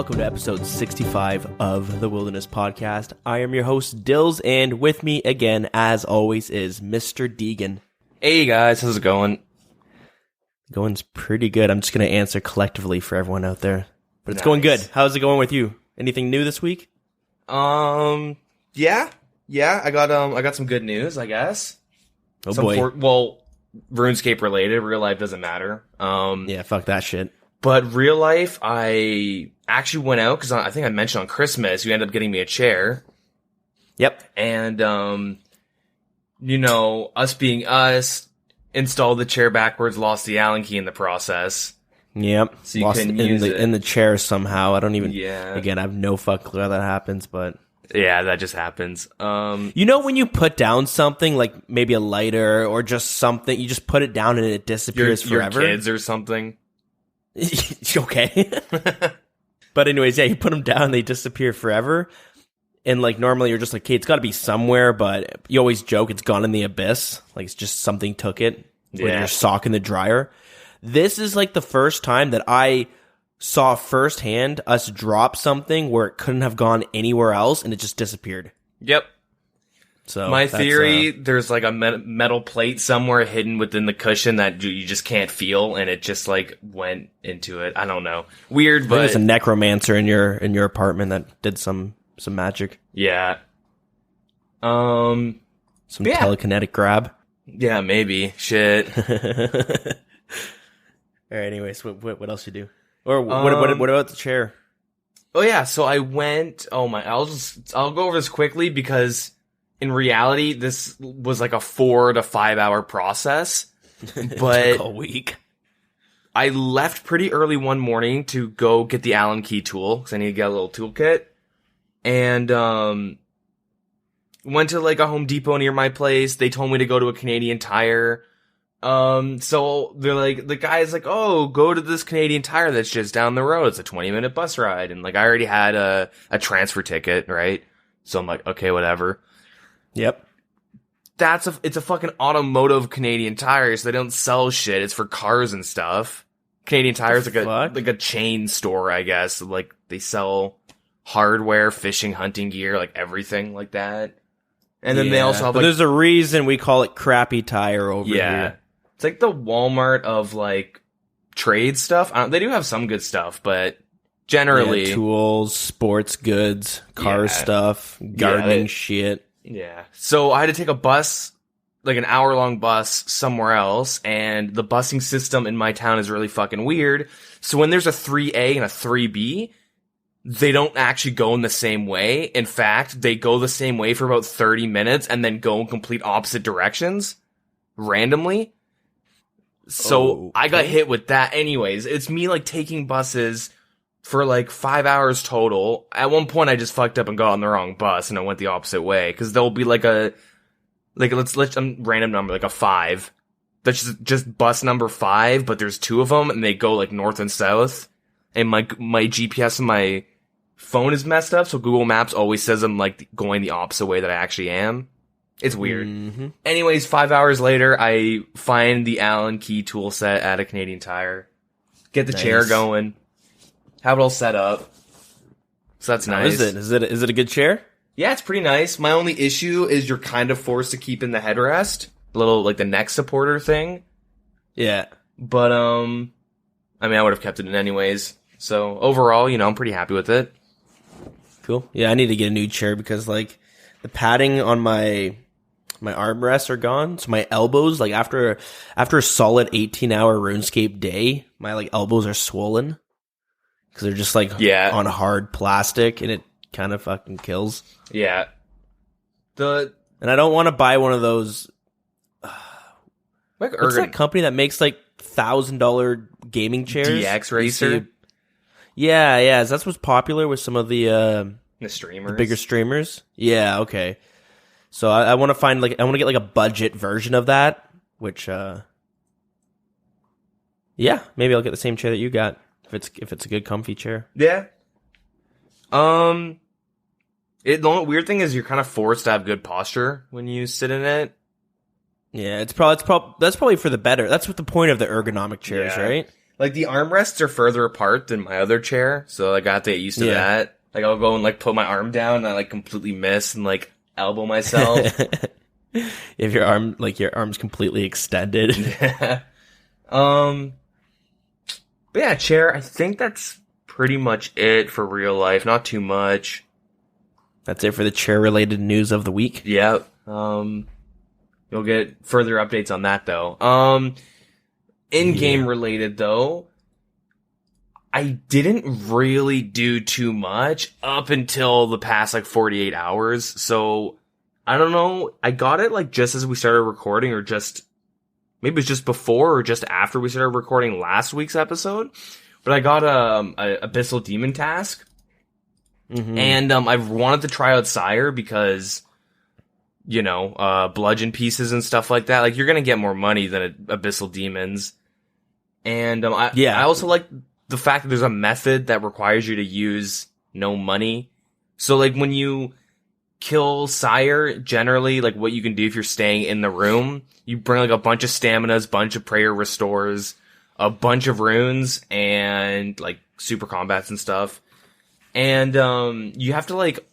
welcome to episode 65 of the Wilderness Podcast. I am your host, Dilz, and with me again, as always, is Mr. Deagin. Hey guys, how's it going? Going's pretty good. I'm just going to answer collectively for everyone out there. But it's Nice. going good. How's it going with you? Anything new this week? Yeah, I got some good news, I guess. Oh boy. RuneScape related. Real life doesn't matter. Yeah, fuck that shit. But real life, I actually went out because I think I mentioned on Christmas you ended up getting me a chair, Yep. and us being us, installed the chair backwards, lost the Allen key in the process. Yep. So you Lost couldn't in use the it. in the chair somehow. I don't even. Yeah. Again, I have no fuck clue how that happens, but. Yeah, that just happens. You know when you put down something, like maybe a lighter or just something, you just put it down and it disappears your forever? kids or something. Okay. But anyways, yeah, you put them down, they disappear forever. And like normally you're just like, okay, it's got to be somewhere, but you always joke it's gone in the abyss. Like it's just something took it. Or Yeah. your sock in the dryer. This is like the first time that I saw firsthand us drop something where it couldn't have gone anywhere else and it just disappeared. Yep. So My that's, theory, there's like a metal plate somewhere hidden within the cushion that you just can't feel, and it just like went into it. I don't know. Weird, but there's a necromancer in your apartment that did some magic. yeah. Some Yeah. telekinetic grab. Yeah, maybe. Shit. All right. Anyways, what else you do? Or what about the chair? Oh yeah, so I went. Oh my! I'll go over this quickly because in reality, this was like a 4 to 5 hour process. But Took a week. I left pretty early one morning to go get the Allen key tool because I need to get a little toolkit, and went to like a Home Depot near my place. They told me to go to a Canadian Tire. So they're like, the guy's like, oh, go to this Canadian Tire that's just down the road. It's a 20-minute bus ride, and like I already had a transfer ticket, right? So I'm like, okay, whatever. Yep. It's a fucking automotive Canadian Tire, so they don't sell shit. It's for cars and stuff. Canadian Tire is like a chain store, I guess. Like they sell hardware, fishing, hunting gear, like everything like that. And then they also have but like, there's a reason we call it crappy tire over yeah, here. it's like the Walmart of like trade stuff. They do have some good stuff, but generally, Yeah, tools, sports goods, car Yeah. stuff, gardening Yeah, shit. yeah. So I had to take a bus, like an hour-long bus somewhere else, and the busing system in my town is really fucking weird. So when there's a 3A and a 3B, they don't actually go in the same way. In fact, they go the same way for about 30 minutes and then go in complete opposite directions randomly. So I got hit with that anyways. It's me like taking buses for like 5 hours total. At one point I just fucked up and got on the wrong bus and I went the opposite way. Cause there'll be like let's random number, like a 5. That's just bus number 5, but there's 2 of them and they go like north and south. And my GPS on my phone is messed up. So Google Maps always says I'm like going the opposite way that I actually am. It's weird. Mm-hmm. Anyways, 5 hours later, I find the Allen key tool set at a Canadian Tire. Get the chair going. Have it all set up. So that's nice. Is it a good chair? Yeah, it's pretty nice. My only issue is you're kind of forced to keep in the headrest. A little, like, the neck supporter thing. Yeah. But, I mean, I would have kept it in anyways. So, overall, I'm pretty happy with it. Cool. Yeah, I need to get a new chair because like the padding on my armrests are gone. So my elbows, like after a solid 18-hour RuneScape day, my like elbows are swollen because they're just like on hard plastic and it kind of fucking kills. Yeah. And I don't want to buy one of those. What's that company that makes like $1,000 gaming chairs? DX Racer? Yeah. That's what's popular with some of the streamers. The bigger streamers. Yeah, okay. So I want to find I want to get like a budget version of that, which yeah, maybe I'll get the same chair that you got if it's a good comfy chair. Yeah. The only weird thing is you're kind of forced to have good posture when you sit in it. Yeah, that's probably for the better. That's what the point of the ergonomic chairs, right? Like, the armrests are further apart than my other chair, so, like, I have to get used to that. Like, I'll go and, like, put my arm down, and I, like, completely miss and, like, elbow myself. If your arm's completely extended. Yeah. But yeah, chair, I think that's pretty much it for real life. Not too much. That's it for the chair-related news of the week. Yep. You'll get further updates on that, though. In-game related, though, I didn't really do too much up until the past, like, 48 hours. So, I don't know. I got it, like, just as we started recording, or just, maybe it was just before or just after we started recording last week's episode. But I got a Abyssal Demon task. Mm-hmm. And I wanted to try out Sire because, you know, bludgeon pieces and stuff like that. Like, you're gonna get more money than Abyssal Demons. And I also like the fact that there's a method that requires you to use no money. So, like, when you kill Sire, generally, like, what you can do if you're staying in the room, you bring, like, a bunch of staminas, bunch of prayer restores, a bunch of runes, and, like, super combats and stuff. And, you have to, like,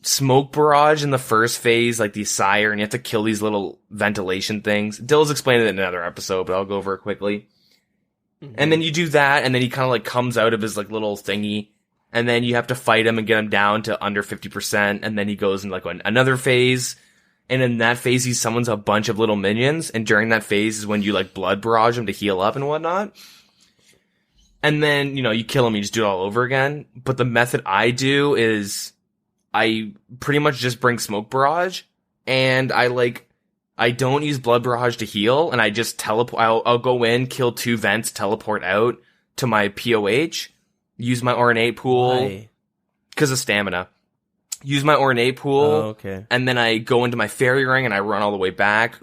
smoke barrage in the first phase, like, the Sire, and you have to kill these little ventilation things. Dilz explained it in another episode, but I'll go over it quickly. Mm-hmm. And then you do that, and then he kind of, like, comes out of his, like, little thingy, and then you have to fight him and get him down to under 50%, and then he goes in, like, another phase, and in that phase he summons a bunch of little minions, and during that phase is when you, like, blood barrage him to heal up and whatnot. And then, you know, you kill him, you just do it all over again. But the method I do is I pretty much just bring smoke barrage, and I don't use blood barrage to heal, and I just teleport. I'll go in, kill 2 vents, teleport out to my POH, use my ornate pool because of stamina. Use my ornate pool, and then I go into my fairy ring and I run all the way back.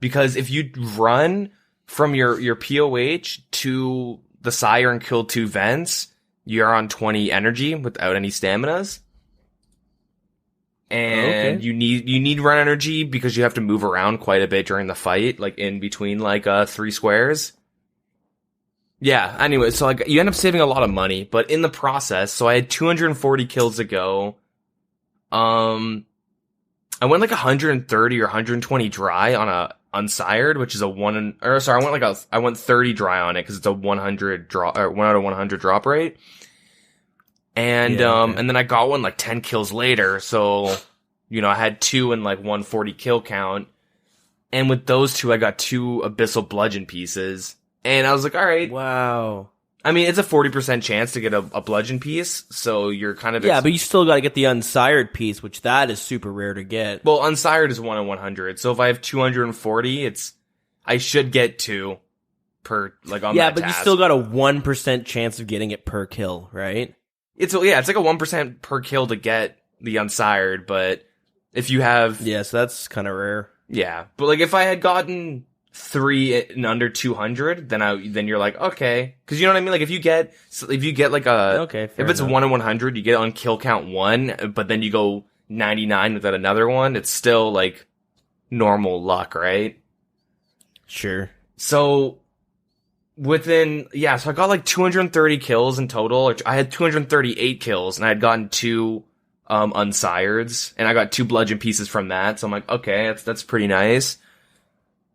Because if you run from your POH to the Sire and kill 2 vents, you're on 20 energy without any staminas. And you need run energy because you have to move around quite a bit during the fight, like in between like 3 squares. Yeah, anyway, so like you end up saving a lot of money, but in the process, so I had 240 kills to go. I went like 130 or 120 dry on a unsired, which is a I went 30 dry on it because it's a 100 drop or 1 out of 100 drop rate. And and then I got one like 10 kills later, so you know I had 2 in like 140 kill count. And with those 2, I got 2 abyssal bludgeon pieces, and I was like, all right, wow. I mean, it's a 40% chance to get a bludgeon piece, so you're kind of... but you still gotta get the unsired piece, which that is super rare to get. Well, unsired is 1 in 100, so if I have 240, I should get 2 per, like, on that task. Yeah, but you still got a 1% chance of getting it per kill, right? It's like a 1% per kill to get the unsired, but if you have... Yeah, so that's kind of rare. Yeah, but, like, if I had gotten 3 in under 200, then you're like, okay. Cause you know what I mean? Like, if you get like if it's 1 in 100, you get on kill count 1, but then you go 99 without another one, it's still like normal luck, right? Sure. So so I got like 230 kills in total. I had 238 kills, and I had gotten 2 unsireds, and I got 2 bludgeon pieces from that. So I'm like, okay, that's pretty nice.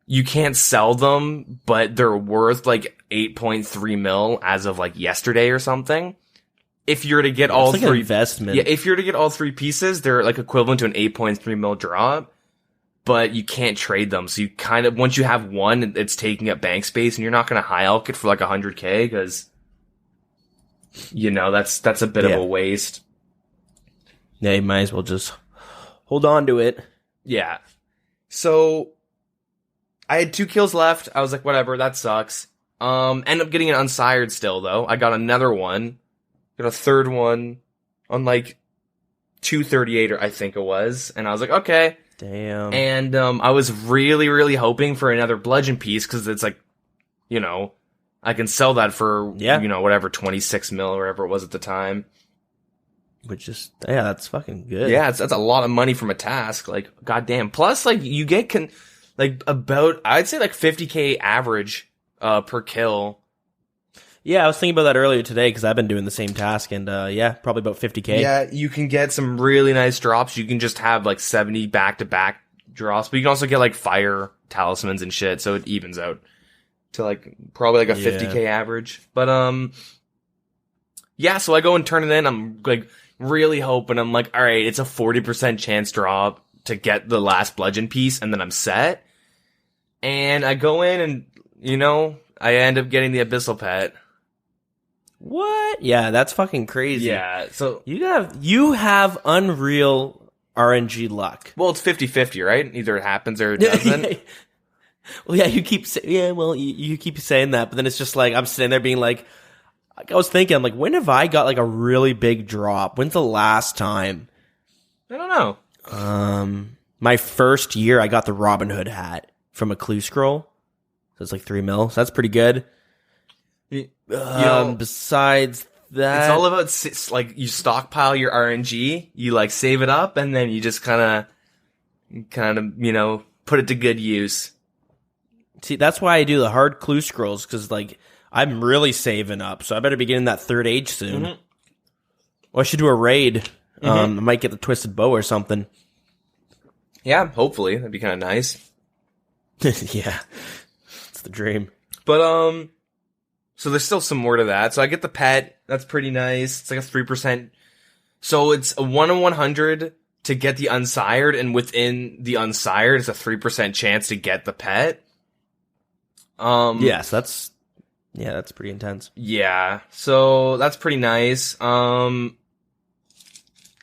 You can't sell them, but they're worth like 8.3 mil as of like yesterday or something. If you're to get all like 3 an investment. Yeah, if you're to get all 3 pieces, they're like equivalent to an 8.3 mil drop, but you can't trade them. So you kind of, once you have one, it's taking up bank space, and you're not going to high elk it for like 100K because, you know, that's a bit of a waste. Yeah, you might as well just hold on to it. Yeah. So I had 2 kills left. I was like, whatever, that sucks. End up getting an unsired still, though. I got another one. Got a third one on, like, 238, I think it was. And I was like, okay. Damn. And I was really, really hoping for another bludgeon piece, because it's like, you know, I can sell that for, you know, whatever, 26 mil or whatever it was at the time. Which is, that's fucking good. Yeah, that's a lot of money from a task. Like, goddamn. Plus, like, you get... like about, I'd say like 50K average per kill. Yeah, I was thinking about that earlier today because I've been doing the same task, and yeah, probably about 50k. Yeah, you can get some really nice drops. You can just have like 70 back-to-back drops, but you can also get like fire talismans and shit, so it evens out to like probably like a 50k average. But yeah, so I go and turn it in. I'm like really hoping. I'm like, all right, it's a 40% chance drop to get the last bludgeon piece, and then I'm set. And I go in, and you know, I end up getting the Abyssal Pet. What? Yeah, that's fucking crazy. Yeah, so you have unreal RNG luck. well, it's 50-50, right? Either it happens or it doesn't. Well, yeah, you keep you keep saying that, but then it's just like I'm sitting there being like I was thinking, I'm like, when have I got like a really big drop? When's the last time? I don't know. My first year, I got the Robin Hood hat from a clue scroll. So it's like 3 mil. So that's pretty good. You know, Besides that, it's all about like you stockpile your RNG, you like save it up, and then you just kind of you know put it to good use. See, that's why I do the hard clue scrolls because like I'm really saving up, so I better be getting that third age soon. Mm-hmm. Well, I should do a raid. I might get the twisted bow or something. Yeah, hopefully that'd be kind of nice. Yeah, it's the dream. But so there's still some more to that. So I get the pet. That's pretty nice. It's like a 3%. So it's a 1 in 100 to get the unsired, and within the unsired, it's a 3% chance to get the pet. Yeah, so that's pretty intense. Yeah, so that's pretty nice.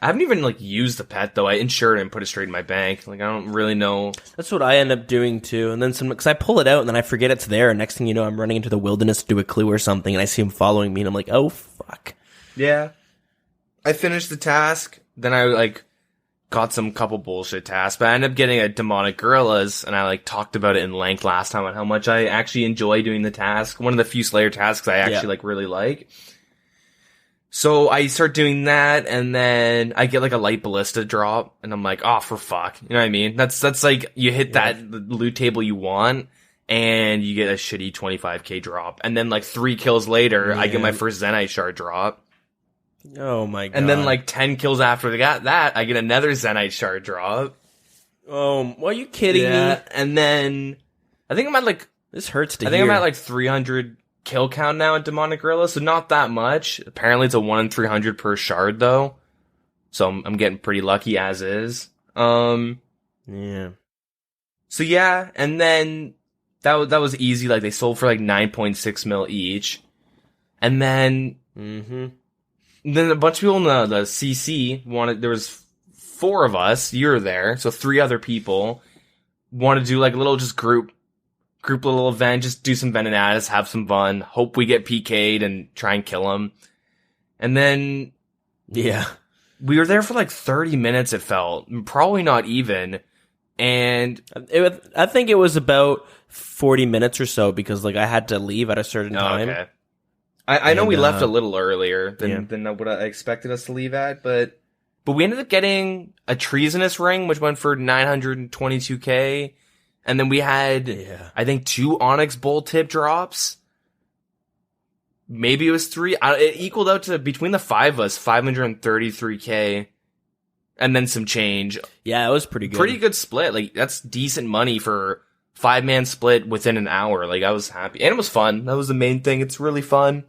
I haven't even like used the pet though. I insured it and put it straight in my bank. Like I don't really know. That's what I end up doing too. And then because I pull it out and then I forget it's there. And next thing you know, I'm running into the wilderness to do a clue or something, and I see him following me, and I'm like, oh fuck. Yeah. I finished the task. Then I like got some couple bullshit tasks, but I ended up getting a demonic gorillas, and I like talked about it in length last time on how much I actually enjoy doing the task. One of the few Slayer tasks I actually like really like. So I start doing that, and then I get like a light ballista drop, and I'm like, oh, for fuck. You know what I mean? That's like, you hit that loot table you want, and you get a shitty 25k drop. And then like 3 kills later, I get my first Zenyte shard drop. Oh my god. And then like 10 kills after that, I get another Zenyte shard drop. Oh, are you kidding me? And then I think I'm at like, this hurts to I think I'm at like 300 kill count now at Demonic Gorilla, so not that much. Apparently it's a 1 in 300 per shard though. So I'm getting pretty lucky as is. Yeah. So yeah, and then that was easy. Like they sold for like 9.6 mil each. And then then a bunch of people in the CC wanted, there was 4 of us, you're there, so 3 other people want to do like a little just group little event, just do some Venenatus, have some fun, hope we get PK'd and try and kill him. And then we were there for like 30 minutes, it felt. Probably not even. And I think it was about 40 minutes or so because like I had to leave at a certain time. Okay. I know we left a little earlier than what I expected us to leave at, but we ended up getting a treasonous ring, which went for 922k. And then we had, I think, 2 Onyx Bolt tip drops. Maybe it was 3. It equaled out to, between the 5 of us, 533k. And then some change. Yeah, it was pretty good. Pretty good split. Like, that's decent money for 5-man split within an hour. Like, I was happy. And it was fun. That was the main thing. It's really fun.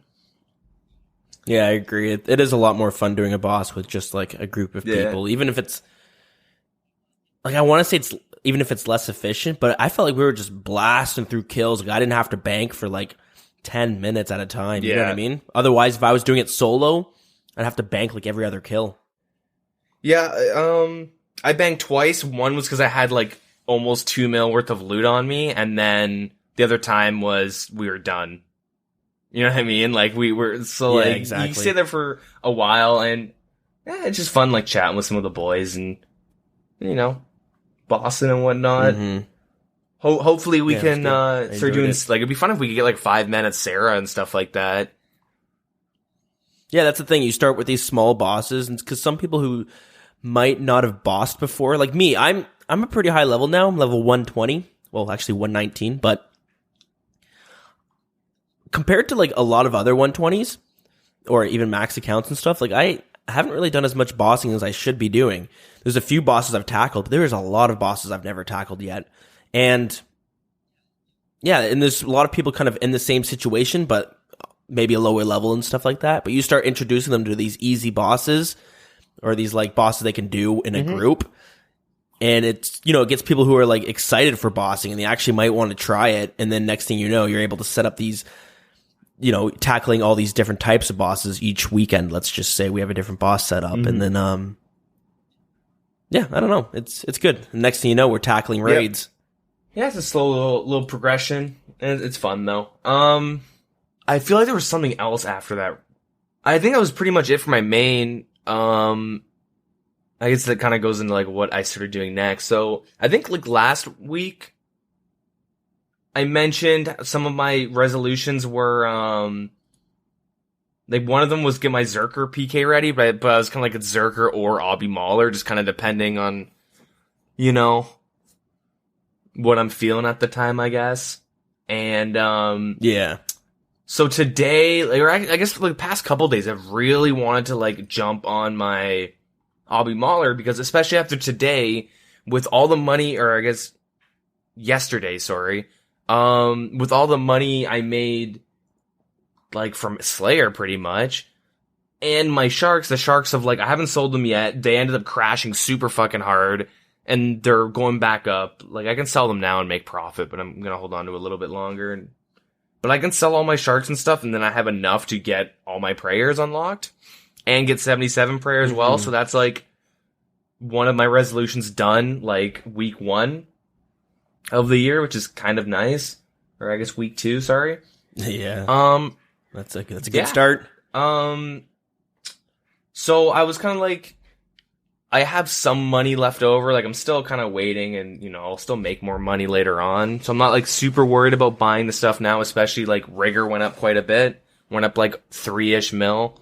Yeah, I agree. It is a lot more fun doing a boss with just, like, a group of people. Even if it's... Like, I want to say it's... Even if it's less efficient, but I felt like we were just blasting through kills. Like I didn't have to bank for like 10 minutes at a time. You know what I mean? Otherwise, if I was doing it solo, I'd have to bank like every other kill. Yeah, I banked twice. One was because I had like almost 2 mil worth of loot on me, and then the other time was we were done. You know what I mean? Like we were exactly. You stay there for a while, and it's just fun like chatting with some of the boys and you know. Boston and whatnot. Hopefully we can start doing like it'd be fun if we could get like 5 men at Sarah and stuff like that. Yeah, that's the thing. You start with these small bosses, and because some people who might not have bossed before, like me, I'm a pretty high level now. I'm level 120. Well, actually 119, but compared to like a lot of other 120s or even max accounts and stuff, like I haven't really done as much bossing as I should be doing. There's a few bosses I've tackled, but there's a lot of bosses I've never tackled yet. And yeah, and there's a lot of people kind of in the same situation, but maybe a lower level and stuff like that. But you start introducing them to these easy bosses or these like bosses they can do in a group. And it's, you know, it gets people who are like excited for bossing and they actually might want to try it. And then next thing you know, you're able to set up these, you know, tackling all these different types of bosses each weekend. Let's just say we have a different boss set up. And then, yeah, I don't know. It's good. Next thing you know, we're tackling raids. Yeah, it's a slow little progression. And it's fun though. I feel like there was something else after that. I think that was pretty much it for my main. I guess that kind of goes into like what I started doing next. So I think like last week I mentioned some of my resolutions were, like one of them was get my Zerker PK ready, but I was kind of like a Zerker or Obby Mauler, just kind of depending on, you know, what I'm feeling at the time, I guess. And, yeah. So today, like, or I guess for like the past couple days, I've really wanted to like jump on my Obby Mauler because especially after today, with all the money, or I guess yesterday, sorry, with all the money I made, like from Slayer pretty much, and my sharks, the sharks of like, I haven't sold them yet. They ended up crashing super fucking hard and they're going back up. Like I can sell them now and make profit, but I'm going to hold on to a little bit longer. But I can sell all my sharks and stuff, and then I have enough to get all my prayers unlocked and get 77 prayer as well. So that's like one of my resolutions done, like week 1 of the year, which is kind of nice. Or I guess week 2, sorry. Yeah. That's a good start. So I was kind of like, I have some money left over. Like I'm still kind of waiting, and you know I'll still make more money later on. So I'm not like super worried about buying the stuff now. Especially like Rigor went up quite a bit, went up like 3-ish mil.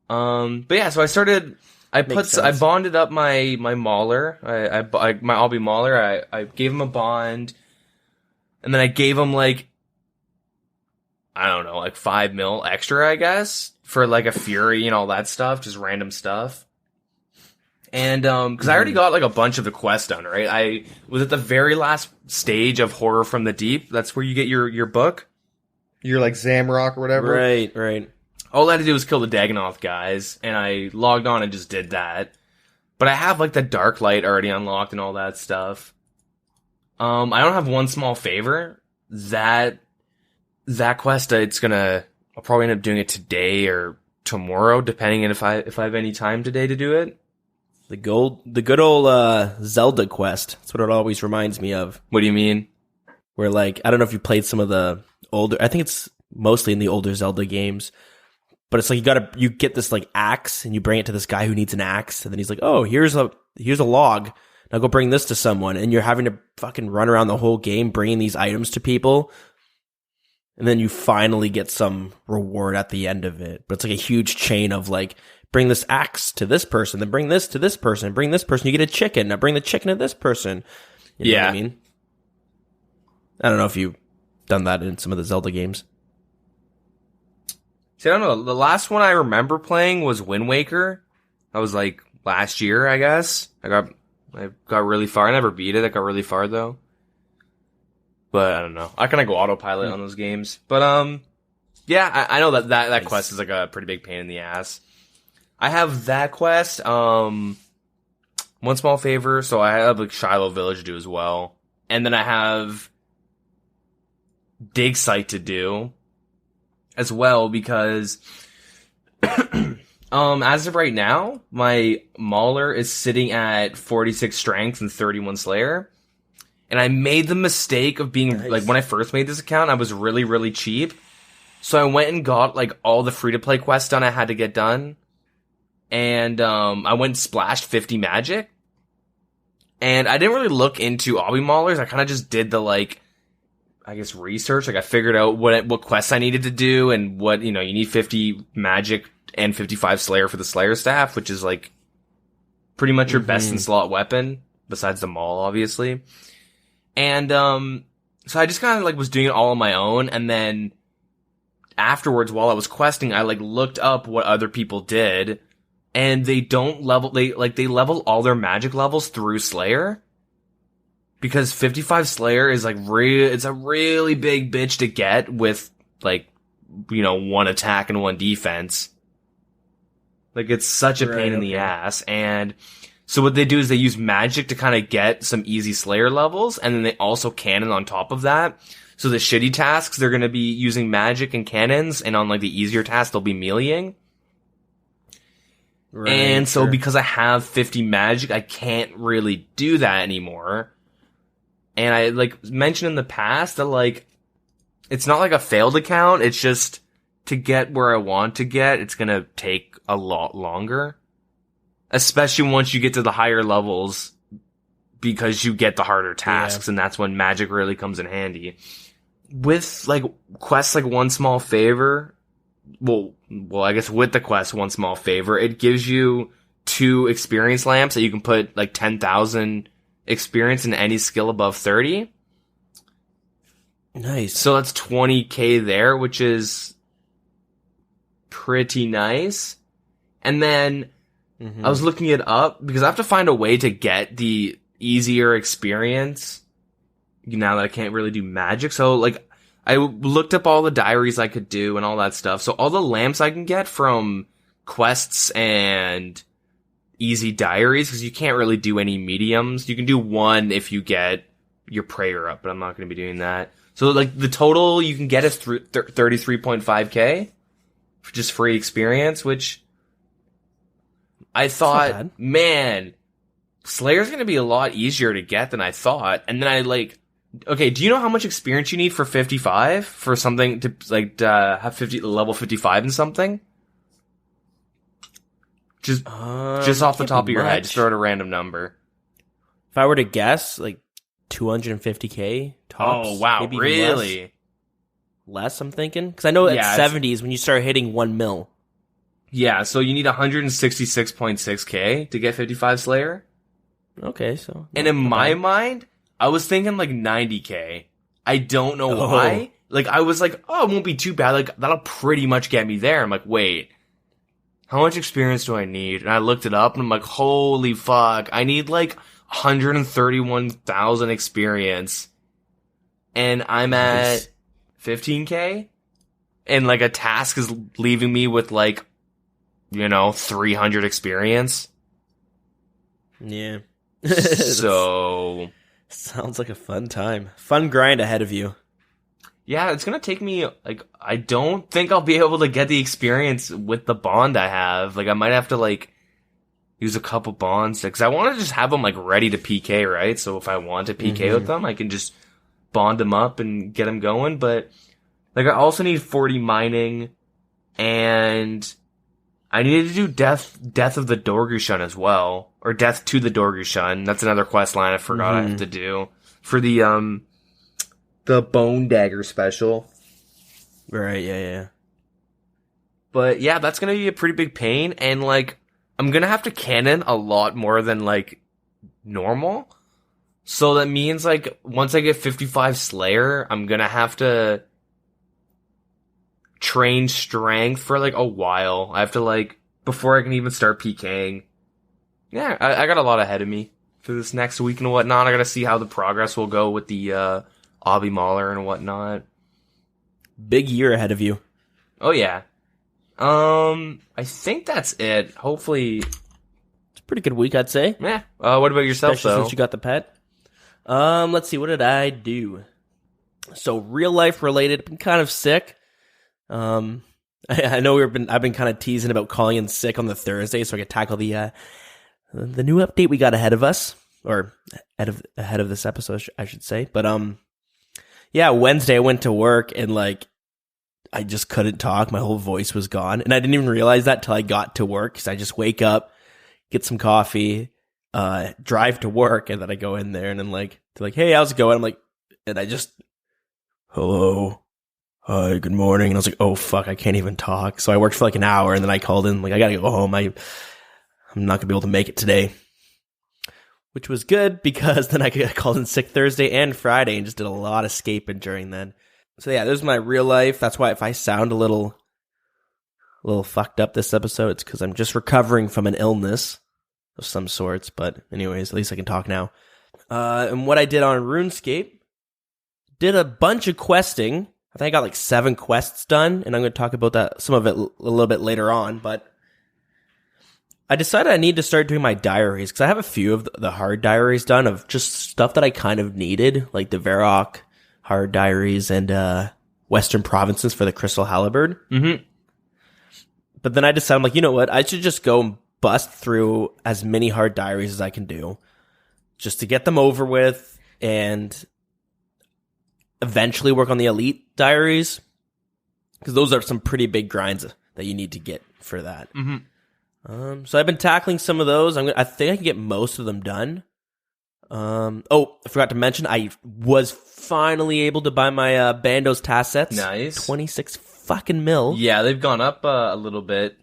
But yeah, so I started. I bonded up my Mauler. My Obby Mauler. I gave him a bond, and then I gave him like, I don't know, like 5 mil extra, I guess, for like a Fury and all that stuff, just random stuff. And, cause I already got like a bunch of the quests done, right? I was at the very last stage of Horror from the Deep. That's where you get your book. Your like Zamrock or whatever. Right. All I had to do was kill the Dagonoth guys, and I logged on and just did that. But I have like the Dark Light already unlocked and all that stuff. I don't have one small favor. That quest, I'll probably end up doing it today or tomorrow, depending on if I have any time today to do it. The good old Zelda quest. That's what it always reminds me of. What do you mean? Where like, I don't know if you played some of the older, I think it's mostly in the older Zelda games, but it's like you get this like axe and you bring it to this guy who needs an axe, and then he's like, oh, here's a log. Now go bring this to someone, and you're having to fucking run around the whole game bringing these items to people. And then you finally get some reward at the end of it. But it's like a huge chain of like, bring this axe to this person, then bring this to this person, bring this person, you get a chicken, now bring the chicken to this person. You know what I mean? I don't know if you've done that in some of the Zelda games. See, I don't know. The last one I remember playing was Wind Waker. That was like last year, I guess. I got really far. I never beat it. I got really far though. But I don't know. I kind of go autopilot on those games. But yeah, I know that quest is like a pretty big pain in the ass. I have that quest. One small favor, so I have like Shiloh Village to do as well, and then I have Dig Site to do as well because as of right now, my Mauler is sitting at 46 strength and 31 Slayer. And I made the mistake of being, like, when I first made this account, I was really, really cheap. So I went and got, like, all the free-to-play quests done I had to get done. And, I went and splashed 50 magic. And I didn't really look into Obby Maulers. I kind of just did the, like, I guess research. Like, I figured out what quests I needed to do and what, you need 50 magic and 55 Slayer for the Slayer staff, which is, like, pretty much your best in slot weapon, besides the Maul, obviously. And, so I just kind of, like, was doing it all on my own, and then afterwards, while I was questing, I like looked up what other people did, and they don't level, they level all their magic levels through Slayer. Because 55 Slayer is like it's a really big bitch to get with like, you know, 1 attack and 1 defense. Like, it's such a pain in the ass. And so what they do is they use magic to kind of get some easy Slayer levels, and then they also cannon on top of that. So the shitty tasks, they're going to be using magic and cannons, and on like the easier tasks, they'll be meleeing. Right, and so because I have 50 magic, I can't really do that anymore. And I like mentioned in the past that like, it's not like a failed account, it's just to get where I want to get, it's going to take a lot longer. Especially once you get to the higher levels, because you get the harder tasks, and that's when magic really comes in handy. With, like, quests like One Small Favor, well, I guess with the quest One Small Favor, it gives you 2 experience lamps that you can put, like, 10,000 experience in any skill above 30. Nice. So that's 20k there, which is pretty nice. And then I was looking it up because I have to find a way to get the easier experience now that I can't really do magic. So like, I looked up all the diaries I could do and all that stuff. So all the lamps I can get from quests and easy diaries, because you can't really do any mediums. You can do 1 if you get your prayer up, but I'm not going to be doing that. So like the total you can get is 33.5k for just free experience, which I thought, man, Slayer's going to be a lot easier to get than I thought. And then I like, okay, do you know how much experience you need for 55 for something to like have level 55 and something? Just off the top of your head, just throw out a random number. If I were to guess, like 250k tops. Oh wow, maybe really? Less, I'm thinking, because I know at 70s when you start hitting 1 mil. Yeah, so you need 166.6k to get 55 Slayer. Okay, so... And in my mind, I was thinking like 90k. I don't know why. Like, I was like, oh, it won't be too bad. Like, that'll pretty much get me there. I'm like, wait, how much experience do I need? And I looked it up, and I'm like, holy fuck, I need like 131,000 experience. And I'm at 15k? And like, a task is leaving me with like, you know, 300 experience. Yeah. So sounds like a fun time. Fun grind ahead of you. Yeah, it's gonna take me, like, I don't think I'll be able to get the experience with the bond I have. Like, I might have to, like, use a couple bonds, because I want to just have them, like, ready to PK, right? So if I want to PK with them, I can just bond them up and get them going. But, like, I also need 40 mining, and I needed to do Death of the Dorgushun as well. Or Death to the Dorgushun. That's another quest line I forgot I have to do. For the Bone Dagger special. Right, yeah. But yeah, that's gonna be a pretty big pain, and like, I'm gonna have to cannon a lot more than like, normal. So that means like, once I get 55 Slayer, I'm gonna have to train strength for like a while. I have to like, before I can even start PKing. Yeah, I got a lot ahead of me for this next week and whatnot. I gotta see how the progress will go with the Obby Mauler and whatnot. Big year ahead of you. Oh yeah. I think that's it. Hopefully, it's a pretty good week, I'd say. Yeah. What about yourself, especially though? Since you got the pet. Let's see. What did I do? So real life related. Been kind of sick. I know I've been kind of teasing about calling in sick on the Thursday, so I could tackle the new update we got ahead of us, or ahead of this episode, I should say. But yeah, Wednesday I went to work and like I just couldn't talk. My whole voice was gone, and I didn't even realize that till I got to work. Because I just wake up, get some coffee, drive to work, and then I go in there and then like they're like, "Hey, how's it going?" I'm like, and I just, "Hello, hi, good morning," and I was like, "Oh fuck, I can't even talk." So I worked for like an hour, and then I called in like, "I gotta go home. I'm not gonna be able to make it today," which was good because then I called in sick Thursday and Friday and just did a lot of escaping during then. So yeah, there's my real life. That's why if I sound a little fucked up this episode, it's because I'm just recovering from an illness of some sorts. But anyways, at least I can talk now. And what I did on RuneScape, did a bunch of questing. I think I got like 7 quests done, and I'm going to talk about that, some of it a little bit later on. But I decided I need to start doing my diaries, because I have a few of the hard diaries done of just stuff that I kind of needed, like the Varrock hard diaries and Western Provinces for the Crystal Halberd. Mm-hmm. But then I decided, I'm like, you know what? I should just go and bust through as many hard diaries as I can do, just to get them over with, and eventually work on the elite diaries, because those are some pretty big grinds that you need to get for that. Mm-hmm. So I've been tackling some of those. I think I can get most of them done. Oh, I forgot to mention, I was finally able to buy my Bandos task sets. Nice. 26 fucking mil. Yeah, they've gone up a little bit.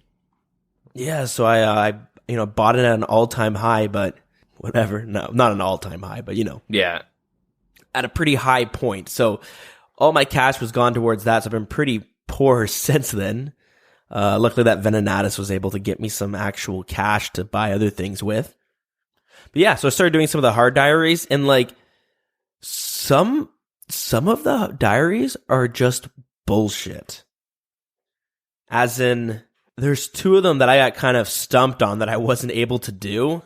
Yeah, so I bought it at an all-time high, but whatever. No, not an all-time high, but Yeah. at a pretty high point. So all my cash was gone towards that, so I've been pretty poor since then. Luckily that Venenatus was able to get me some actual cash to buy other things with. But yeah, so I started doing some of the hard diaries, and like some of the diaries are just bullshit. As in, there's 2 of them that I got kind of stumped on that I wasn't able to do.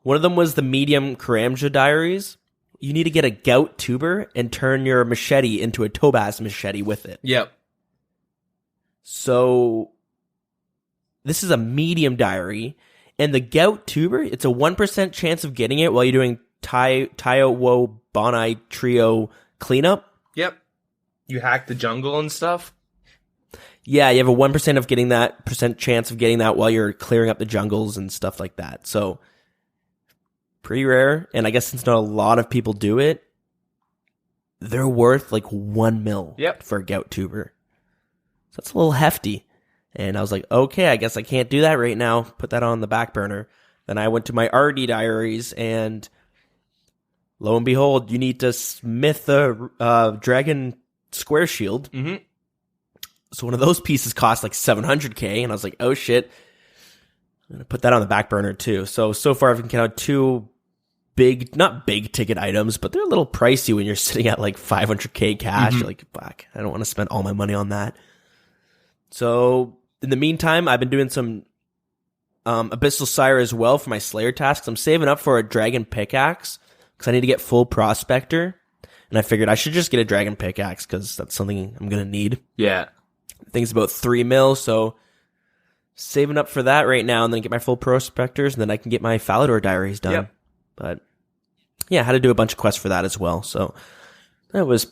One of them was the medium Karamja diaries. You need to get a gout tuber and turn your machete into a Tobas machete with it. Yep. So this is a medium diary, and the gout tuber, it's a 1% chance of getting it while you're doing Taiwo Bonai Trio cleanup. Yep. You hack the jungle and stuff. Yeah, you have a 1% of getting that percent chance of getting that while you're clearing up the jungles and stuff like that. So pretty rare, and I guess since not a lot of people do it, they're worth like 1 mil for a gout tuber. So that's a little hefty. And I was like, okay, I guess I can't do that right now. Put that on the back burner. Then I went to my RD diaries, and lo and behold, you need to smith the dragon square shield. Mm-hmm. So one of those pieces cost like 700k, and I was like, oh shit. I'm going to put that on the back burner too. So far I've encountered 2 not big ticket items, but they're a little pricey when you're sitting at like 500k cash. Mm-hmm. You're like, fuck, I don't want to spend all my money on that. So in the meantime, I've been doing some Abyssal Sire as well for my Slayer tasks. I'm saving up for a dragon pickaxe because I need to get full prospector. And I figured I should just get a dragon pickaxe because that's something I'm going to need. Yeah. I think it's about 3 mil, so saving up for that right now, and then get my full prospectors, and then I can get my Falador diaries done. Yep. But yeah, I had to do a bunch of quests for that as well. So that was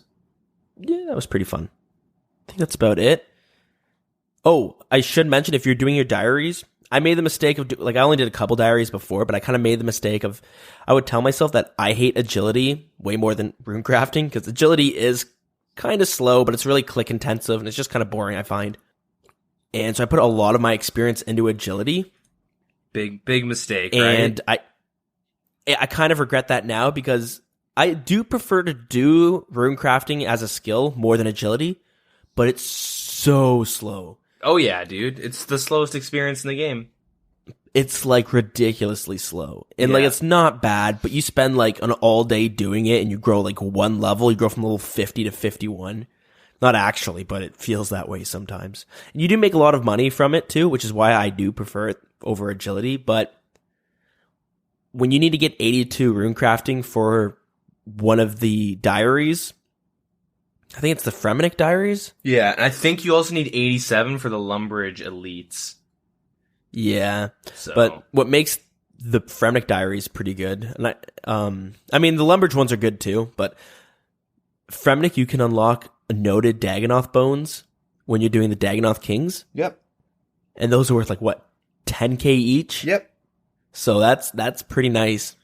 pretty fun. I think that's about it. Oh, I should mention, if you're doing your diaries, I made the mistake of, I only did a couple diaries before, but I kind of made the mistake of, I would tell myself that I hate agility way more than runecrafting, because agility is kind of slow, but it's really click intensive, and it's just kind of boring, I find. And so I put a lot of my experience into agility. Big mistake, and right? I kind of regret that now, because I do prefer to do runecrafting as a skill more than agility, but it's so slow. Oh yeah, dude. It's the slowest experience in the game. It's like ridiculously slow. And like, it's not bad, but you spend like an all day doing it and you grow like 1 level. You grow from level 50 to 51. Not actually, but it feels that way sometimes. And you do make a lot of money from it too, which is why I do prefer it over agility. But when you need to get 82 runecrafting for one of the diaries, I think it's the Fremenic diaries. Yeah, and I think you also need 87 for the Lumbridge elites. Yeah, so. But what makes the Fremenic diaries pretty good, and I mean the Lumbridge ones are good too, but Fremenic, you can unlock noted Dagginoth bones when you're doing the Dagginoth Kings. Yep. And those are worth like what, 10k each? Yep. So that's pretty nice.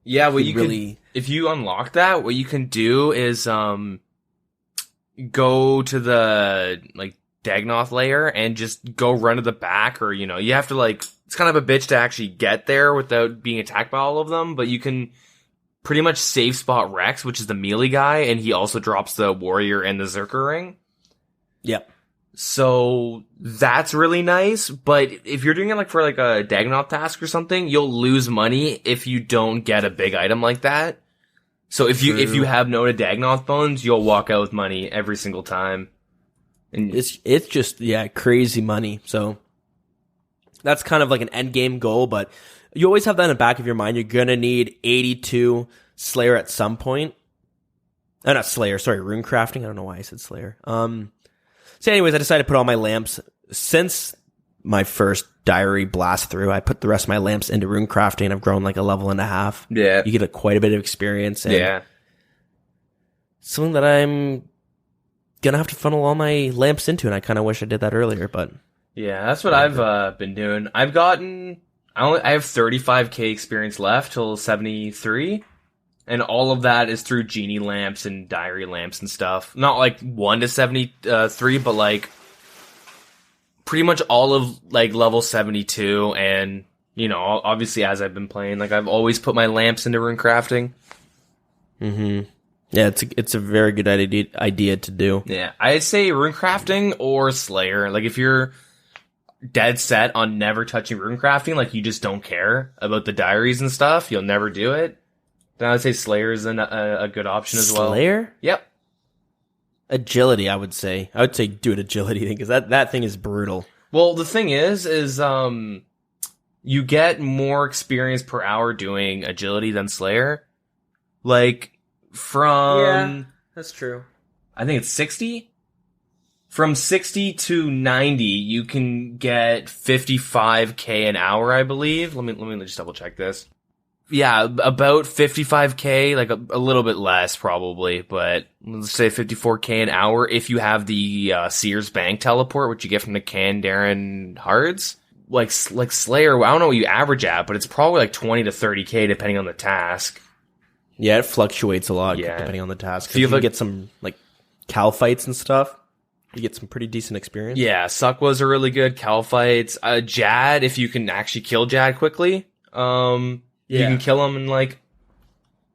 Yeah, what you really can, if you unlock that, what you can do is go to the like Dagginoth layer and just go run to the back, or you have to it's kind of a bitch to actually get there without being attacked by all of them, but you can pretty much safe spot Rex, which is the melee guy, and he also drops the warrior and the Zerker ring. Yep. So that's really nice, but if you're doing it like for like a Dagnauth task or something, you'll lose money if you don't get a big item like that. So if you have no Dagnauth bones, you'll walk out with money every single time. And it's just crazy money. So that's kind of like an end game goal, but you always have that in the back of your mind. You're gonna need 82 Slayer at some point. Not Slayer, sorry, rune crafting. I don't know why I said Slayer. So anyways, I decided to put all my lamps, since my first diary blast through, I put the rest of my lamps into rune crafting. I've grown like a level and a half. Yeah. You get quite a bit of experience. And something that I'm going to have to funnel all my lamps into, and I kind of wish I did that earlier, but. Yeah, that's what I've been doing. I have 35k experience left till 73. And all of that is through genie lamps and diary lamps and stuff. Not like 1 to 73, but like pretty much all of like level 72. And, you know, obviously as I've been playing, like I've always put my lamps into rune crafting. Mm-hmm. Yeah, it's a very good idea to do. Yeah, I'd say rune crafting or Slayer. Like if you're dead set on never touching rune crafting, like you just don't care about the diaries and stuff, you'll never do it. Then I would say Slayer is a good option as well. Slayer? Yep. Agility, I would say. I would say do an agility thing, because that thing is brutal. Well, the thing is you get more experience per hour doing agility than Slayer. Like, from... Yeah, that's true. I think it's 60? From 60 to 90, you can get 55k an hour, I believe. Let me just double check this. Yeah, about 55k, like a little bit less probably, but let's say 54k an hour if you have the Sears Bank teleport, which you get from the Kandaren Hards. Like Slayer, I don't know what you average at, but it's probably like 20 to 30k depending on the task. Yeah, it fluctuates a lot depending on the task. If you get some like Cal fights and stuff, you get some pretty decent experience. Yeah, Suckwas are really good. Cal fights. Jad, if you can actually kill Jad quickly. You can kill him in like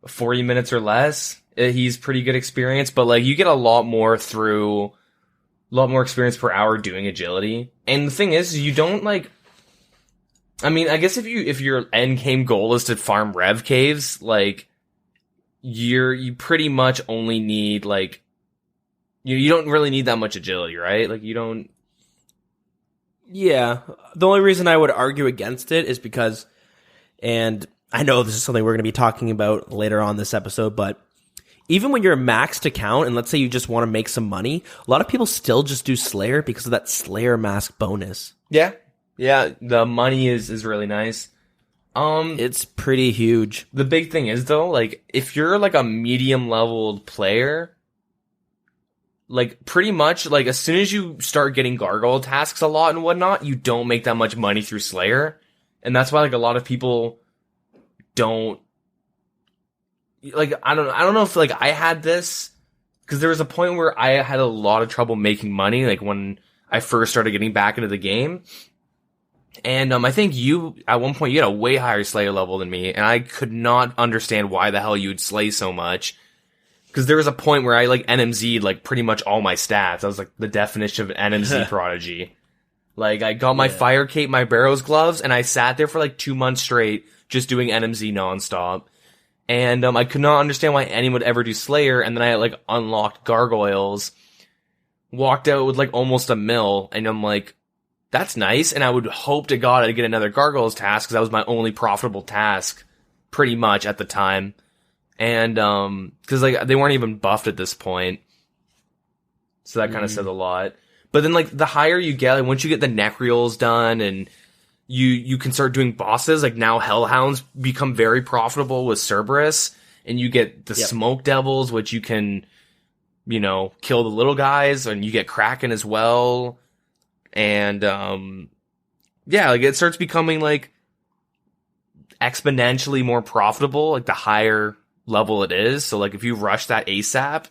40 minutes or less. He's pretty good experience, but like you get a lot more experience per hour doing agility. And the thing is, you don't like, I mean, I guess if your end game goal is to farm rev caves, like you pretty much only need like, you don't really need that much agility, right? Like you don't. Yeah. The only reason I would argue against it is because, and I know this is something we're going to be talking about later on this episode, but even when you're maxed account and let's say you just want to make some money, a lot of people still just do Slayer because of that Slayer mask bonus. Yeah. Yeah, the money is really nice. It's pretty huge. The big thing is though, like if you're like a medium leveled player, like pretty much like as soon as you start getting gargoyle tasks a lot and whatnot, you don't make that much money through Slayer. And that's why like a lot of people don't like, I don't know if like I had this, because there was a point where I had a lot of trouble making money, like when I first started getting back into the game. And I think you, at one point, you had a way higher Slayer level than me, and I could not understand why the hell you would slay so much. Because there was a point where I like NMZ'd like pretty much all my stats. I was like the definition of an NMZ prodigy. Like I got my fire cape, my Barrows gloves, and I sat there for like 2 months straight just doing NMZ nonstop. And I could not understand why anyone would ever do Slayer, and then I like unlocked gargoyles, walked out with like almost a mil, and I'm like, that's nice, and I would hope to God I'd get another gargoyles task, because that was my only profitable task, pretty much, at the time. And, because like, they weren't even buffed at this point. So that kind of says a lot. But then like, the higher you get, like, once you get the Necreals done, and you can start doing bosses, like now Hellhounds become very profitable with Cerberus, and you get the Smoke Devils, which you can, you know, kill the little guys, and you get Kraken as well. And, yeah, like it starts becoming like exponentially more profitable, like the higher level it is. So like if you rush that ASAP,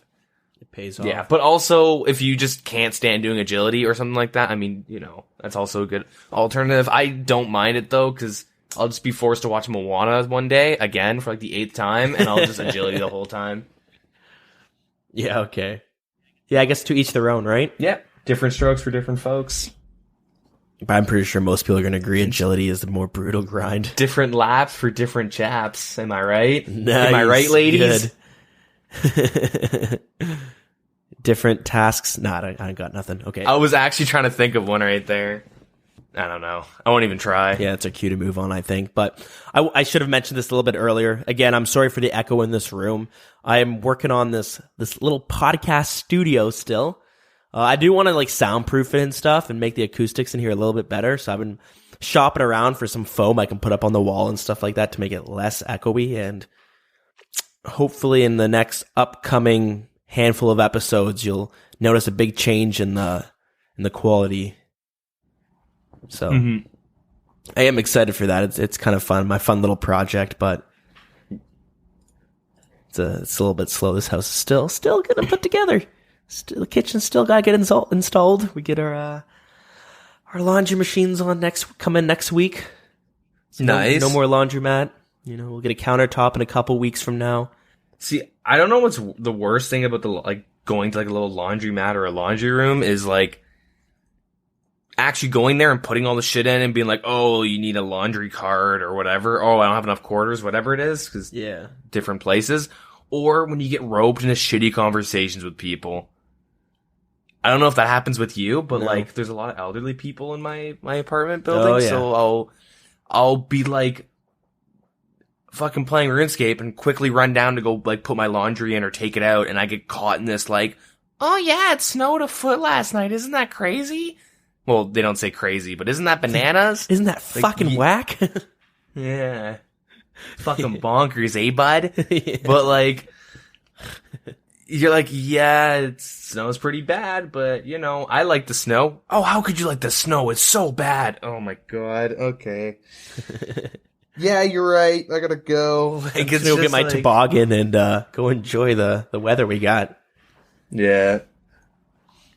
it pays off. Yeah, but also if you just can't stand doing agility or something like that, I mean, you know, that's also a good alternative. I don't mind it though, because I'll just be forced to watch Moana one day, again, for like the 8th time, and I'll just agility the whole time. Yeah, okay. Yeah, I guess to each their own, right? Yeah. Different strokes for different folks. But I'm pretty sure most people are going to agree agility is the more brutal grind. Different laps for different chaps. Am I right? Nice. Am I right, ladies? Good. Different tasks. Nah, I got nothing. Okay. I was actually trying to think of one right there. I don't know. I won't even try. Yeah, it's our cue to move on, I think. But I should have mentioned this a little bit earlier. Again, I'm sorry for the echo in this room. I am working on this little podcast studio still. I do want to like soundproof it and stuff and make the acoustics in here a little bit better. So I've been shopping around for some foam I can put up on the wall and stuff like that to make it less echoey. And hopefully in the next upcoming handful of episodes, you'll notice a big change in the quality. So I am excited for that. It's kind of fun, my fun little project, but it's a little bit slow. This house is still getting put together. The kitchen's still got to get installed. We get our laundry machines coming next week. So nice. No more laundromat. We'll get a countertop in a couple weeks from now. See, I don't know what's the worst thing about going to like a little laundromat or a laundry room is like actually going there and putting all the shit in and being like, oh, you need a laundry card or whatever. Oh, I don't have enough quarters, whatever it is, because different places. Or when you get roped into shitty conversations with people. I don't know if that happens with you, but like there's a lot of elderly people in my apartment building, so I'll be like fucking playing RuneScape and quickly run down to go like put my laundry in or take it out, and I get caught in this like, oh yeah, it snowed a foot last night. Isn't that crazy? Well, they don't say crazy, but isn't that bananas? Isn't that fucking whack? Yeah. Fucking bonkers, eh, bud? Yeah. But like, you're like, yeah, it snows pretty bad, but I like the snow. Oh, how could you like the snow? It's so bad. Oh my god. Okay. Yeah, you're right. I gotta go. Like, I'm gonna get my toboggan and go enjoy the weather we got. Yeah.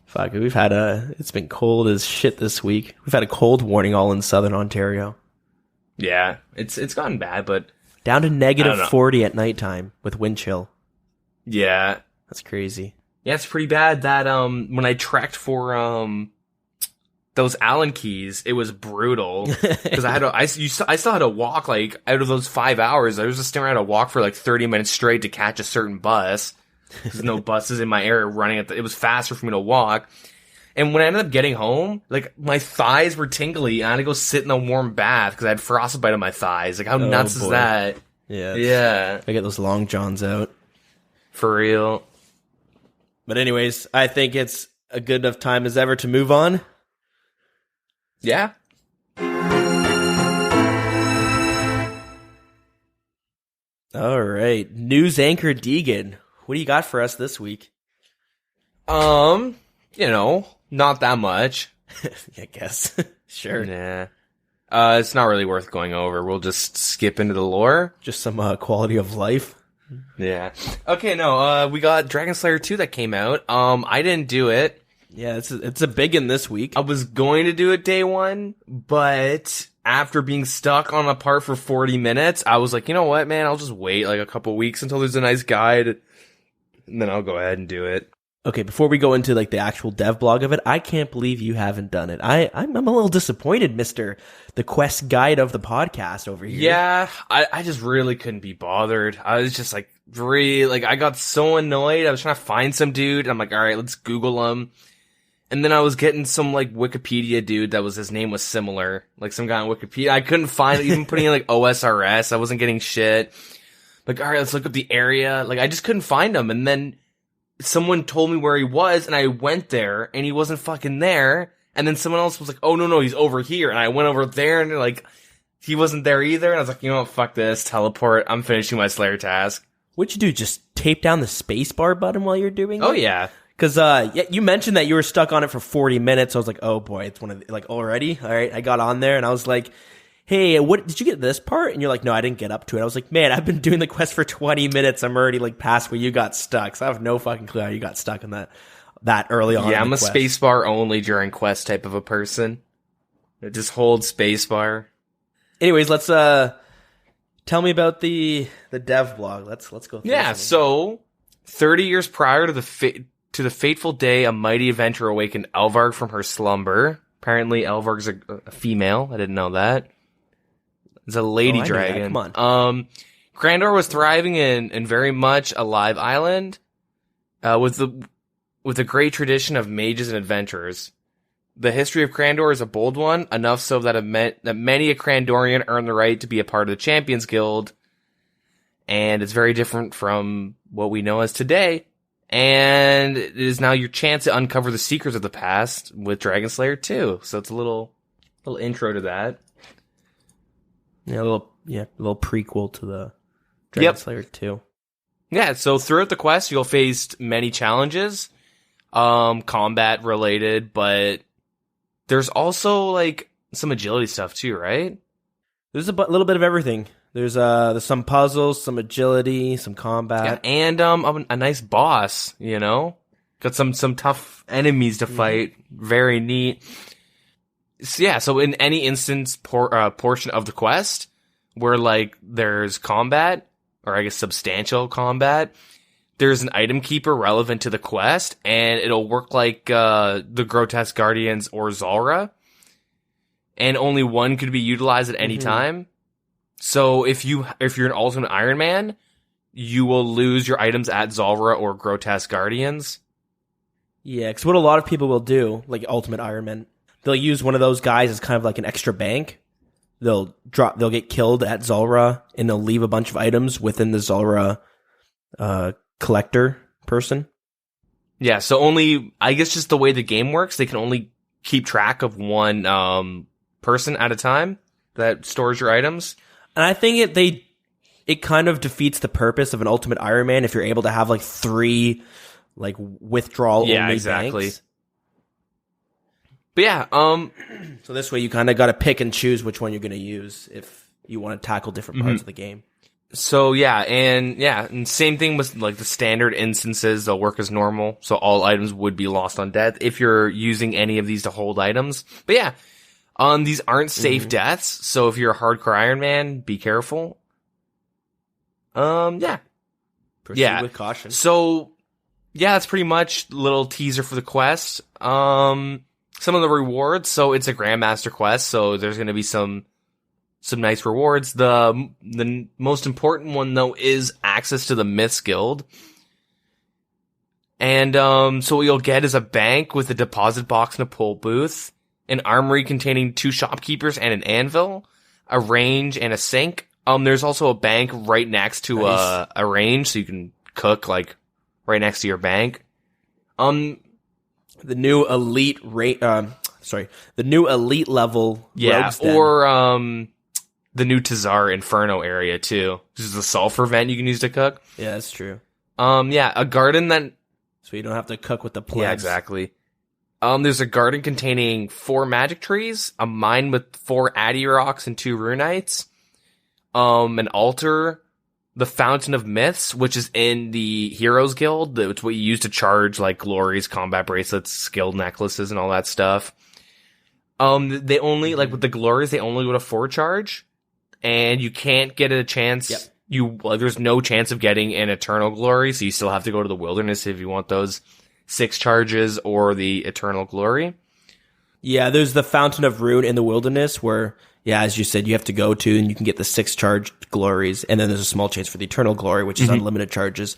Fuck, it's been cold as shit this week. We've had a cold warning all in southern Ontario. Yeah, it's gotten bad, but down to negative 40 at nighttime with wind chill. Yeah. That's crazy. Yeah, it's pretty bad that when I trekked for those Allen keys, it was brutal because I still had to walk like out of those 5 hours. I was just staring at a walk for like 30 minutes straight to catch a certain bus. There's no buses in my area running it was faster for me to walk. And when I ended up getting home, like my thighs were tingly. I had to go sit in a warm bath because I had frostbite on my thighs. Like how nuts is that? Yeah. Yeah. I get those long johns out. For real. But anyways, I think it's a good enough time as ever to move on. Yeah. All right. News anchor Deagin. What do you got for us this week? Not that much. I guess. Sure. Nah. It's not really worth going over. We'll just skip into the lore. Just some quality of life. Yeah. Okay, no, we got Dragon Slayer 2 that came out. I didn't do it. Yeah, it's a big one this week. I was going to do it day one, but after being stuck on a part for 40 minutes, I was like, you know what, man, I'll just wait like a couple weeks until there's a nice guide, and then I'll go ahead and do it. Okay, before we go into like the actual dev blog of it, I can't believe you haven't done it. I'm a little disappointed, Mr. The Quest Guide of the podcast over here. Yeah, I just really couldn't be bothered. I was just like, I got so annoyed. I was trying to find some dude. And I'm like, all right, let's Google him. And then I was getting some like Wikipedia dude that was, his name was similar. Like some guy on Wikipedia. I couldn't find it, even putting in like OSRS. I wasn't getting shit. Like, all right, let's look up the area. Like, I just couldn't find him. And then someone told me where he was, and I went there, and he wasn't fucking there. And then someone else was like, oh, no, he's over here. And I went over there, and like, he wasn't there either. And I was like, you know what, fuck this, teleport. I'm finishing my Slayer task. What'd you do, just tape down the spacebar button while you're doing it? Oh, yeah. Because you mentioned that you were stuck on it for 40 minutes. So I was like, oh, boy, it's one of the, like, already? All right, I got on there, and I was like, hey, what did you get this part? And you're like, no, I didn't get up to it. I was like, man, I've been doing the quest for 20 minutes. I'm already like past where you got stuck. So I have no fucking clue how you got stuck in that early on. Yeah, I'm a quest. spacebar only during quest type of a person. I just hold spacebar. Anyways, let's tell me about the dev blog. Let's go through Yeah, so 30 years prior to the fateful day, a mighty adventurer awakened Elvarg from her slumber. Apparently, Elvarg's a female. I didn't know that. It's a lady dragon. Come on. Crandor was thriving in very much a live island, with a great tradition of mages and adventurers. The history of Crandor is a bold one, enough so that it meant that many a Crandorian earned the right to be a part of the Champions Guild, and it's very different from what we know as today. And it is now your chance to uncover the secrets of the past with Dragon Slayer 2. So it's a little intro to that. Yeah, a little prequel to the Dragon Slayer 2. Yeah, so throughout the quest, you'll face many challenges, combat related, but there's also like some agility stuff too, right? There's a little bit of everything. There's some puzzles, some agility, some combat, yeah, and a nice boss. You know, got some tough enemies to fight. Very neat. So, yeah, so in any instance portion of the quest where like there's combat, or I guess substantial combat, there's an item keeper relevant to the quest, and it'll work like the Grotesque Guardians or Zulrah, and only one could be utilized at any time. So if you're an Ultimate Iron Man, you will lose your items at Zulrah or Grotesque Guardians. Yeah, because what a lot of people will do, like Ultimate Iron Man, they'll use one of those guys as kind of like an extra bank. They'll get killed at Zulrah, and they'll leave a bunch of items within the Zulrah collector person. Yeah, so only, I guess just the way the game works, they can only keep track of one person at a time that stores your items. And I think it kind of defeats the purpose of an Ultimate Iron Man if you're able to have like 3 like withdrawal only banks. But yeah, so this way you kind of got to pick and choose which one you're going to use if you want to tackle different parts of the game. So and same thing with like the standard instances, they'll work as normal. So all items would be lost on death if you're using any of these to hold items. But yeah, these aren't safe deaths. So if you're a hardcore Iron Man, be careful. Proceed with caution. So yeah, that's pretty much a little teaser for the quest. Some of the rewards. So it's a Grandmaster quest. So there's going to be some nice rewards. The most important one though is access to the Myths Guild. And so what you'll get is a bank with a deposit box and a pull booth, an armory containing 2 shopkeepers and an anvil, a range and a sink. There's also a bank right next to a range, so you can cook like right next to your bank. The new elite the new elite level. Yeah, or the new Tazar Inferno area too. This is a sulfur vent you can use to cook. Yeah, that's true. Yeah, a garden that, so you don't have to cook with the plebs. Yeah, exactly. There's a garden containing 4 magic trees, a mine with 4 Addy rocks and 2 runites, an altar, the Fountain of Myths, which is in the Heroes Guild. It's what you use to charge like glories, combat bracelets, skill necklaces, and all that stuff. They only, like with the glories, they only go to 4 charge, and you can't get a chance. Yep. There's no chance of getting an Eternal Glory, so you still have to go to the Wilderness if you want those 6 charges or the Eternal Glory. Yeah, there's the Fountain of Rune in the Wilderness where, yeah, as you said, you have to go to and you can get the 6 charged glories, and then there's a small chance for the Eternal Glory, which is unlimited charges.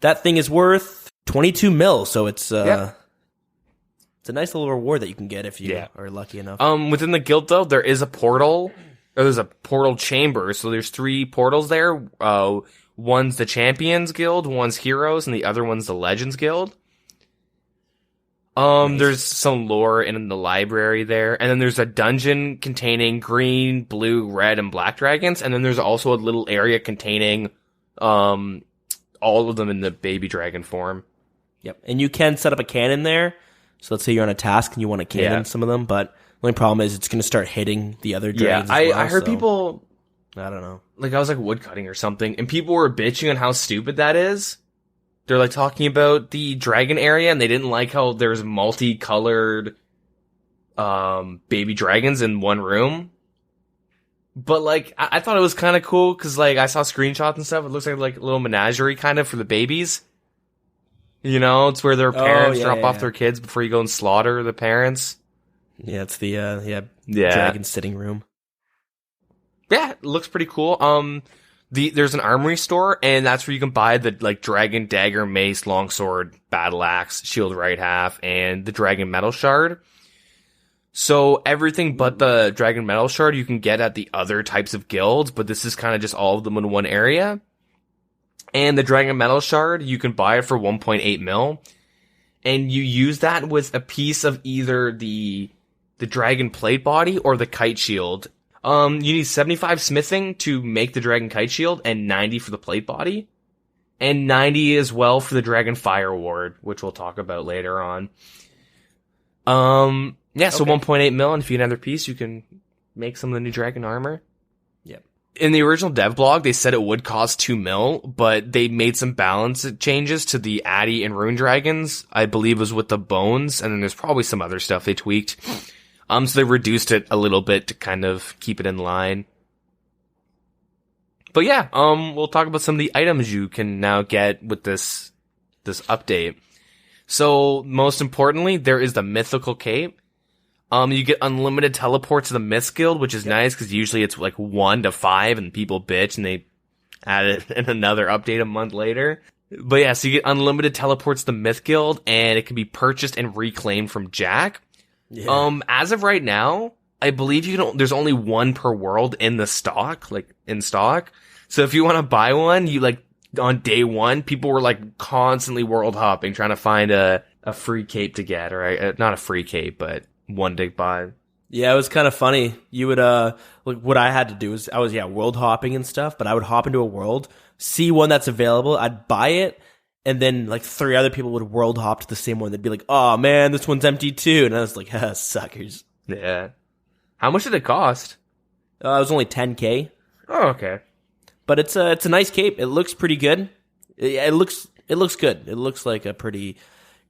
That thing is worth 22 mil, so it's it's a nice little reward that you can get if you are lucky enough. Within the guild though, there is a portal. There's a portal chamber, so there's 3 portals there. One's the Champions Guild, one's Heroes, and the other one's the Legends Guild. Nice. There's some lore in the library there, and then there's a dungeon containing green, blue, red, and black dragons, and then there's also a little area containing all of them in the baby dragon form. Yep, and you can set up a cannon there. So let's say you're on a task and you want to cannon some of them, but the only problem is it's going to start hitting the other dragons as well, I heard people, I don't know. Like I was like woodcutting or something, and people were bitching on how stupid that is. They're like talking about the dragon area, and they didn't like how there's multicolored baby dragons in one room. But, like, I thought it was kind of cool, because, like, I saw screenshots and stuff. It looks like a little menagerie, kind of, for the babies. You know, it's where their parents drop off their kids before you go and slaughter the parents. Yeah, it's the, dragon sitting room. Yeah, it looks pretty cool. There's an armory store, and that's where you can buy the, like, dragon dagger, mace, longsword, battle axe, shield right half, and the dragon metal shard. So everything but the dragon metal shard you can get at the other types of guilds, but this is kind of just all of them in one area. And the dragon metal shard, you can buy it for 1.8 mil, and you use that with a piece of either the dragon plate body or the kite shield. You need 75 smithing to make the dragon kite shield, and 90 for the plate body, and 90 as well for the dragon fire ward, which we'll talk about later on. Yeah, so 1.8 mil, and if you get another piece, you can make some of the new dragon armor. Yep. In the original dev blog, they said it would cost 2 mil, but they made some balance changes to the Addy and Rune Dragons. I believe it was with the bones, and then there's probably some other stuff they tweaked. So they reduced it a little bit to kind of keep it in line. But yeah, we'll talk about some of the items you can now get with this update. So, most importantly, there is the mythical cape. You get unlimited teleports to the Myths Guild, which is nice, because usually it's like 1 to 5, and people bitch, and they add it in another update a month later. But yeah, so you get unlimited teleports to the Myth Guild, and it can be purchased and reclaimed from Jack. Yeah. As of right now, I believe there's only 1 per world in the stock, in stock. So if you want to buy one, on day 1, people were like constantly world hopping, trying to find a free cape to get, or not a free cape, but one to buy. Yeah, it was kind of funny. You would, what I had to do is I was world hopping and stuff, but I would hop into a world, see one that's available, I'd buy it, and then like 3 other people would world hop to the same one. They'd be like, "Oh man, this one's empty too," and I was like, "Suckers." Yeah. How much did it cost? It was only 10K. Oh, okay. But it's a nice cape. It looks pretty good. It looks good. It looks like a pretty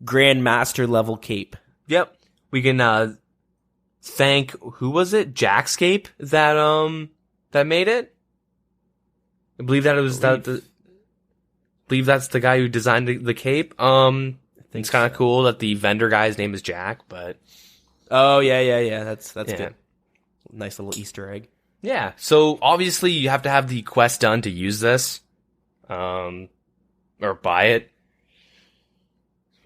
Grandmaster level cape. Yep. We can thank, who was it? Jackscape that made it. I believe that it was believe that's the guy who designed the cape. I think it's kind of cool that the vendor guy's name is Jack, but yeah. That's good. Nice little Easter egg. Yeah. So obviously you have to have the quest done to use this, or buy it.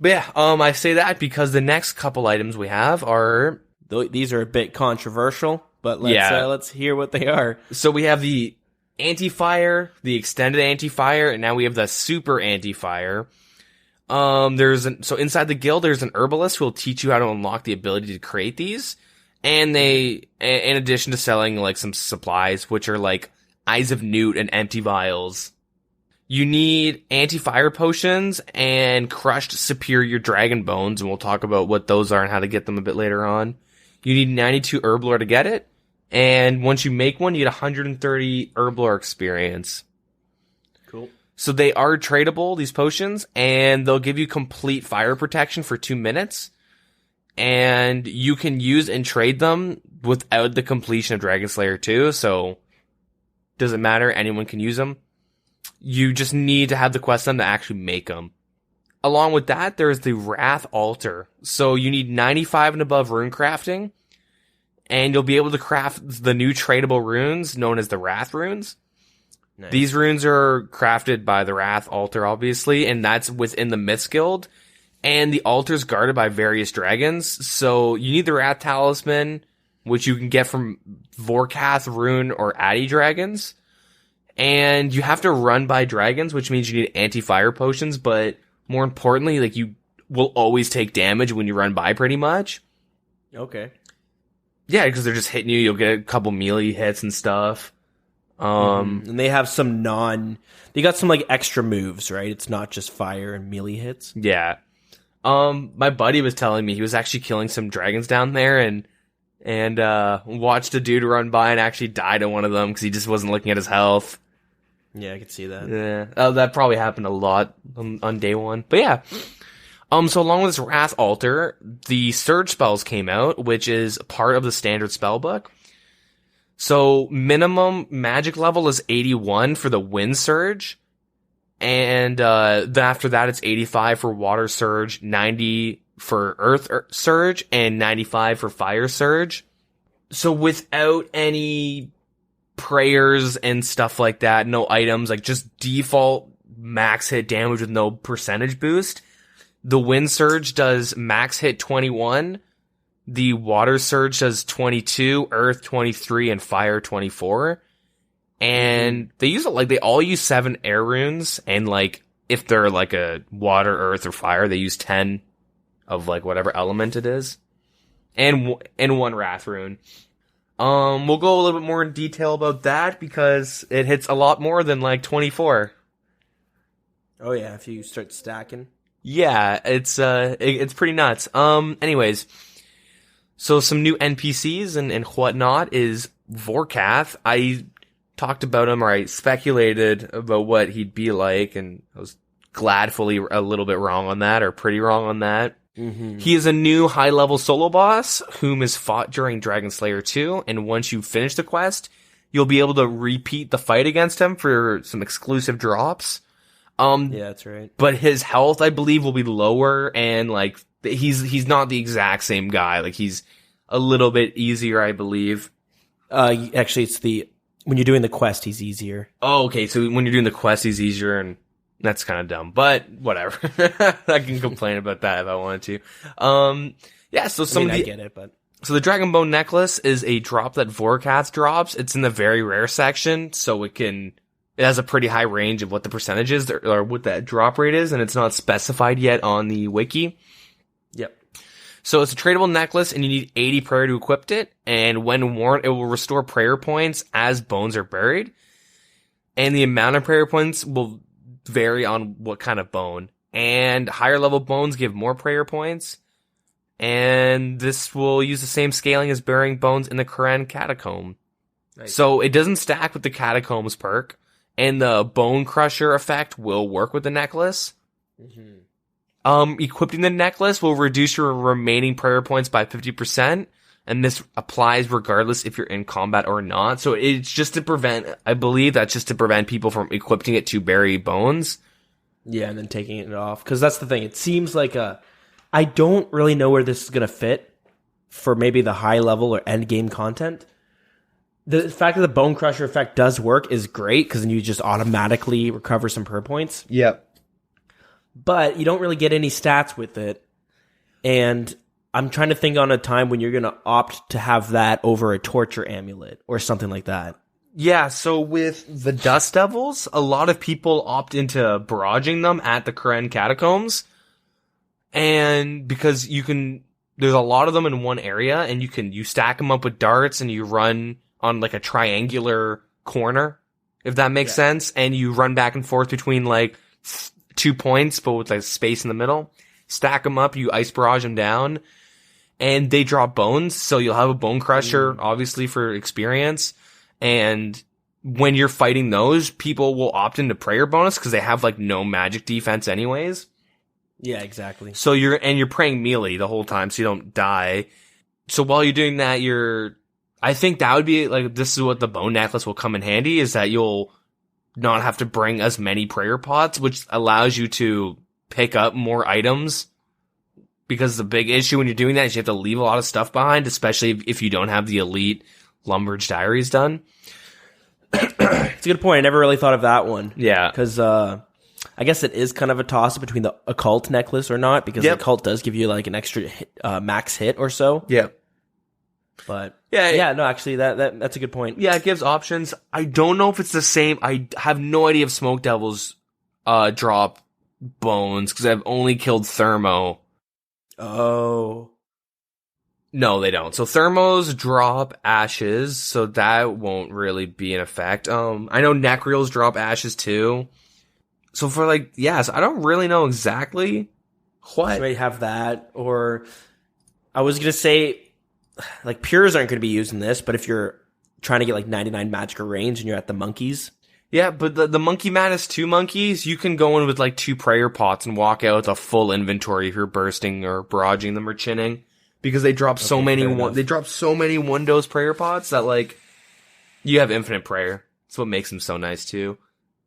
But yeah, I say that because the next couple items we have are... These are a bit controversial, but let's hear what they are. So we have the anti-fire, the extended anti-fire, and now we have the super anti-fire. So inside the guild, there's an herbalist who will teach you how to unlock the ability to create these. And they, in addition to selling like some supplies, which are like Eyes of Newt and empty vials, you need anti-fire potions and crushed superior dragon bones, and we'll talk about what those are and how to get them a bit later on. You need 92 herblore to get it, and once you make one, you get 130 herblore experience. Cool. So they are tradable, these potions, and they'll give you complete fire protection for 2 minutes, and you can use and trade them without the completion of Dragon Slayer 2, so doesn't matter, anyone can use them. You just need to have the quest done to actually make them. Along with that, there's the Wrath Altar. So you need 95 and above rune crafting, and you'll be able to craft the new tradable runes known as the Wrath runes. Nice. These runes are crafted by the Wrath Altar, obviously, and that's within the Myths Guild. And the altar's guarded by various dragons, so you need the Wrath Talisman, which you can get from Vorkath, Rune, or Addy dragons. And you have to run by dragons, which means you need anti-fire potions, but more importantly, like, you will always take damage when you run by, pretty much. Okay. Yeah, because they're just hitting you. You'll get a couple melee hits and stuff. And they have they got some like extra moves, right? It's not just fire and melee hits. Yeah. My buddy was telling me he was actually killing some dragons down there, and watched a dude run by and actually died to one of them because he just wasn't looking at his health. Yeah, I could see that. Yeah, that probably happened a lot on day 1. But yeah, so along with this Wrath Altar, the Surge spells came out, which is part of the standard spell book. So minimum magic level is 81 for the Wind Surge. And then after that, it's 85 for Water Surge, 90 for Earth Surge, and 95 for Fire Surge. So without any prayers and stuff like that, no items, like just default max hit damage with no percentage boost, the Wind Surge does max hit 21, the Water Surge does 22, Earth 23, and Fire 24. And they all use 7 air runes, and like, if they're like a water, earth, or fire, they use 10 of like whatever element it is. And 1 wrath rune. We'll go a little bit more in detail about that because it hits a lot more than like 24. Oh yeah, if you start stacking. Yeah, it's pretty nuts. Anyways, so some new NPCs and whatnot is Vorkath. I talked about him, or I speculated about what he'd be like, and I was gladfully a little bit wrong on that, or pretty wrong on that. Mm-hmm. He is a new high-level solo boss, whom is fought during Dragon Slayer 2, and once you finish the quest, you'll be able to repeat the fight against him for some exclusive drops. Yeah, that's right. But his health, I believe, will be lower, and like, he's not the exact same guy. Like, he's a little bit easier, I believe. Actually, it's when you're doing the quest, he's easier. Oh, okay. So when you're doing the quest, he's easier, and that's kind of dumb, but whatever. I can complain about that if I wanted to. Yeah, so I get it, but. So the Dragon Bone Necklace is a drop that Vorkath drops. It's in the very rare section, so it has a pretty high range of what the percentage is, or what that drop rate is, and it's not specified yet on the wiki. Yep. So it's a tradable necklace, and you need 80 prayer to equip it, and when worn, it will restore prayer points as bones are buried. And the amount of prayer points will vary on what kind of bone. And higher level bones give more prayer points. And this will use the same scaling as burying bones in the Seren Catacomb. Nice. So it doesn't stack with the Catacombs perk, and the Bone Crusher effect will work with the necklace. Mm-hmm. Equipping the necklace will reduce your remaining prayer points by 50%, and this applies regardless if you're in combat or not. So it's just to prevent, I believe that's just to prevent people from equipping it to bury bones. Yeah, and then taking it off. Because that's the thing. It seems like I don't really know where this is going to fit for maybe the high level or end game content. The fact that the Bone Crusher effect does work is great, because then you just automatically recover some prayer points. Yep. But you don't really get any stats with it. And I'm trying to think on a time when you're going to opt to have that over a torture amulet or something like that. Yeah, so with the Dust Devils, a lot of people opt into barraging them at the Seren Catacombs. And because there's a lot of them in one area, and you stack them up with darts, and you run on like a triangular corner, if that makes sense. And you run back and forth between like 2 points, but with like space in the middle. Stack them up, you ice barrage them down, and they drop bones. So you'll have a Bone Crusher, obviously, for experience. And when you're fighting those, people will opt into prayer bonus because they have like no magic defense anyways. Yeah, exactly. So you're praying melee the whole time, so you don't die. So while you're doing that, I think that would be like, this is what the Bone Necklace will come in handy, is that you'll not have to bring as many prayer pots, which allows you to pick up more items. Because the big issue when you're doing that is you have to leave a lot of stuff behind, especially if you don't have the elite Lumberge diaries done. It's a good point. I never really thought of that one. Yeah. Because I guess it is kind of a toss-up between the occult necklace or not, because the occult does give you like an extra max hit or so. Yep. But no, actually that's a good point. Yeah, it gives options. I don't know if it's the same. I have no idea if Smoke Devils drop bones, because I've only killed Thermo. Oh. No, they don't. So Thermos drop ashes, so that won't really be in effect. I know Necreals drop ashes too. So for so I don't really know exactly what. So they have that, or I was gonna say, like, Pures aren't gonna be using this, but if you're trying to get like 99 magic or range and you're at the monkeys. Yeah, but the Monkey Madness 2 monkeys, you can go in with like 2 prayer pots and walk out with a full inventory if you're bursting or barraging them or chinning. Because they drop so many one-dose prayer pots that like You have infinite prayer. That's what makes them so nice too.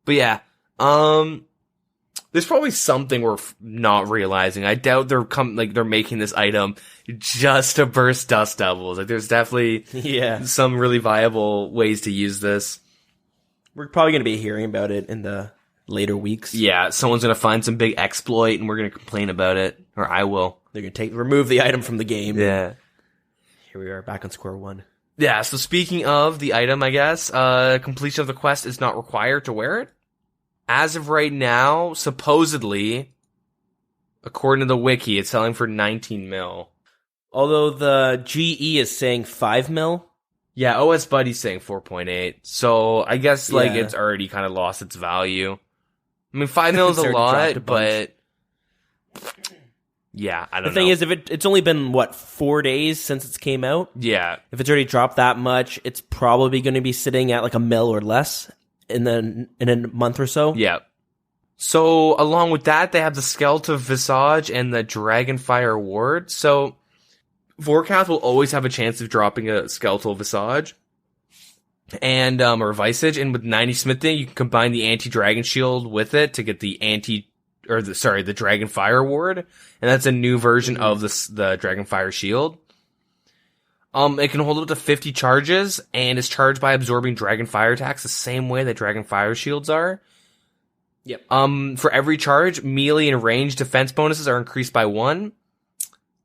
But yeah, there's probably something we're not realizing. I doubt they're making this item just to burst dust devils. Like, there's definitely some really viable ways to use this. We're probably going to be hearing about it in the later weeks. Yeah, someone's going to find some big exploit and we're going to complain about it. Or I will. They're going to remove the item from the game. Yeah. Here we are, back on square one. Yeah, so speaking of the item, I guess, completion of the quest is not required to wear it. As of right now, supposedly, according to the wiki, it's selling for 19 mil. Although the GE is saying 5 mil. Yeah, OS Buddy's saying 4.8. So I guess it's already kind of lost its value. I mean, 5 mil is a lot, but yeah, I don't know. The thing is, if it's only been 4 days since it came out. Yeah, if it's already dropped that much, it's probably going to be sitting at like a mil or less in a month or so. Yeah. So along with that, they have the Skeletal Visage and the Dragonfire Ward. So Vorkath will always have a chance of dropping a Skeletal Visage and or Visage, and with 90 smithing, you can combine the anti-dragon shield with it to get the the Dragonfire Ward, and that's a new version of the Dragonfire shield. It can hold up to 50 charges, and is charged by absorbing Dragonfire attacks the same way that Dragonfire shields are. Yep. For every charge, melee and range defense bonuses are increased by 1.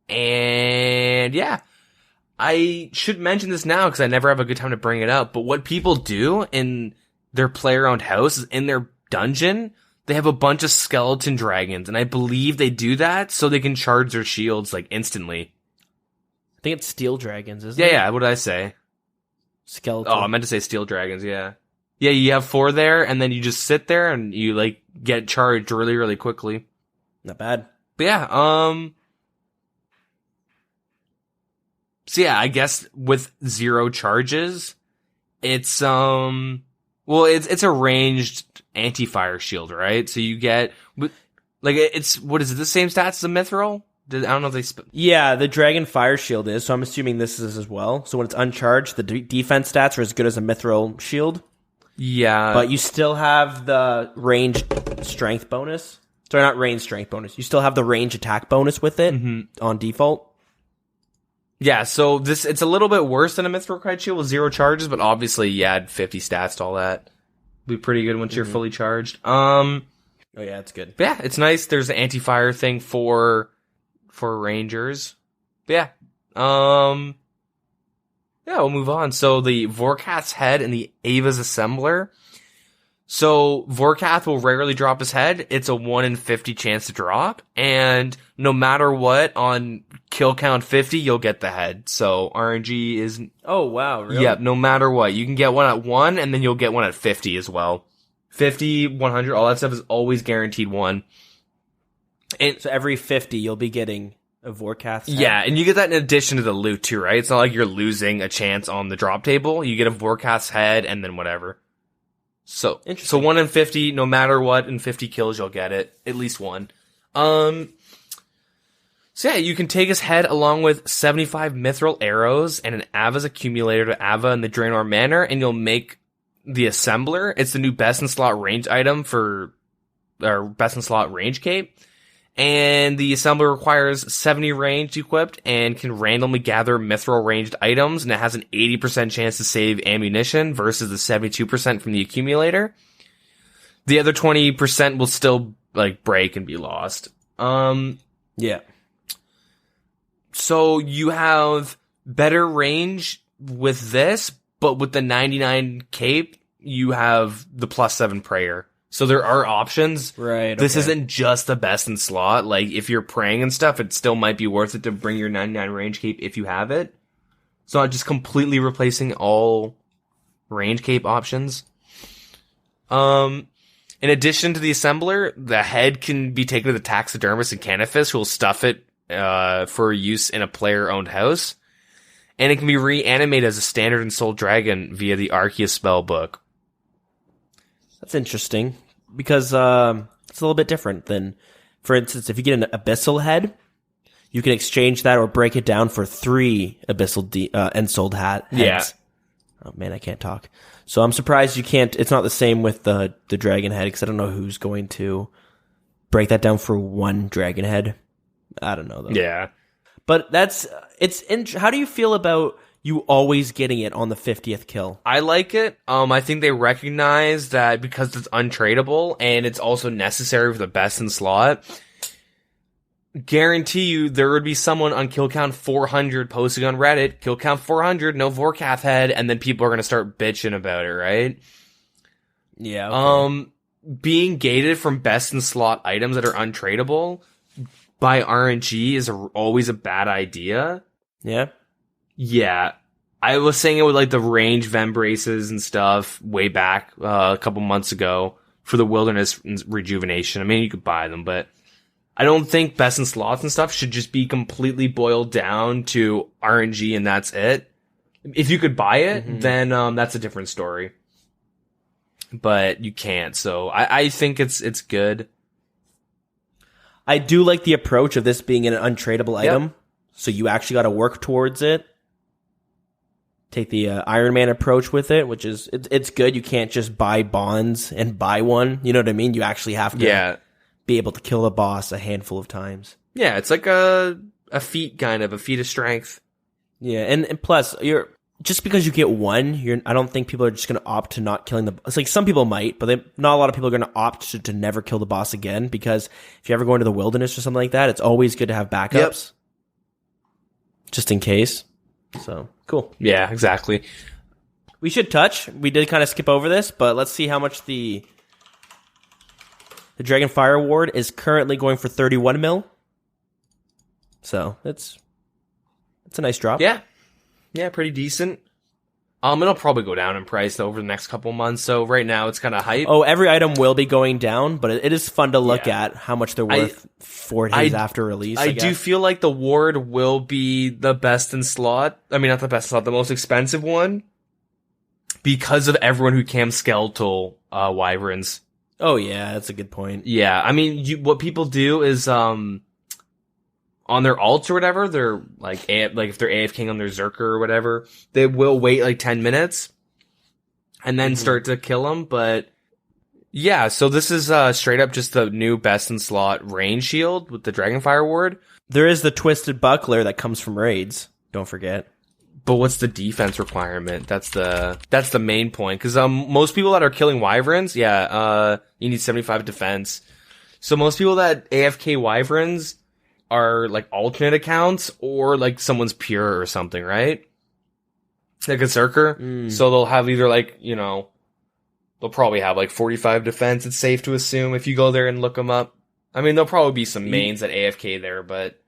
And yeah, I should mention this now because I never have a good time to bring it up, but what people do in their player-owned house is in their dungeon, they have a bunch of skeleton dragons, and I believe they do that so they can charge their shields instantly. I think it's steel dragons, isn't it? Yeah, what did I say? Skeleton. Oh, I meant to say steel dragons, yeah. Yeah, you have 4 there, and then you just sit there, and you, get charged really, really quickly. Not bad. But yeah, so yeah, I guess with 0 charges, it's, it's a ranged anti-fire shield, right? So you get, it's, what is it, the same stats as the Mithril? I don't know if they... Yeah, the Dragon Fire Shield is, so I'm assuming this is as well. So when it's uncharged, the defense stats are as good as a Mithril Shield. Yeah. But you still have the range strength bonus. Sorry, not range strength bonus. You still have the range attack bonus with it on default. Yeah, so it's a little bit worse than a Mithril Kite Shield with 0 charges, but obviously you add 50 stats to all that. Be pretty good once you're fully charged. Oh yeah, it's good. Yeah, it's nice. There's an anti-fire thing for rangers. But yeah. Yeah, we'll move on. So the Vorkath's head and the Ava's Assembler. So Vorkath will rarely drop his head. It's a 1 in 50 chance to drop. And no matter what, on kill count 50, you'll get the head. So RNG is... Oh, wow. Really? Yeah, no matter what. You can get one at 1, and then you'll get one at 50 as well. 50, 100, all that stuff is always guaranteed 1. And so every 50, you'll be getting a Vorkath's head? Yeah, and you get that in addition to the loot too, right? It's not like you're losing a chance on the drop table. You get a Vorkath's head and then whatever. So 1 in 50, no matter what, in 50 kills, you'll get it. At least 1. So yeah, you can take his head along with 75 Mithril arrows and an Ava's accumulator to Ava in the Draenor Manor, and you'll make the Assembler. It's the new best in slot range item for, or best in slot range cape. And the Assembler requires 70 range equipped and can randomly gather Mithril ranged items, and it has an 80% chance to save ammunition versus the 72% from the accumulator. The other 20% will still break and be lost. Yeah. So you have better range with this, but with the 99 cape, you have the +7 prayer. So there are options. Right. This isn't just the best in slot. If you're praying and stuff, it still might be worth it to bring your 99 range cape if you have it. It's not just completely replacing all range cape options. In addition to the Assembler, the head can be taken to the Taxidermist and Canifis, who will stuff it for use in a player-owned house. And it can be reanimated as a standard and soul dragon via the Arceus spellbook. That's interesting, because it's a little bit different than, for instance, if you get an Abyssal head, you can exchange that or break it down for 3 Abyssal Ensouled heads. Yeah. Oh man, I can't talk. So I'm surprised you can't. It's not the same with the dragon head because I don't know who's going to break that down for one dragon head. I don't know though. Yeah, but how do you feel about you always getting it on the 50th kill? I like it. I think they recognize that because it's untradeable and it's also necessary for the best in slot. Guarantee you there would be someone on kill count 400 posting on Reddit, kill count 400, no Vorkath head, and then people are going to start bitching about it, right? Yeah. Okay. Being gated from best in slot items that are untradeable by RNG is always a bad idea. Yeah. Yeah. I was saying it with like the range Vembraces and stuff way back a couple months ago for the wilderness rejuvenation. I mean, you could buy them, but I don't think best in slots and stuff should just be completely boiled down to RNG and that's it. If you could buy it, then that's a different story. But you can't, so I think it's good. I do like the approach of this being an untradeable item, so you actually got to work towards it. Take the Iron Man approach with it, which is it's good. You can't just buy bonds and buy one. You know what I mean? You actually have to be able to kill the boss a handful of times. Yeah, it's like a feat kind of, a feat of strength. Yeah, and plus, just because you get one, I don't think people are just going to opt to not killing it's like some people might, but not a lot of people are going to opt to never kill the boss again, because if you ever go into the wilderness or something like that, it's always good to have backups. Just in case. So, cool. Yeah, exactly. We did kind of skip over this, but let's see how much the Dragon Fire Ward is currently going for 31 mil. So, it's a nice drop. Yeah. Yeah, pretty decent. It'll probably go down in price over the next couple months. So right now it's kind of hype. Oh, every item will be going down, but it is fun to look at how much they're worth 4 days after release. I do feel like the ward will be the best in slot. I mean, not the best in slot, the most expensive one, because of everyone who cam skeletal wyverns. Oh yeah, that's a good point. Yeah, I mean, what people do is on their ults or whatever, they're like if they're AFKing on their Zerker or whatever, they will wait like 10 minutes and then start to kill them. But yeah, so this is straight up just the new best in slot range shield with the Dragonfire Ward. There is the Twisted Buckler that comes from raids. Don't forget. But what's the defense requirement? That's the main point. Because most people that are killing wyverns, you need 75 defense. So most people that AFK wyverns are like alternate accounts or like someone's pure or something, right? Like a Zerker. So they'll have either like, they'll probably have like 45 defense. It's safe to assume if you go there and look them up. I mean, there'll probably be some mains at AFK there, but.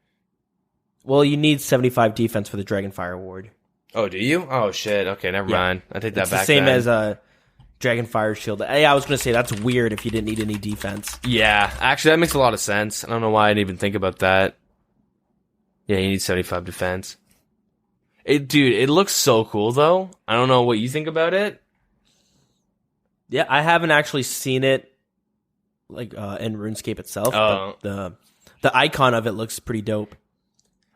Well, you need 75 defense for the Dragonfire Ward. Oh, do you? Oh shit. Okay, never mind. I take that it's back. The same as a Dragonfire Shield. I was going to say that's weird if you didn't need any defense. Yeah, actually, that makes a lot of sense. I don't know why I didn't even think about that. Yeah, you need 75 defense. Dude, it looks so cool, though. I don't know what you think about it. Yeah, I haven't actually seen it like in RuneScape itself. But the icon of it looks pretty dope.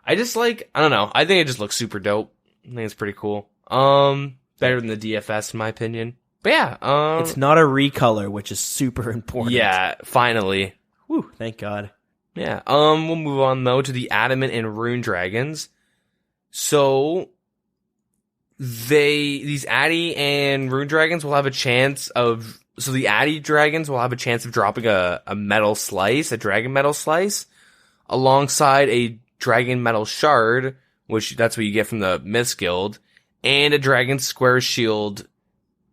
I don't know. I think it just looks super dope. I think it's pretty cool. Better than the DFS in my opinion. But yeah, it's not a recolor, which is super important. Yeah, finally. Whew, thank God. Yeah. We'll move on though to the Adamant and Rune Dragons. So these Addy and Rune Dragons will have a chance of. So the Addy Dragons will have a chance of dropping a metal slice, a dragon metal slice, alongside a dragon metal shard, which that's what you get from the Myths Guild, and a dragon square shield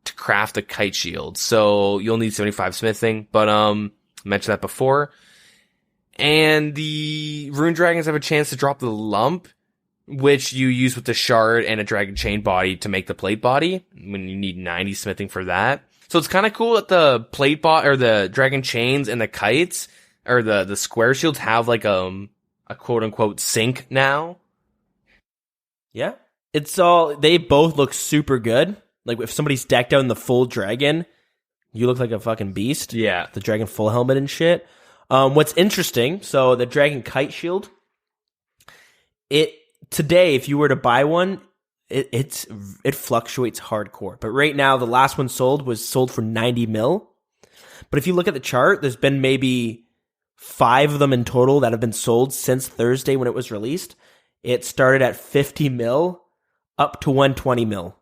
to craft a kite shield. So you'll need 75 smithing, but I mentioned that before. And the Rune Dragons have a chance to drop the lump, which you use with the shard and a dragon chain body to make the plate body, when you need 90 smithing for that. So it's kind of cool that the plate or the dragon chains and the kites, or the square shields have like a quote unquote sync now. Yeah. They both look super good. Like if somebody's decked out in the full dragon, you look like a fucking beast. Yeah. The dragon full helmet and shit. What's interesting, so the dragon kite shield, today, if you were to buy one, it fluctuates hardcore. But right now, the last one was sold for 90 mil. But if you look at the chart, there's been maybe 5 of them in total that have been sold since Thursday when it was released. It started at 50 mil up to 120 mil.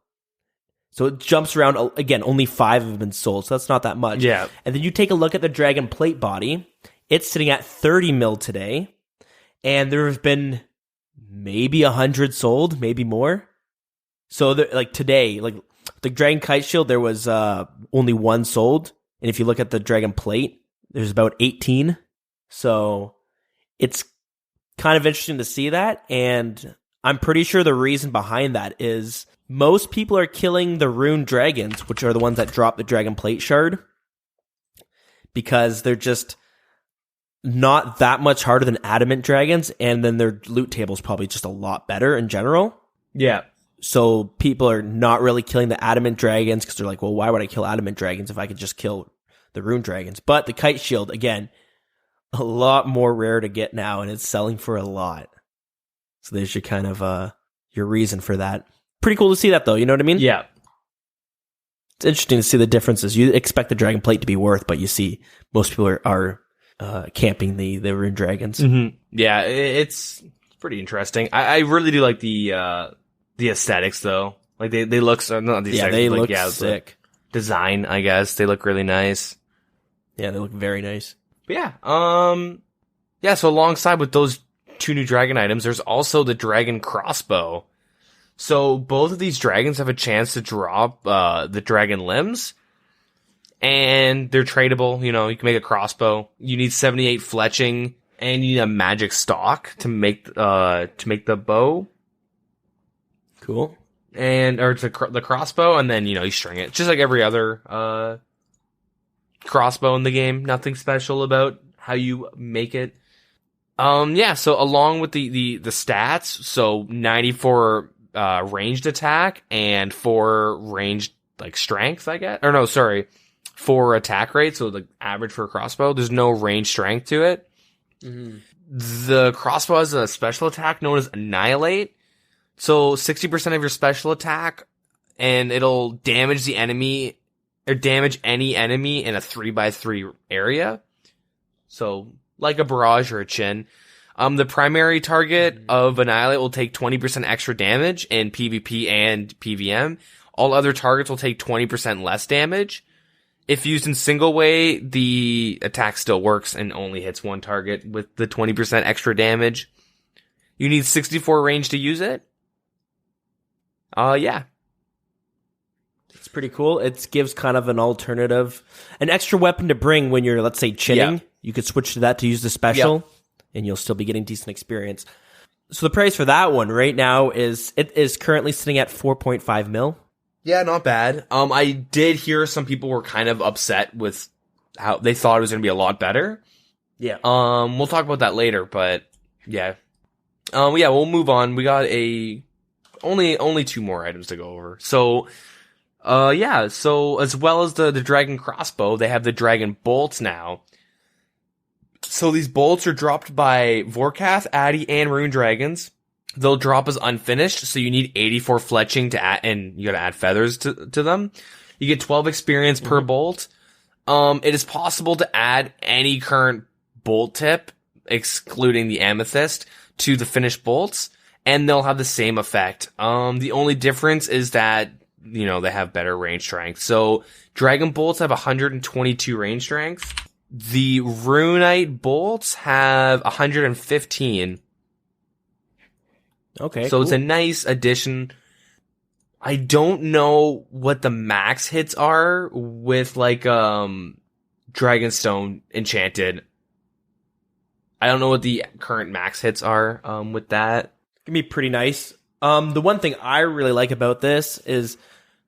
So it jumps around. Again, only 5 have been sold, so that's not that much. Yeah. And then you take a look at the Dragon Plate body. It's sitting at 30 mil today. And there have been maybe 100 sold, maybe more. So like today, like the Dragon Kite Shield, there was only 1 sold. And if you look at the Dragon Plate, there's about 18. So it's kind of interesting to see that. And I'm pretty sure the reason behind that is most people are killing the Rune Dragons, which are the ones that drop the Dragon Plate Shard, because they're just not that much harder than Adamant Dragons. And then their loot table is probably just a lot better in general. Yeah. So people are not really killing the Adamant Dragons because they're like, well, why would I kill Adamant Dragons if I could just kill the Rune Dragons? But the Kite Shield, again, a lot more rare to get now, and it's selling for a lot. So there's your kind of your reason for that. Pretty cool to see that, though. You know what I mean? Yeah. It's interesting to see the differences. You expect the Dragon Plate to be worth, but you see most people are camping the Rune Dragons. Mm-hmm. Yeah, it's pretty interesting. I really do like the aesthetics, though. Like they look so not the aesthetics, they but look like, sick. The design, I guess they look really nice. Yeah, they look very nice. But yeah. So alongside with those 2 new dragon items, there's also the Dragon Crossbow. So both of these dragons have a chance to drop the dragon limbs, and they're tradable. You know, you can make a crossbow. You need 78 fletching, and you need a magic stock to make the bow. Cool. Or the crossbow, and then you string it just like every other crossbow in the game. Nothing special about how you make it. Yeah. So along with the stats, so 94 ranged attack and 4 ranged like strength, I guess. Or no, sorry, 4 attack rate. So the average for a crossbow. There's no range strength to it. Mm-hmm. The crossbow has a special attack known as Annihilate. So 60% of your special attack, and it'll damage the enemy or damage any enemy in a 3x3 area. So like a barrage or a chin. The primary target of Annihilate will take 20% extra damage in PvP and PvM. All other targets will take 20% less damage. If used in single way, the attack still works and only hits 1 target with the 20% extra damage. You need 64 range to use it. Yeah. It's pretty cool. It gives kind of an alternative, an extra weapon to bring when you're, let's say, chinning. Yeah. You could switch to that to use the special, and you'll still be getting decent experience. So the price for that one right now is currently sitting at 4.5 mil. Yeah, not bad. I did hear some people were kind of upset with how they thought it was going to be a lot better. Yeah. We'll talk about that later, but yeah. Yeah, we'll move on. We got only 2 more items to go over. So, yeah, so as well as the Dragon Crossbow, they have the Dragon Bolts now. So these bolts are dropped by Vorkath, Addy, and Rune Dragons. They'll drop as unfinished, so you need 84 fletching to add, and you gotta add feathers to them. You get 12 experience per bolt. It is possible to add any current bolt tip, excluding the amethyst, to the finished bolts, and they'll have the same effect. The only difference is that, they have better range strength. So, Dragon Bolts have 122 range strength. The Runite Bolts have 115. Okay, so cool. It's a nice addition. I don't know what the max hits are with, Dragonstone Enchanted. I don't know what the current max hits are, with that. It's gonna be pretty nice. The one thing I really like about this is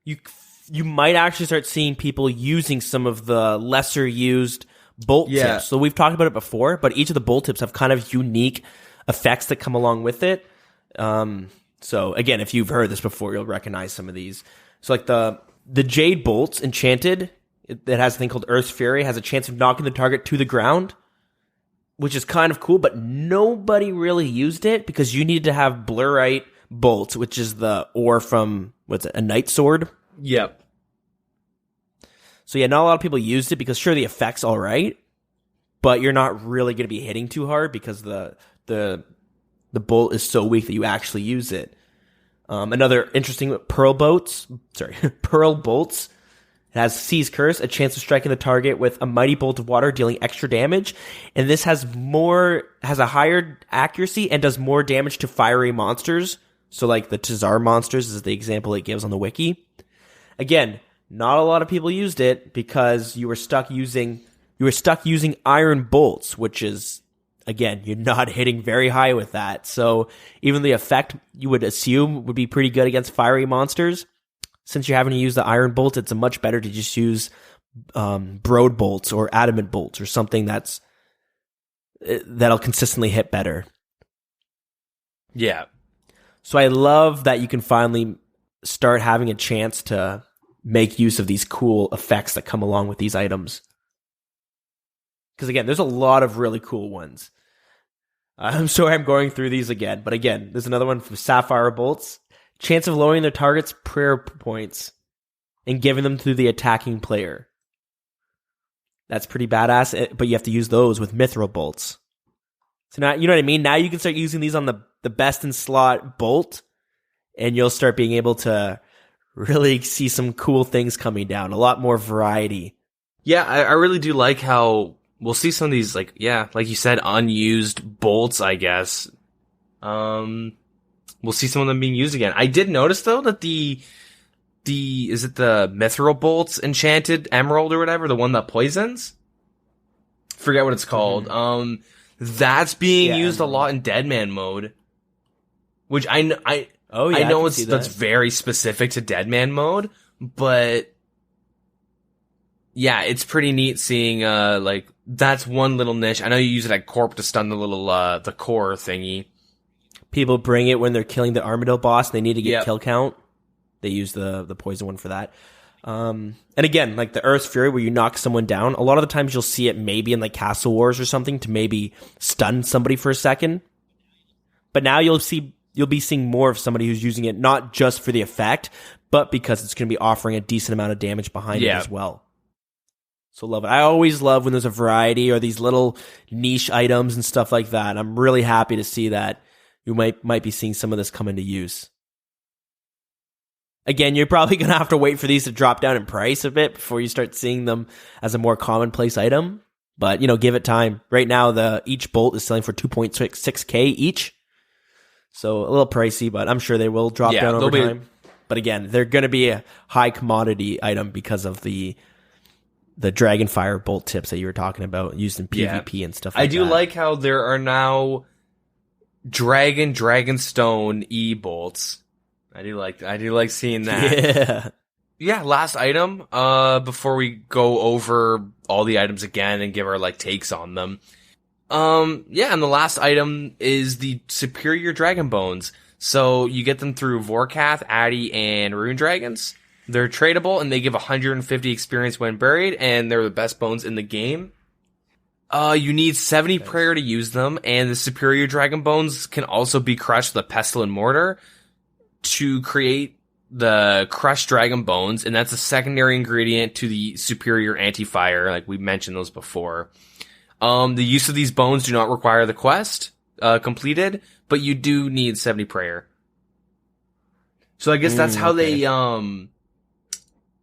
you might actually start seeing people using some of the lesser used bolt tips. So we've talked about it before, but each of the bolt tips have kind of unique effects that come along with it. So again, if you've heard this before, you'll recognize some of these. So like the Jade Bolts Enchanted, it has a thing called Earth's Fury, has a chance of knocking the target to the ground, which is kind of cool, but nobody really used it because you needed to have Blurite bolt, which is the ore from, a night sword? Yep. So yeah, not a lot of people used it because sure, the effect's all right, but you're not really going to be hitting too hard because the bolt is so weak that you actually use it. Another interesting pearl bolts. It has Sea's Curse, a chance of striking the target with a mighty bolt of water, dealing extra damage. And this has a higher accuracy and does more damage to fiery monsters. So like the Tazar monsters is the example it gives on the wiki. Again, not a lot of people used it because you were stuck using iron bolts, which is, again, you're not hitting very high with that. So even the effect you would assume would be pretty good against fiery monsters. Since you're having to use the iron bolt, it's much better to just use broad bolts or adamant bolts or something that'll consistently hit better. Yeah. So I love that you can finally start having a chance to make use of these cool effects that come along with these items. Because again, there's a lot of really cool ones. I'm sorry I'm going through these again, but again, there's another one for Sapphire Bolts. Chance of lowering their target's prayer points and giving them to the attacking player. That's pretty badass, but you have to use those with Mithril Bolts. So now, you know what I mean? Now you can start using these on the best in slot bolt, and you'll start being able to really see some cool things coming down. A lot more variety. Yeah, I really do like how we'll see some of these, like you said, unused bolts, I guess. We'll see some of them being used again. I did notice though that is it the Mithril Bolts enchanted emerald or whatever, the one that poisons? Forget what it's called. Mm-hmm. That's being used a lot in Deadman mode, which I know that's very specific to Deadman mode, but yeah, it's pretty neat seeing like that's one little niche. I know you use it at Corp to stun the little the core thingy. People bring it when they're killing the Armadillo boss and they need to get kill count. They use the poison one for that. And again, like the Earth's Fury where you knock someone down, a lot of the times you'll see it maybe in like Castle Wars or something to maybe stun somebody for a second. But now you'll be seeing more of somebody who's using it not just for the effect, but because it's going to be offering a decent amount of damage behind it as well. So love it. I always love when there's a variety or these little niche items and stuff like that. I'm really happy to see that you might be seeing some of this come into use. Again, you're probably going to have to wait for these to drop down in price a bit before you start seeing them as a more commonplace item. But, give it time. Right now, each bolt is selling for 2.6K each. So a little pricey, but I'm sure they will drop down over time. But again, they're going to be a high commodity item because of the Dragonfire bolt tips that you were talking about used in PvP and stuff like that. I do like how there are now Dragonstone E-bolts. I do like seeing that. Yeah, last item, before we go over all the items again and give our takes on them. And the last item is the Superior Dragon Bones. So you get them through Vorkath, Addy, and Rune Dragons. They're tradable and they give 150 experience when buried, and they're the best bones in the game. You need 70 prayer to use them, and the Superior Dragon Bones can also be crushed with a Pestle and Mortar to create the crushed dragon bones, and that's a secondary ingredient to the Superior Anti-Fire, like we mentioned those before. The use of these bones do not require the quest completed, but you do need 70 prayer. So I guess that's how they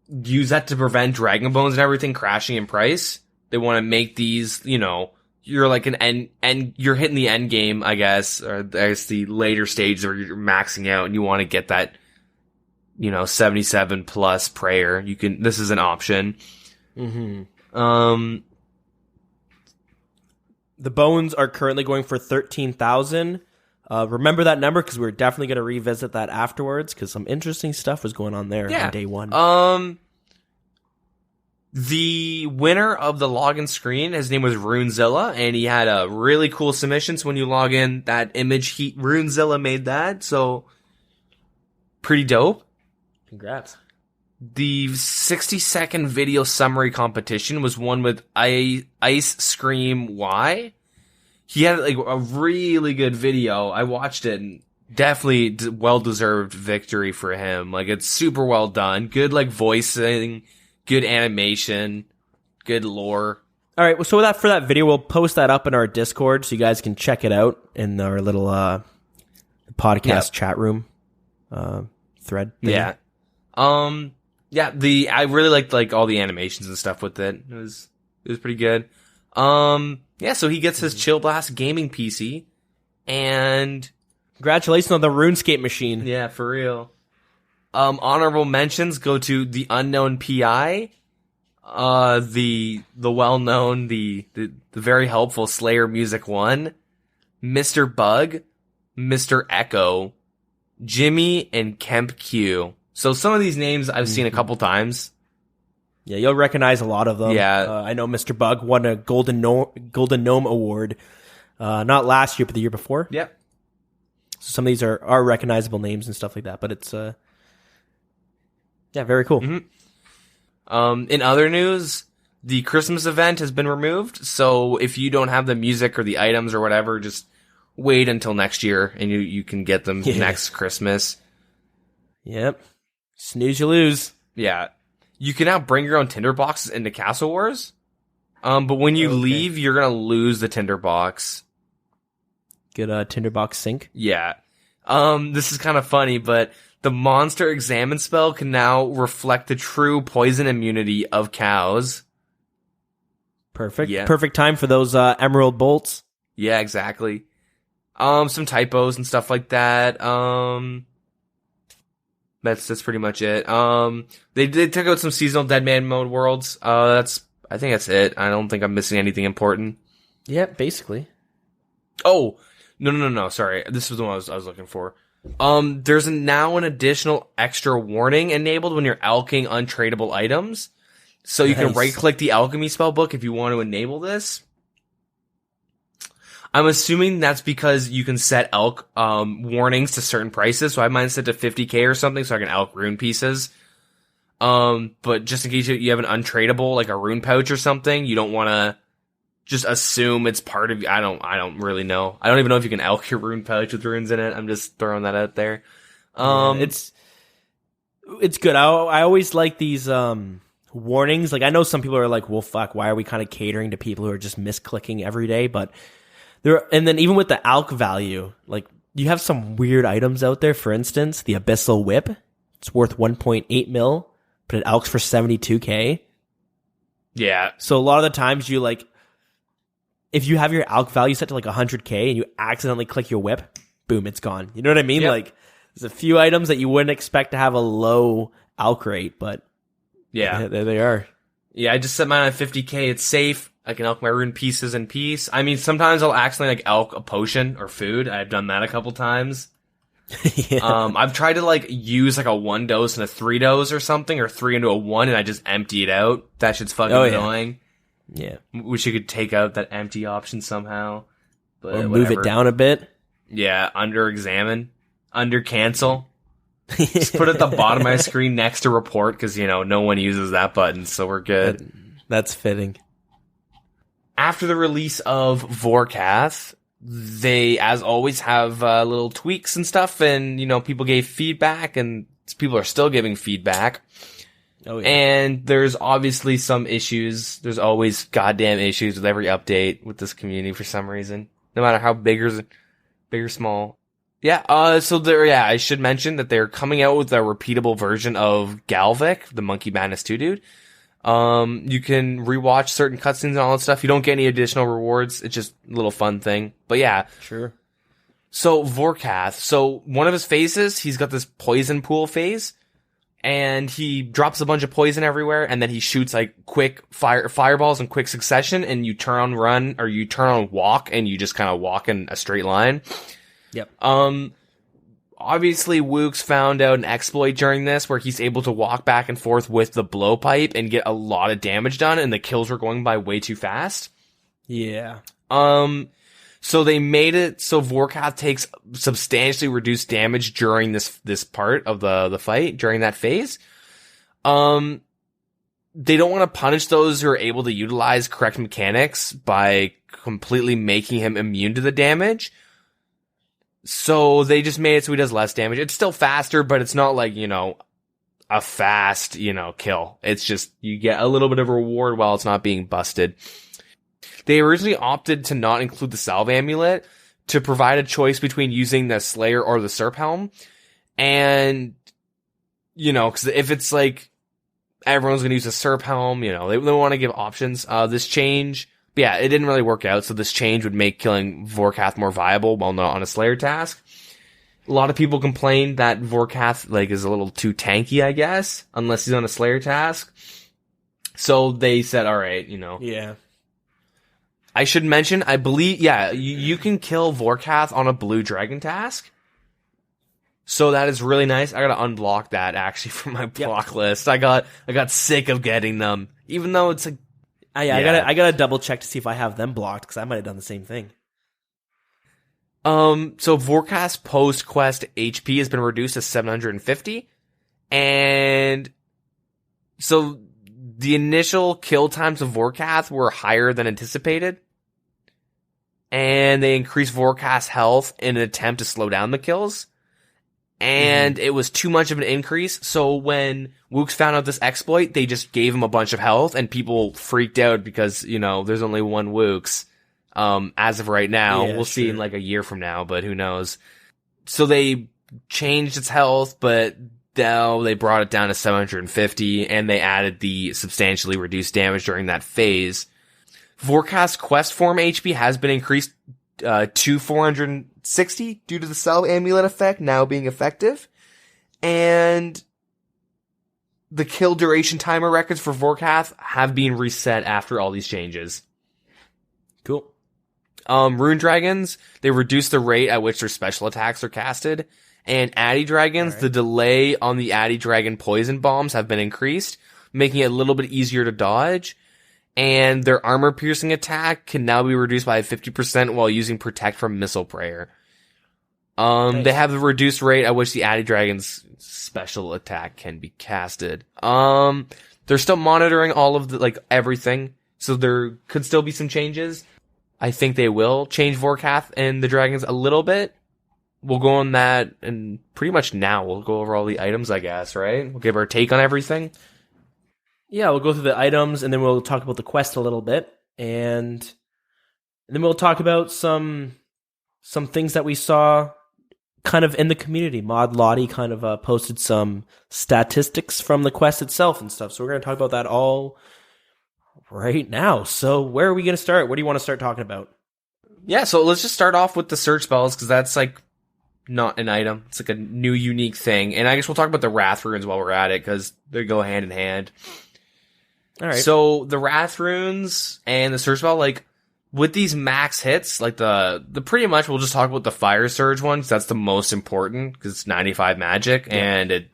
use that to prevent dragon bones and everything crashing in price. They want to make these, you're like you're hitting the end game, I guess, or I guess the later stage where you're maxing out and you want to get that, 77 plus prayer. This is an option. Mm-hmm. The bones are currently going for 13,000. Remember that number because we're definitely going to revisit that afterwards because some interesting stuff was going on there on day one. The winner of the login screen, his name was Runezilla, and he had a really cool submission. So when you log in, that image, Runezilla made that, so pretty dope. Congrats. The 60-second video summary competition was won with Ice Scream Y. He had a really good video. I watched it, and definitely well-deserved victory for him. Like, it's super well done. Good, like, voicing, good animation, good lore. All right, well, so for that video, we'll post that up in our Discord so you guys can check it out in our little podcast chat room thread. Yeah. I really liked like all the animations and stuff with it. It was pretty good. So he gets his Chill Blast gaming PC, and congratulations on the RuneScape machine. Yeah, for real. Honorable mentions go to the Unknown PI, the well-known, the very helpful Slayer Music 1, Mr. Bug, Mr. Echo, Jimmy, and Kemp Q. So some of these names I've seen a couple times. Yeah, you'll recognize a lot of them. Yeah. I know Mr. Bug won a Golden Gnome Award, not last year, but the year before. Yep. So some of these are recognizable names and stuff like that, but it's, very cool. Mm-hmm. In other news, the Christmas event has been removed, so if you don't have the music or the items or whatever, just wait until next year, and you can get them next Christmas. Yep. Snooze, you lose. Yeah. You can now bring your own tinderboxes into Castle Wars, but when you leave, you're gonna lose the tinderbox. Good tinderbox sync. Yeah. This is kind of funny, but the Monster Examine spell can now reflect the true poison immunity of cows. Perfect. Yeah. Perfect time for those emerald bolts. Yeah, exactly. Some typos and stuff like that. That's pretty much it. They did take out some seasonal Deadman mode worlds. I think that's it. I don't think I'm missing anything important. Yeah, basically. Oh, no. Sorry. This was the one I was looking for. There's now an additional extra warning enabled when you're alching untradeable items. So you can right-click the alchemy spellbook if you want to enable this. I'm assuming that's because you can set elk warnings to certain prices. So I have mine set to 50k or something, so I can elk rune pieces. But just in case you have an untradeable, like a rune pouch or something, you don't want to just assume it's part of. I don't really know. I don't even know if you can elk your rune pouch with runes in it. I'm just throwing that out there. It's good. I always like these warnings. Like, I know some people are like, well, fuck, why are we kind of catering to people who are just misclicking every day? But and then even with the alch value, like, you have some weird items out there. For instance, the Abyssal Whip. It's worth 1.8 mil, but it alchs for 72k. Yeah. So a lot of the times you like, if you have your alch value set to like 100k and you accidentally click your whip, boom, it's gone. You know what I mean? Yep. Like, there's a few items that you wouldn't expect to have a low alch rate, but yeah, there they are. Yeah, I just set mine at 50k. It's safe. I can elk my rune pieces in peace. I mean, sometimes I'll accidentally like elk a potion or food. I've done that a couple times. Yeah. I've tried to like use like a 1 dose and a 3 dose or something, or 3 into a 1, and I just empty it out. That shit's fucking annoying. Yeah. Wish you could take out that empty option somehow. But or move it down a bit. Yeah, under examine, under cancel. Just put it at the bottom of my screen next to report, because, no one uses that button, so we're good. That's fitting. After the release of Vorkath, they, as always, have little tweaks and stuff, and, people gave feedback, and people are still giving feedback. Oh, yeah. And there's obviously some issues. There's always goddamn issues with every update with this community for some reason, no matter how big or small. Yeah, I should mention that they're coming out with a repeatable version of Galvik, the Monkey Madness 2 dude. You can rewatch certain cutscenes and all that stuff. You don't get any additional rewards. It's just a little fun thing. But yeah. Sure. So, Vorkath. So, one of his phases, he's got this poison pool phase, and he drops a bunch of poison everywhere, and then he shoots like quick fireballs in quick succession, and you turn on run, or you turn on walk, and you just kind of walk in a straight line. Yep. Obviously, Wooks found out an exploit during this where he's able to walk back and forth with the blowpipe and get a lot of damage done, and the kills were going by way too fast. Yeah. So they made it so Vorkath takes substantially reduced damage during this part of the fight, during that phase. They don't want to punish those who are able to utilize correct mechanics by completely making him immune to the damage. So they just made it so he does less damage. It's still faster, but it's not like, a fast, kill. It's just, you get a little bit of reward while it's not being busted. They originally opted to not include the Salve Amulet to provide a choice between using the Slayer or the Serp Helm. And, cause if it's like, everyone's gonna use a Serp Helm, they want to give options. This change, but yeah, it didn't really work out, so this change would make killing Vorkath more viable while not on a Slayer task. A lot of people complained that Vorkath, is a little too tanky, I guess, unless he's on a Slayer task. So they said, alright, Yeah. I should mention, I believe, you can kill Vorkath on a blue dragon task. So that is really nice. I gotta unblock that, actually, from my block list. I got sick of getting them. Even though it's like, I gotta double check to see if I have them blocked, because I might have done the same thing. So Vorkath's post-quest HP has been reduced to 750, and so the initial kill times of Vorkath were higher than anticipated, and they increased Vorkath's health in an attempt to slow down the kills, and it was too much of an increase, so when Wooks found out this exploit, they just gave him a bunch of health, and people freaked out because, there's only one Wooks. As of right now, we'll see in like a year from now, but who knows. So they changed its health, but now they brought it down to 750, and they added the substantially reduced damage during that phase. Vorkath's quest form HP has been increased to 460 due to the Salve Amulet effect now being effective, and the kill duration timer records for Vorkath have been reset after all these changes. Cool. Rune Dragons, they reduce the rate at which their special attacks are casted. And Addy Dragons, the delay on the Addy Dragon poison bombs have been increased, making it a little bit easier to dodge. And their armor piercing attack can now be reduced by 50% while using Protect from Missile Prayer. Nice. They have the reduced rate at which the Addy Dragon's special attack can be casted. They're still monitoring all of the, everything. So there could still be some changes. I think they will change Vorkath and the dragons a little bit. We'll go on that, and pretty much now we'll go over all the items, I guess, right? We'll give our take on everything. Yeah, we'll go through the items, and then we'll talk about the quest a little bit, and then we'll talk about some things that we saw kind of in the community. Mod Lottie kind of posted some statistics from the quest itself and stuff, so we're going to talk about that all right now. So where are we going to start? What do you want to start talking about? Yeah, so let's just start off with the search spells, because that's not an item. It's a new, unique thing. And I guess we'll talk about the Wrath Runes while we're at it, because they go hand in hand. All right. So the Wrath Runes and the search spell, with these max hits, the pretty much we'll just talk about the Fire Surge one, because that's the most important, because it's 95 magic, and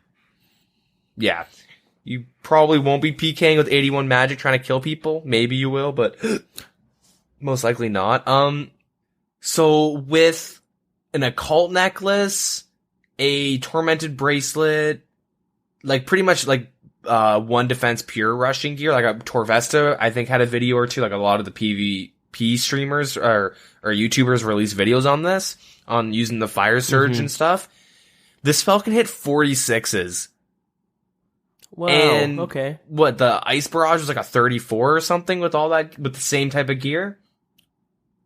you probably won't be PKing with 81 magic trying to kill people. Maybe you will, but most likely not. So with an occult necklace, a tormented bracelet, pretty much one defense pure rushing gear, a Torvesta, I think had a video or two, a lot of the PvP streamers or YouTubers release videos on this, on using the Fire Surge and stuff. This spell can hit 46s. Wow, and okay. What, the Ice Barrage was a 34 or something with all that, with the same type of gear?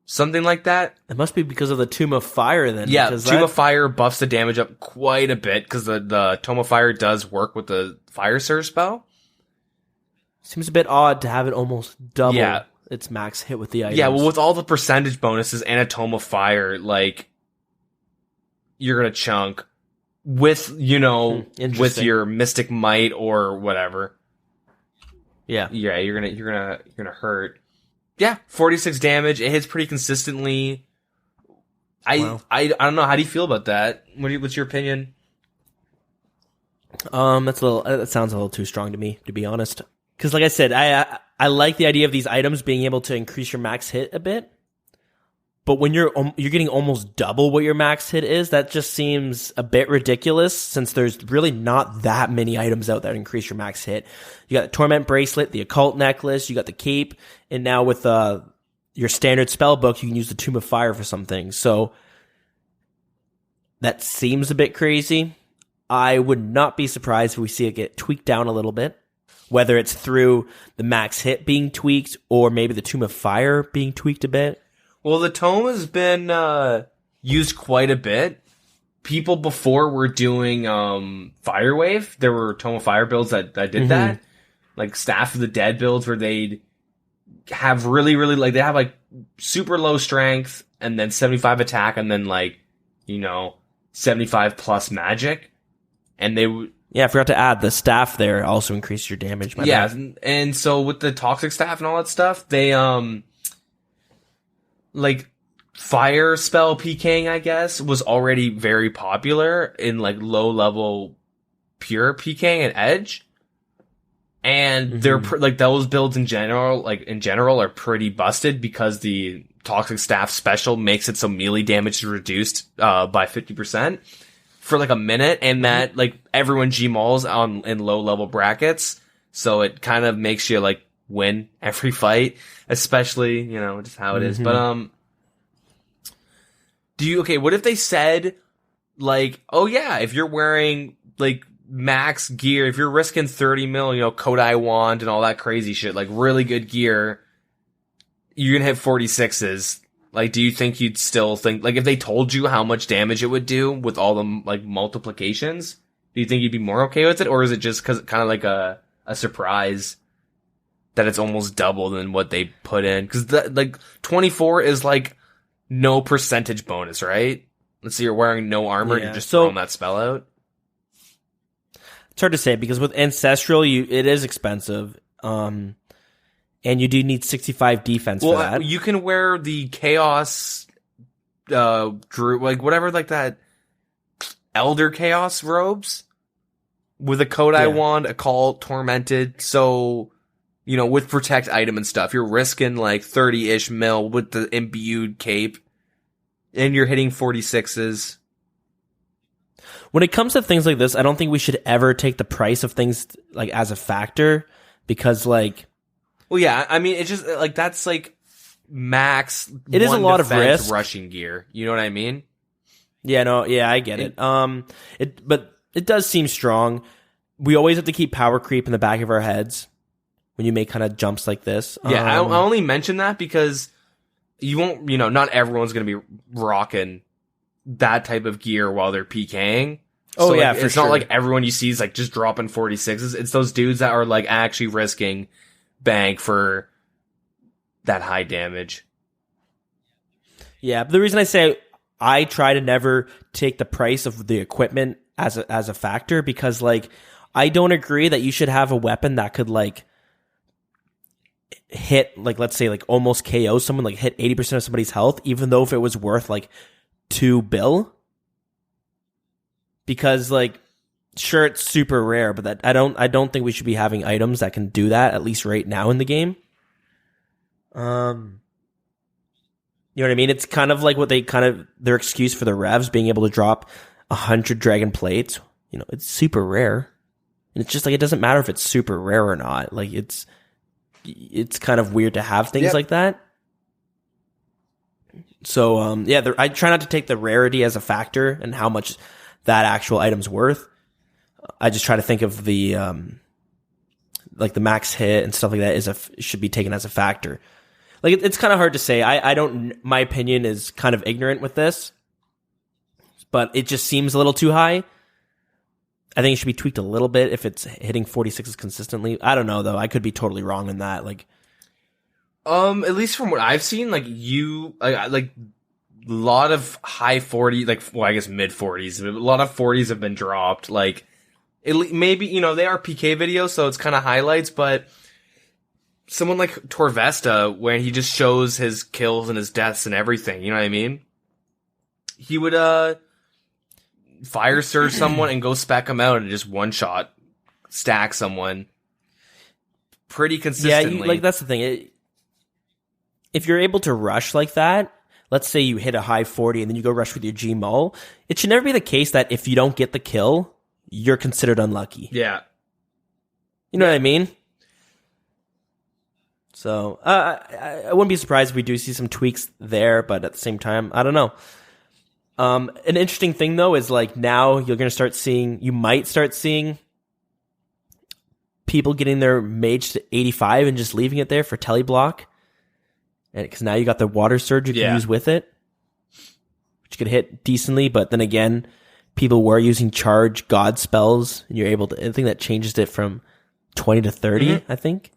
Something like that? It must be because of the Tomb of Fire then. Yeah, Tomb of Fire buffs the damage up quite a bit, because the Tome of Fire does work with the Fire Surge spell. Seems a bit odd to have it almost double its max hit with the items. Yeah, well, with all the percentage bonuses and a Tome of Fire, you're gonna chunk. With, with your Mystic Might or whatever. Yeah. Yeah, you're gonna hurt. Yeah, 46 damage. It hits pretty consistently. Wow. I don't know. How do you feel about that? What's your opinion? That sounds a little too strong to me, to be honest. Because like I said, I like the idea of these items being able to increase your max hit a bit. But when you're getting almost double what your max hit is, that just seems a bit ridiculous, since there's really not that many items out that increase your max hit. You got the Torment Bracelet, the Occult Necklace, you got the Cape, and now with your standard spell book, you can use the Tomb of Fire for some things. So that seems a bit crazy. I would not be surprised if we see it get tweaked down a little bit, whether it's through the max hit being tweaked or maybe the Tomb of Fire being tweaked a bit. Well, the tome has been used quite a bit. People before were doing Firewave. There were Tome of Fire builds that did that. Like Staff of the Dead builds where they'd have really, really, like, they have, like, super low strength and then 75 attack and then, like, 75 plus magic. And they would... Yeah, I forgot to add the staff there also increased your damage. And so with the Toxic Staff and all that stuff, they, like, fire spell PKing, I guess, was already very popular in, like, low-level pure PKing at Edge. And they're, like, those builds in general, are pretty busted because the Toxic Staff special makes it so melee damage is reduced by 50% for, like, a minute, and that, like, everyone G-mauls in low-level brackets, so it kind of makes you, like, win every fight, especially, just how it is. But, what if they said, like, oh yeah, if you're wearing, like, max gear, if you're risking 30 mil, Kodai wand and all that crazy shit, like, really good gear, you're gonna hit 46s. Like, do you think you'd still think, like, if they told you how much damage it would do with all the, like, multiplications, do you think you'd be more okay with it? Or is it just kind of like a surprise that it's almost double than what they put in? Cause like, 24 is like no percentage bonus, right? Let's say you're wearing no armor, you're just throwing that spell out. It's hard to say because with Ancestral, it is expensive. And you do need 65 defense for that. You can wear the Chaos, Drew, like whatever, like that Elder Chaos robes with a Kodai wand, Occult, Tormented. So, with Protect item and stuff, you're risking like 30-ish mil with the imbued cape, and you're hitting 46s. When it comes to things like this, I don't think we should ever take the price of things like as a factor because like. Well, yeah, I mean, it's just, like, that's, like, max... It is a lot of risk. Rushing gear. You know what I mean? Yeah, I get it. But it does seem strong. We always have to keep power creep in the back of our heads when you make kind of jumps like this. Yeah, I only mention that because you won't, not everyone's going to be rocking that type of gear while they're PKing. Oh, so, yeah, like, it's not like everyone you see is, like, just dropping 46s. It's those dudes that are, like, actually risking... bank for that high damage. Yeah, but the reason I say I try to never take the price of the equipment as a factor because like I don't agree that you should have a weapon that could like hit like let's say like almost KO someone, like hit 80% of somebody's health, even though if it was worth like $2 bill. Because like sure, it's super rare, but that I don't think we should be having items that can do that, at least right now in the game. You know what I mean? It's kind of like what their excuse for the revs being able to drop 100 dragon plates. It's super rare. And it's just like, it doesn't matter if it's super rare or not. Like it's kind of weird to have things like that. So, I try not to take the rarity as a factor and how much that actual item's worth. I just try to think of the like the max hit and stuff like that should be taken as a factor. Like it's kind of hard to say. I don't. My opinion is kind of ignorant with this, but it just seems a little too high. I think it should be tweaked a little bit if it's hitting 46s consistently. I don't know though. I could be totally wrong in that. Like, at least from what I've seen, like a lot of high 40, I guess mid 40s. A lot of 40s have been dropped. Like. Maybe, they are PK videos, so it's kind of highlights, but someone like Torvesta, where he just shows his kills and his deaths and everything, you know what I mean? He would, fire surge someone and go spec them out and just one-shot stack someone pretty consistently. Yeah, that's the thing. If you're able to rush like that, let's say you hit a high 40 and then you go rush with your G-Mull, it should never be the case that if you don't get the kill, you're considered unlucky. Yeah. You know what I mean? So, I wouldn't be surprised if we do see some tweaks there, but at the same time, I don't know. An interesting thing though is like now you might start seeing people getting their mage to 85 and just leaving it there for teleblock, and because now you got the water surge you can use with it, which could hit decently. But then again, people were using charge god spells, and you're able to. I think that changes it from 20 to 30. I think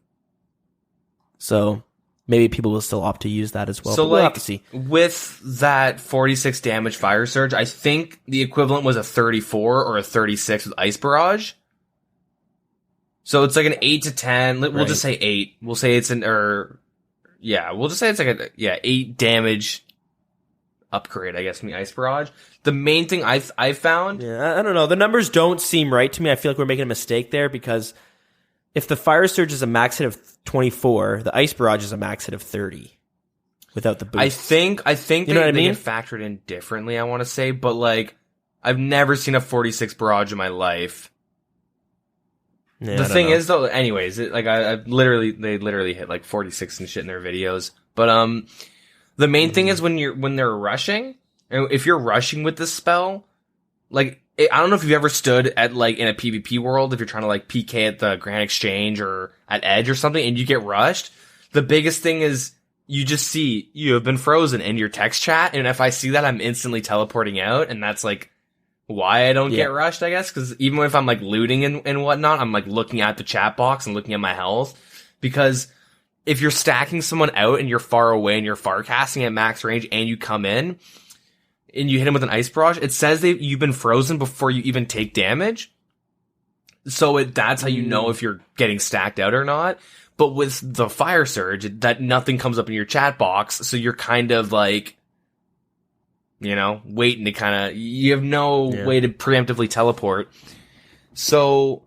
so. Maybe people will still opt to use that as well. So, but we'll have to see. With that 46 damage fire surge, I think the equivalent was a 34 or a 36 with ice barrage. So it's like an 8 to 10. We'll just say 8. We'll say it's we'll just say it's like 8 damage upgrade, I guess, from the ice barrage. The main thing I found... Yeah, I don't know. The numbers don't seem right to me. I feel like we're making a mistake there because if the fire surge is a max hit of 24, the ice barrage is a max hit of 30 without the boost. I think you know what I mean? Get factored in differently, I want to say, but like I've never seen a 46 barrage in my life. Yeah, the thing is though, anyways, they literally hit like 46 and shit in their videos. But the main thing is when they're rushing, if you're rushing with this spell, like I don't know if you've ever stood at like in a PvP world, if you're trying to like PK at the Grand Exchange or at Edge or something and you get rushed, the biggest thing is you just see you have been frozen in your text chat. And if I see that, I'm instantly teleporting out. And that's like why I don't get rushed, I guess. Cause even if I'm like looting and whatnot, I'm like looking at the chat box and looking at my health. Because if you're stacking someone out and you're far away and you're far casting at max range and you come in, and you hit him with an ice barrage, it says that you've been frozen before you even take damage. So that's how you know if you're getting stacked out or not. But with the fire surge, that nothing comes up in your chat box, so you're kind of like, waiting to you have no way to preemptively teleport. So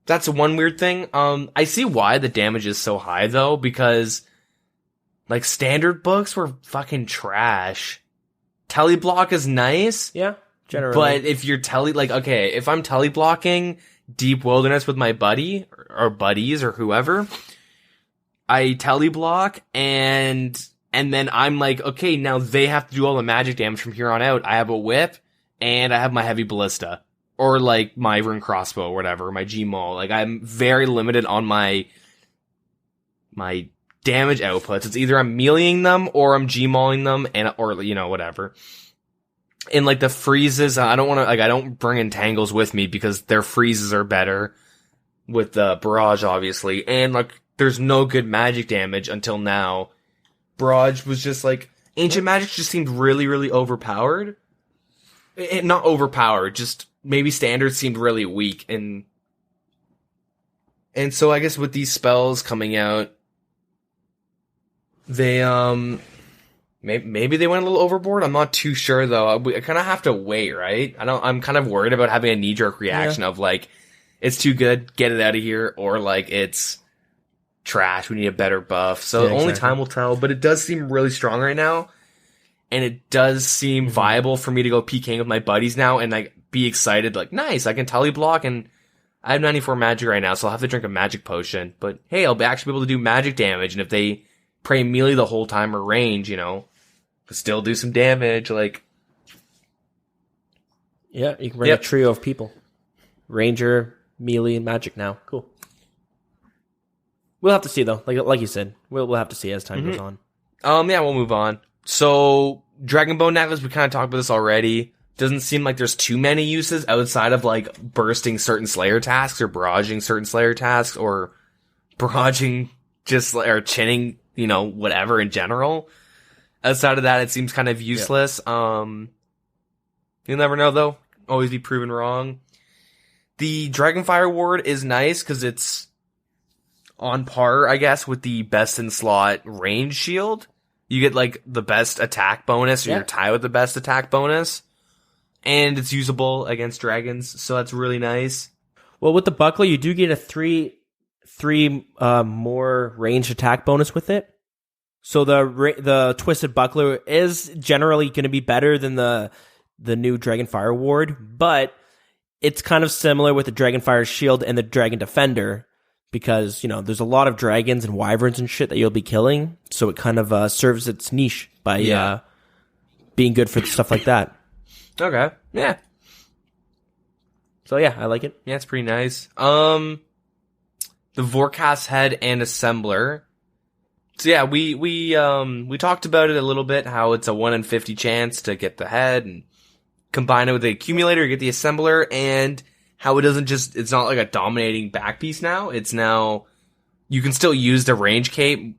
that's one weird thing. I see why the damage is so high though, because like standard books were fucking trash. Teleblock is nice. Yeah, generally. But if you're if I'm teleblocking Deep Wilderness with my buddy or buddies or whoever, I teleblock and then I'm like, okay, now they have to do all the magic damage from here on out. I have a whip and I have my heavy ballista or like my rune crossbow or whatever, my Gmaul. Like I'm very limited on my damage outputs. It's either I'm meleeing them or I'm Gmauling them or whatever. And like the freezes, I don't bring entangles with me because their freezes are better with the barrage, obviously. And like there's no good magic damage until now. Barrage was just like ancient magic just seemed really, really overpowered. Not overpowered, just maybe standard seemed really weak and so I guess with these spells coming out, they, maybe they went a little overboard. I'm not too sure though. I kind of have to wait, right? I'm kind of worried about having a knee-jerk reaction of like, it's too good, get it out of here, or like, it's trash, we need a better buff. So only time will tell, but it does seem really strong right now. And it does seem viable for me to go PKing with my buddies now and like be excited, like, nice, I can teleblock and I have 94 magic right now, so I'll have to drink a magic potion. But hey, I'll actually be able to do magic damage, and if they pray melee the whole time or range, still do some damage, like... Yeah, you can bring a trio of people. Ranger, melee, and magic now. Cool. We'll have to see, though. Like you said, we'll have to see as time goes on. Yeah, we'll move on. So, Dragon Bone Necklace, we kind of talked about this already. Doesn't seem like there's too many uses outside of, like, bursting certain Slayer tasks or barraging certain Slayer tasks or barraging or chinning, whatever in general. Outside of that, it seems kind of useless. You'll never know, though. Always be proven wrong. The Dragonfire Ward is nice because it's on par, I guess, with the best in slot range shield. You get, like, the best attack bonus, or you're tied with the best attack bonus. And it's usable against dragons, so that's really nice. Well, with the buckler, you do get a three more ranged attack bonus with it. So the Twisted Buckler is generally going to be better than the new Dragonfire Ward, but it's kind of similar with the Dragonfire Shield and the Dragon Defender because, there's a lot of dragons and wyverns and shit that you'll be killing, so it kind of serves its niche by being good for stuff like that. Okay. Yeah. So yeah, I like it. Yeah, it's pretty nice. The Vorkast head and assembler. So yeah, we talked about it a little bit, how it's a 1 in 50 chance to get the head and combine it with the accumulator, get the assembler, and how it doesn't just, it's not like a dominating back piece now. It's now, you can still use the range cape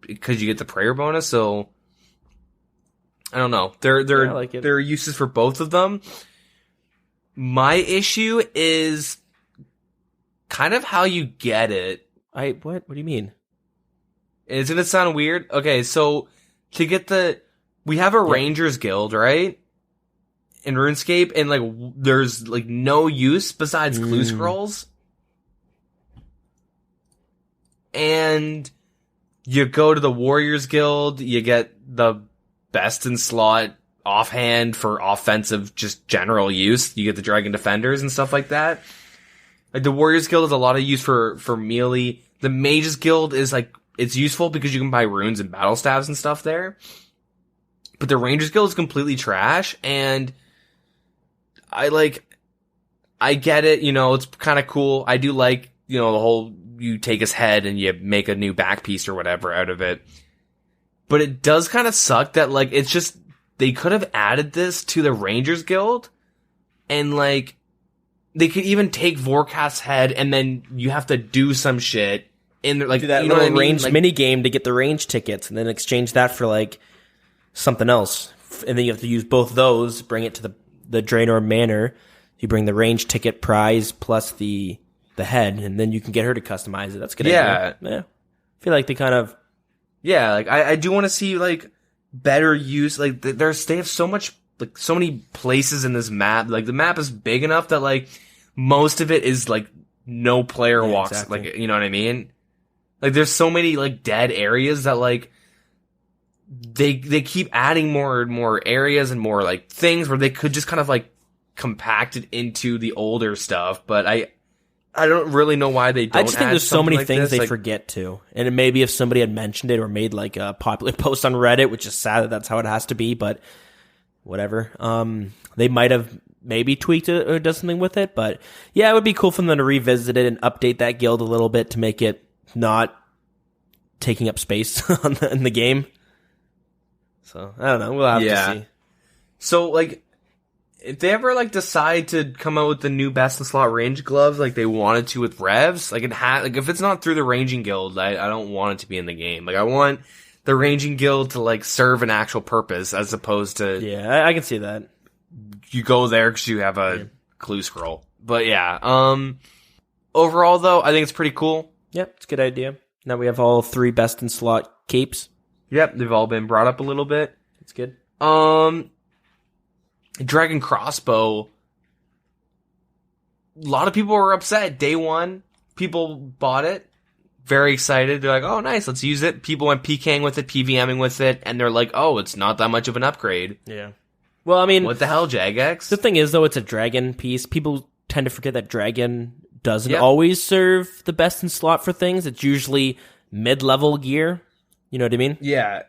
because you get the prayer bonus, so I don't know. There are uses for both of them. My issue is kind of how you get it. What do you mean? It's gonna sound weird. Okay, so to get we have a Rangers Guild, right? In RuneScape, and like there's like no use besides clue scrolls. And you go to the Warriors Guild, you get the best in slot offhand for offensive, just general use. You get the Dragon Defenders and stuff like that. Like the Warriors Guild has a lot of use for melee. The Mages Guild is like, it's useful because you can buy runes and battle staves and stuff there. But the Rangers Guild is completely trash, and I get it, it's kind of cool. I do like, the whole, you take his head and you make a new back piece or whatever out of it. But it does kind of suck that, like, it's just, they could have added this to the Rangers Guild, and, like, they could even take Vorkast's head and then you have to do some shit in there, like, do that little range mini game to get the range tickets, and then exchange that for like something else, and then you have to use both those, bring it to the Draenor Manor. You bring the range ticket prize plus the head, and then you can get her to customize it. That's good. Yeah. I feel like they kind of like I do want to see like better use. Like they have so much, like so many places in this map. Like the map is big enough that like most of it is like no player walks. Exactly. Like, you know what I mean? Like there's so many like dead areas that like they keep adding more and more areas and more like things where they could just kind of like compact it into the older stuff. But I don't really know why they don't. I just think there's so many like things this. they forget to. And maybe if somebody had mentioned it or made like a popular post on Reddit, which is sad that that's how it has to be, but whatever. They might have maybe tweaked it or done something with it, but yeah, it would be cool for them to revisit it and update that guild a little bit to make it not taking up space in the game. So, I don't know. We'll have to see. So, like, if they ever, like, decide to come out with the new best in slot range gloves like they wanted to with Revs, like, if it's not through the Ranging Guild, I don't want it to be in the game. Like, I want the Ranging Guild to, like, serve an actual purpose as opposed to... Yeah, I can see that. You go there because you have a clue scroll. But, yeah. Overall, though, I think it's pretty cool. Yep, it's a good idea. Now we have all 3 best in slot capes. Yep, they've all been brought up a little bit. It's good. Dragon Crossbow. A lot of people were upset. Day one, people bought it. Very excited. They're like, oh, nice, let's use it. People went PKing with it, PVMing with it, and they're like, oh, it's not that much of an upgrade. Yeah. Well, I mean... What the hell, Jagex? The thing is, though, it's a dragon piece. People tend to forget that dragon doesn't always serve the best in slot for things. It's usually mid-level gear. You know what I mean? Yeah.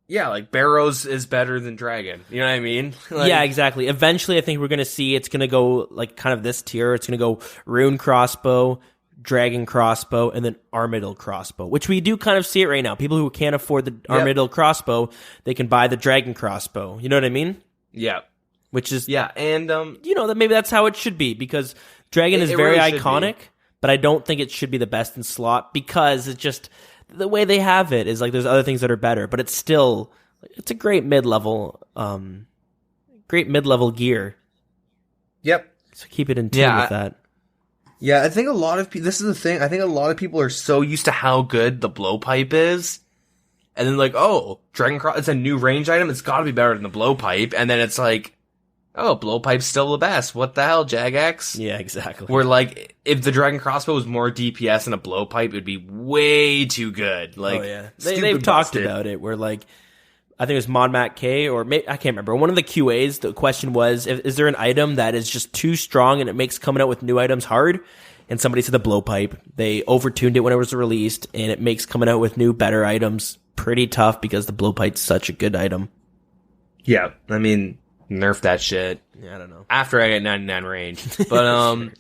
Yeah, like Barrows is better than Dragon. You know what I mean? Like, yeah, exactly. Eventually, I think we're going to see it's going to go like kind of this tier. It's going to go Rune Crossbow, Dragon Crossbow, and then Armadyl Crossbow, which we do kind of see it right now. People who can't afford the Armadyl Crossbow, they can buy the Dragon Crossbow. You know what I mean? Yeah. Which is... Yeah, and... that maybe that's how it should be, because Dragon is very really iconic, but I don't think it should be the best in slot, because it's just... The way they have it is like there's other things that are better, but it's still... It's a great mid-level gear. Yep. So keep it in tune with that. Yeah, I think a lot of people... This is the thing. I think a lot of people are so used to how good the blowpipe is, and then like, oh, Dragon Cross, it's a new range item, it's gotta be better than the blowpipe, and then it's like, oh, blowpipe's still the best. What the hell, Jagex? Yeah, exactly. Where like, if the Dragon Crossbow was more DPS than a blowpipe, it would be way too good. Like, oh yeah, they've talked about it. Where like, I think it was ModMac K or I can't remember. One of the QAs, the question was, is there an item that is just too strong and it makes coming out with new items hard? And somebody said the blowpipe. They overtuned it when it was released, and it makes coming out with new, better items pretty tough because the blowpipe's such a good item. Yeah, I mean, Nerf that shit. Yeah, I don't know. After I get 99 range. But,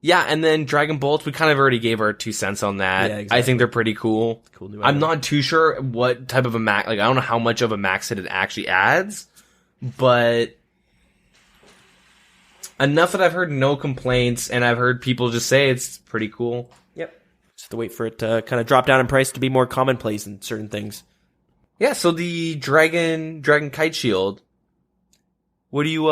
yeah, and then Dragon Bolts, we kind of already gave our 2 cents on that. Yeah, exactly. I think they're pretty cool. Cool new I'm item. not too sure what type of a max, like, I don't know how much of a max hit it actually adds, but enough that I've heard no complaints, and I've heard people just say it's pretty cool. Yep. Just to wait for it to kind of drop down in price to be more commonplace in certain things. Yeah, so the Dragon Kite Shield, what do you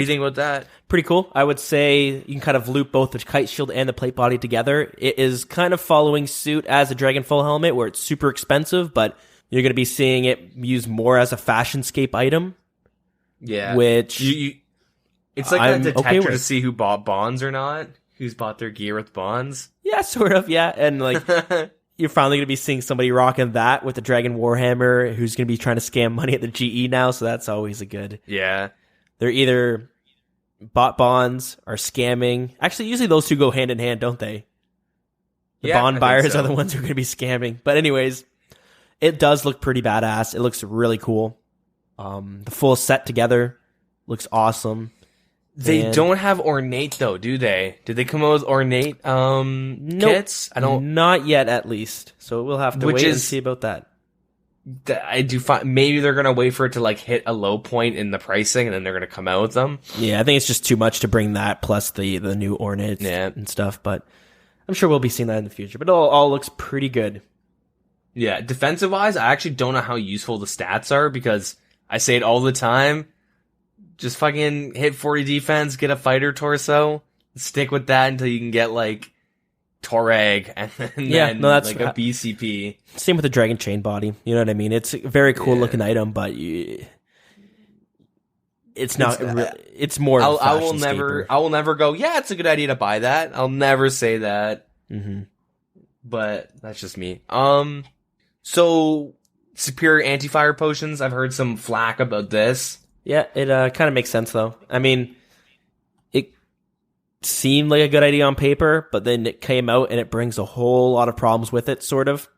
think about that? Pretty cool. I would say you can kind of loop both the kite shield and the plate body together. It is kind of following suit as a Dragon Full helmet, where it's super expensive, but you're going to be seeing it used more as a fashionscape item. Yeah. Which it's like I'm a detector okay with. to see who bought bonds or not, who's bought their gear with bonds. Yeah, sort of, yeah. And like you're finally going to be seeing somebody rocking that with the Dragon Warhammer who's going to be trying to scam money at the GE now, so that's always a good. Yeah. They're either bought bonds or scamming. Actually, usually those two go hand in hand, don't they? The Yeah, I bond think buyers so. are the ones who are going to be scamming. But anyways, it does look pretty badass. It looks really cool. The full set together looks awesome. They And- don't have ornate though, do they? Did they come out with ornate Nope. kits? I don't. Not yet, at least. So we'll have to Which wait and is- see about that. I do find maybe they're gonna wait for it to like hit a low point in the pricing, and then they're gonna come out with them. Yeah, I think it's just too much to bring that plus the new ornate and stuff. But I'm sure we'll be seeing that in the future. But it all looks pretty good. Yeah, defensive wise, I actually don't know how useful the stats are because I say it all the time. Just fucking hit 40 defense, get a fighter torso, stick with that until you can get like Torag and then that's like a BCP. Same with the dragon chain body. You know what I mean? It's a very cool looking item, but it's not. It's more. Of a I will fashion never go. Yeah, it's a good idea to buy that. I'll never say that. Mm-hmm. But that's just me. So superior anti-fire potions. I've heard some flack about this. Yeah, it kind of makes sense though. I mean, it seemed like a good idea on paper, but then it came out and it brings a whole lot of problems with it, sort of.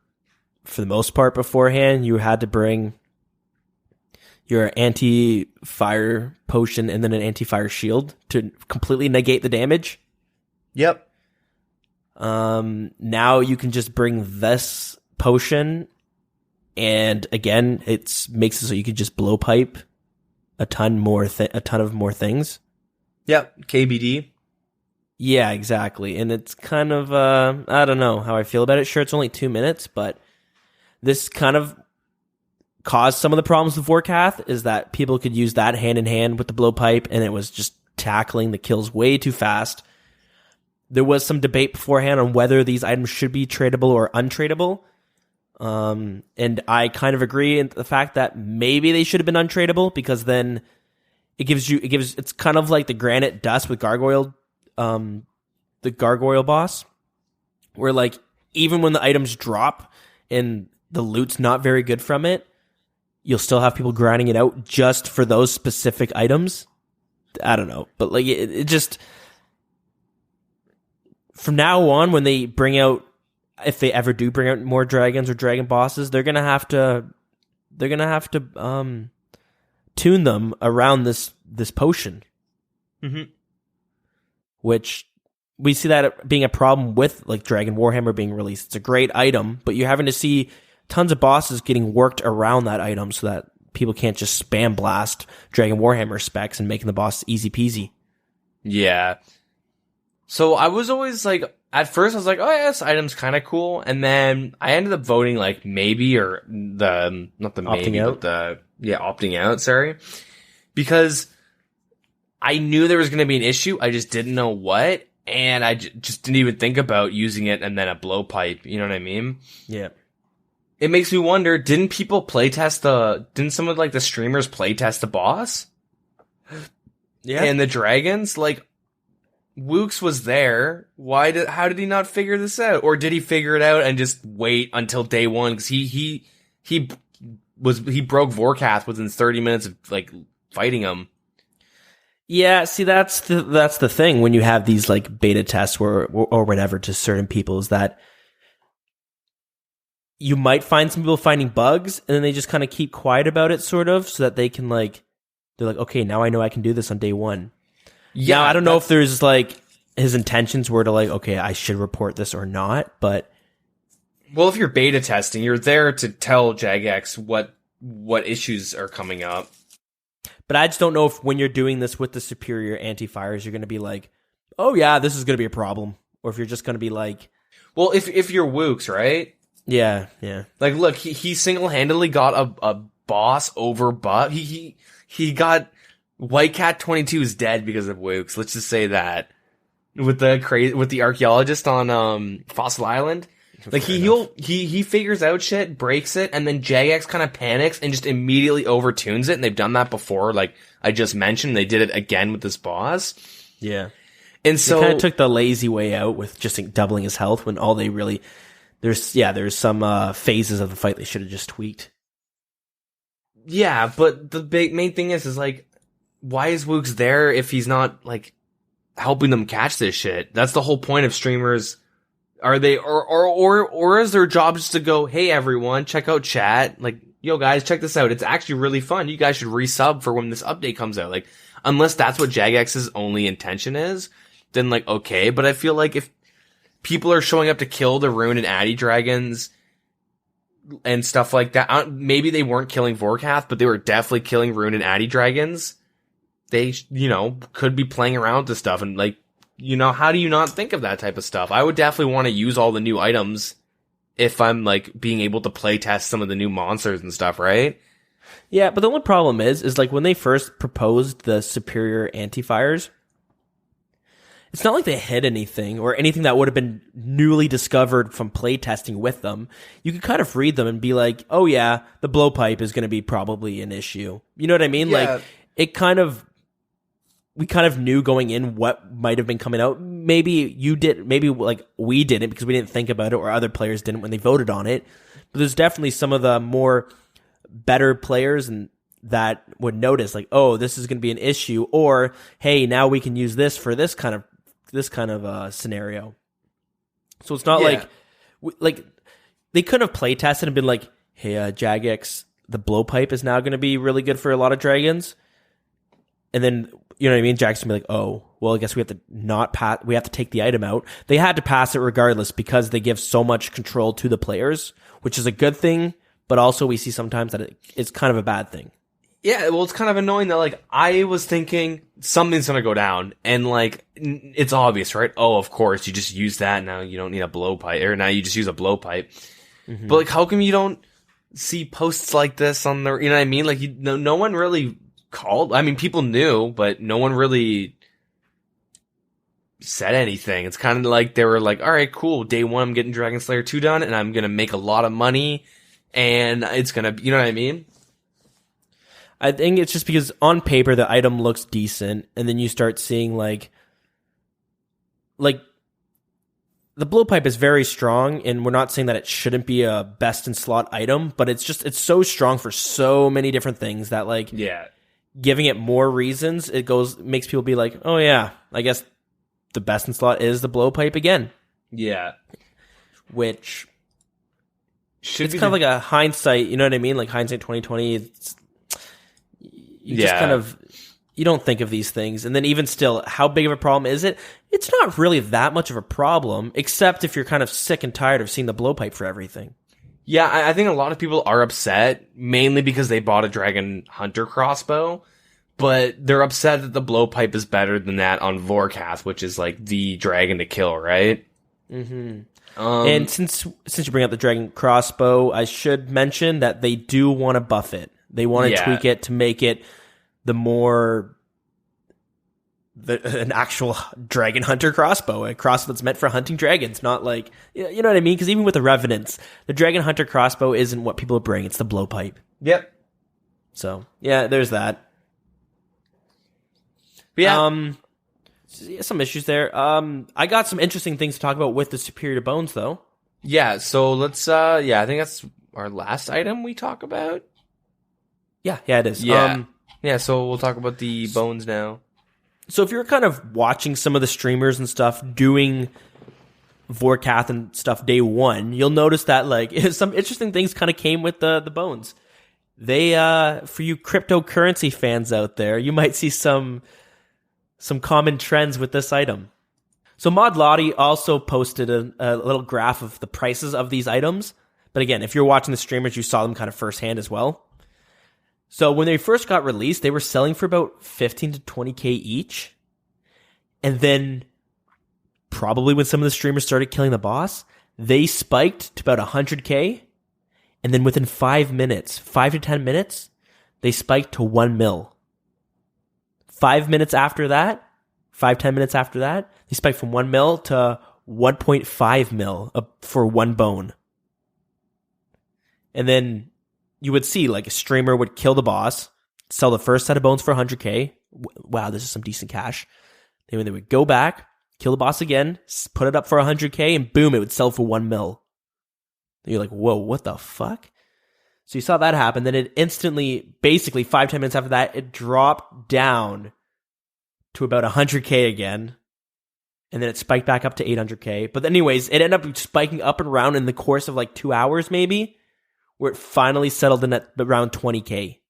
For the most part beforehand, you had to bring your anti-fire potion and then an anti-fire shield to completely negate the damage. Yep. Now you can just bring this potion, and again, it makes it so you can just blow pipe a ton of more things. Yep. KBD. Yeah, exactly. And it's kind of I don't know how I feel about it. Sure, it's only 2 minutes, but this kind of caused some of the problems with Vorkath, is that people could use that hand in hand with the blowpipe, and it was just tackling the kills way too fast. There was some debate beforehand on whether these items should be tradable or untradeable. And I kind of agree in the fact that maybe they should have been untradeable, because then it's kind of like the granite dust with gargoyle, the gargoyle boss, where like even when the items drop and the loot's not very good from it, you'll still have people grinding it out just for those specific items. I don't know, but like it just, from now on, when they bring out, if they ever do bring out more dragons or dragon bosses, they're gonna have to tune them around this potion. Mm-hmm. Which we see that being a problem with like Dragon Warhammer being released. It's a great item, but you're having to see tons of bosses getting worked around that item so that people can't just spam blast Dragon Warhammer specs and making the boss easy peasy. Yeah. So I was always like, at first I was like, oh yeah, this item's kind of cool. And then I ended up voting like maybe, or not the maybe, out? but opting out, sorry. Because I knew there was going to be an issue. I just didn't know what. And I just didn't even think about using it and then a blowpipe. You know what I mean? Yeah. It makes me wonder, didn't some of like the streamers playtest the boss? Yeah. And the dragons? Like, Wooks was there. How did he not figure this out? Or did he figure it out and just wait until day one? Because he broke Vorkath within 30 minutes of like fighting him. Yeah, see, that's the thing when you have these like beta tests or whatever to certain people, is that you might find some people finding bugs, and then they just kind of keep quiet about it, sort of, so that they can like, they're like, okay, now I know I can do this on day one. Yeah, now, I don't know if there's like his intentions were to like, okay, I should report this or not, but well, if you're beta testing, you're there to tell Jagex what issues are coming up. But I just don't know if when you're doing this with the superior anti-fires, you're going to be like, oh yeah, this is going to be a problem, or if you're just going to be like, well, if you're Wooks, right? Yeah. Like, look, he single-handedly got a boss over buff. He got White Cat 22 is dead because of Wooks. Let's just say that with the archaeologist on Fossil Island, like he figures out shit, breaks it, and then Jagex kind of panics and just immediately overtunes it. And they've done that before. Like I just mentioned, they did it again with this boss. Yeah, and so they kind of took the lazy way out with just doubling his health when all they really there's some phases of the fight they should have just tweaked. Yeah, but the main thing is like, why is Wooks there if he's not like helping them catch this shit? That's the whole point of streamers. Are they or is their job just to go, hey everyone, check out chat, like, yo guys, check this out. It's actually really fun. You guys should resub for when this update comes out. Like, unless that's what Jagex's only intention is, then like okay. But I feel like if people are showing up to kill the Rune and Addy dragons and stuff like that, maybe they weren't killing Vorkath, but they were definitely killing Rune and Addy dragons. They, could be playing around with this stuff, and like, how do you not think of that type of stuff? I would definitely want to use all the new items if I'm like being able to play test some of the new monsters and stuff, right? Yeah, but the only problem is like when they first proposed the superior anti-fires, it's not like they hid anything or anything that would have been newly discovered from playtesting with them. You could kind of read them and be like, oh yeah, the blowpipe is going to be probably an issue. You know what I mean? Yeah. Like we kind of knew going in what might have been coming out. Maybe you did, maybe like we didn't because we didn't think about it, or other players didn't when they voted on it. But there's definitely some of the more better players and that would notice like, oh, this is going to be an issue, or hey, now we can use this for this kind of scenario. So it's not like they could have play tested and been like, hey, Jagex, the blowpipe is now going to be really good for a lot of dragons. And then, you know what I mean? Jackson be like, oh, well, I guess we have to we have to take the item out. They had to pass it regardless because they give so much control to the players, which is a good thing, but also we see sometimes that it's kind of a bad thing. Yeah, well, it's kind of annoying that, like, I was thinking something's gonna go down, and, like, it's obvious, right? Oh, of course, you just use that, now you don't need a blowpipe, or now you just use a blowpipe. Mm-hmm. But, like, how come you don't see posts like this on the, you know what I mean? Like, no one really called. I mean, people knew, but no one really said anything. It's kind of like they were like, all right, cool, day one, I'm getting Dragon Slayer 2 done, and I'm gonna make a lot of money, and it's gonna, you know what I mean? I think it's just because on paper the item looks decent, and then you start seeing like the blowpipe is very strong, and we're not saying that it shouldn't be a best in slot item, but it's so strong for so many different things that like, yeah, giving it more reasons, makes people be like, oh yeah, I guess the best in slot is the blowpipe again. Yeah. Which it's kind of like a hindsight, you know what I mean? Like hindsight 2020, just kind of, you don't think of these things. And then even still, how big of a problem is it? It's not really that much of a problem, except if you're kind of sick and tired of seeing the blowpipe for everything. Yeah, I think a lot of people are upset, mainly because they bought a Dragon Hunter crossbow, but they're upset that the blowpipe is better than that on Vorkath, which is like the dragon to kill, right? Mm-hmm. And since you bring up the Dragon crossbow, I should mention that they do want to buff it. They want to tweak it to make it an actual Dragon Hunter crossbow, a crossbow that's meant for hunting dragons, not like, you know what I mean? Because even with the Revenants, the Dragon Hunter crossbow isn't what people bring, it's the blowpipe. Yep. So, yeah, there's that. But yeah, some issues there. I got some interesting things to talk about with the Superior Bones, though. Yeah, so let's, I think that's our last item we talk about. Yeah, it is. Yeah, so we'll talk about the bones now. So if you're kind of watching some of the streamers and stuff doing Vorkath and stuff day one, you'll notice that like some interesting things kind of came with the bones. They for you cryptocurrency fans out there, you might see some common trends with this item. So Mod Lottie also posted a little graph of the prices of these items. But again, if you're watching the streamers, you saw them kind of firsthand as well. So when they first got released, they were selling for about 15 to 20k each. And then probably when some of the streamers started killing the boss, they spiked to about 100k. And then within 5 to 10 minutes, they spiked to 1 mil. 10 minutes after that, they spiked from 1 mil to 1.5 mil for one bone. And then you would see like a streamer would kill the boss, sell the first set of bones for 100k. Wow, this is some decent cash. Then they would go back, kill the boss again, put it up for 100k, and boom, it would sell for 1 mil. And you're like, whoa, what the fuck? So you saw that happen. Then it instantly, basically 5-10 minutes after that, it dropped down to about 100k again. And then it spiked back up to 800k. But anyways, it ended up spiking up and around in the course of like 2 hours maybe, where it finally settled in at around 20k.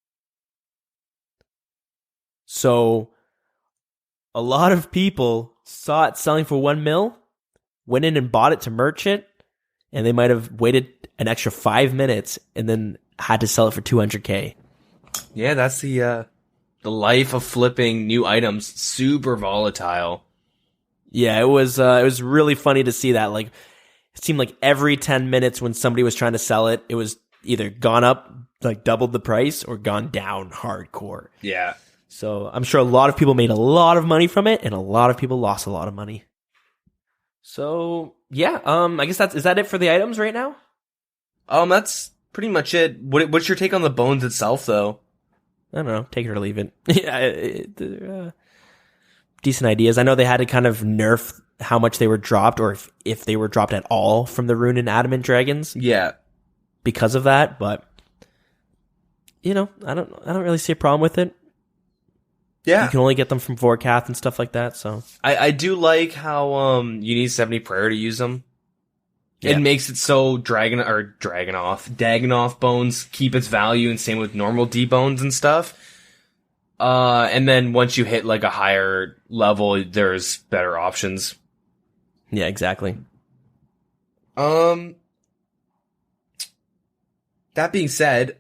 So a lot of people saw it selling for 1 mil, went in and bought it to merch it, and they might have waited an extra 5 minutes and then had to sell it for 200k. Yeah, that's the life of flipping new items. Super volatile. Yeah, it was really funny to see that. Like, it seemed like every 10 minutes when somebody was trying to sell it, it was either gone up, like doubled the price, or gone down hardcore. Yeah. So I'm sure a lot of people made a lot of money from it, and a lot of people lost a lot of money. So yeah, I guess is that it for the items right now? That's pretty much it. What's your take on the bones itself, though? I don't know. Take it or leave it. Yeah, decent ideas. I know they had to kind of nerf how much they were dropped, or if they were dropped at all from the Rune and Adamant dragons. Yeah, because of that. But I don't really see a problem with it. Yeah, you can only get them from Vorkath and stuff like that. So I do like how you need 70 prayer to use them. Yeah. It makes it so Dagginoff bones keep its value, and same with normal D bones and stuff. And then once you hit like a higher level, there's better options. Yeah, exactly. That being said,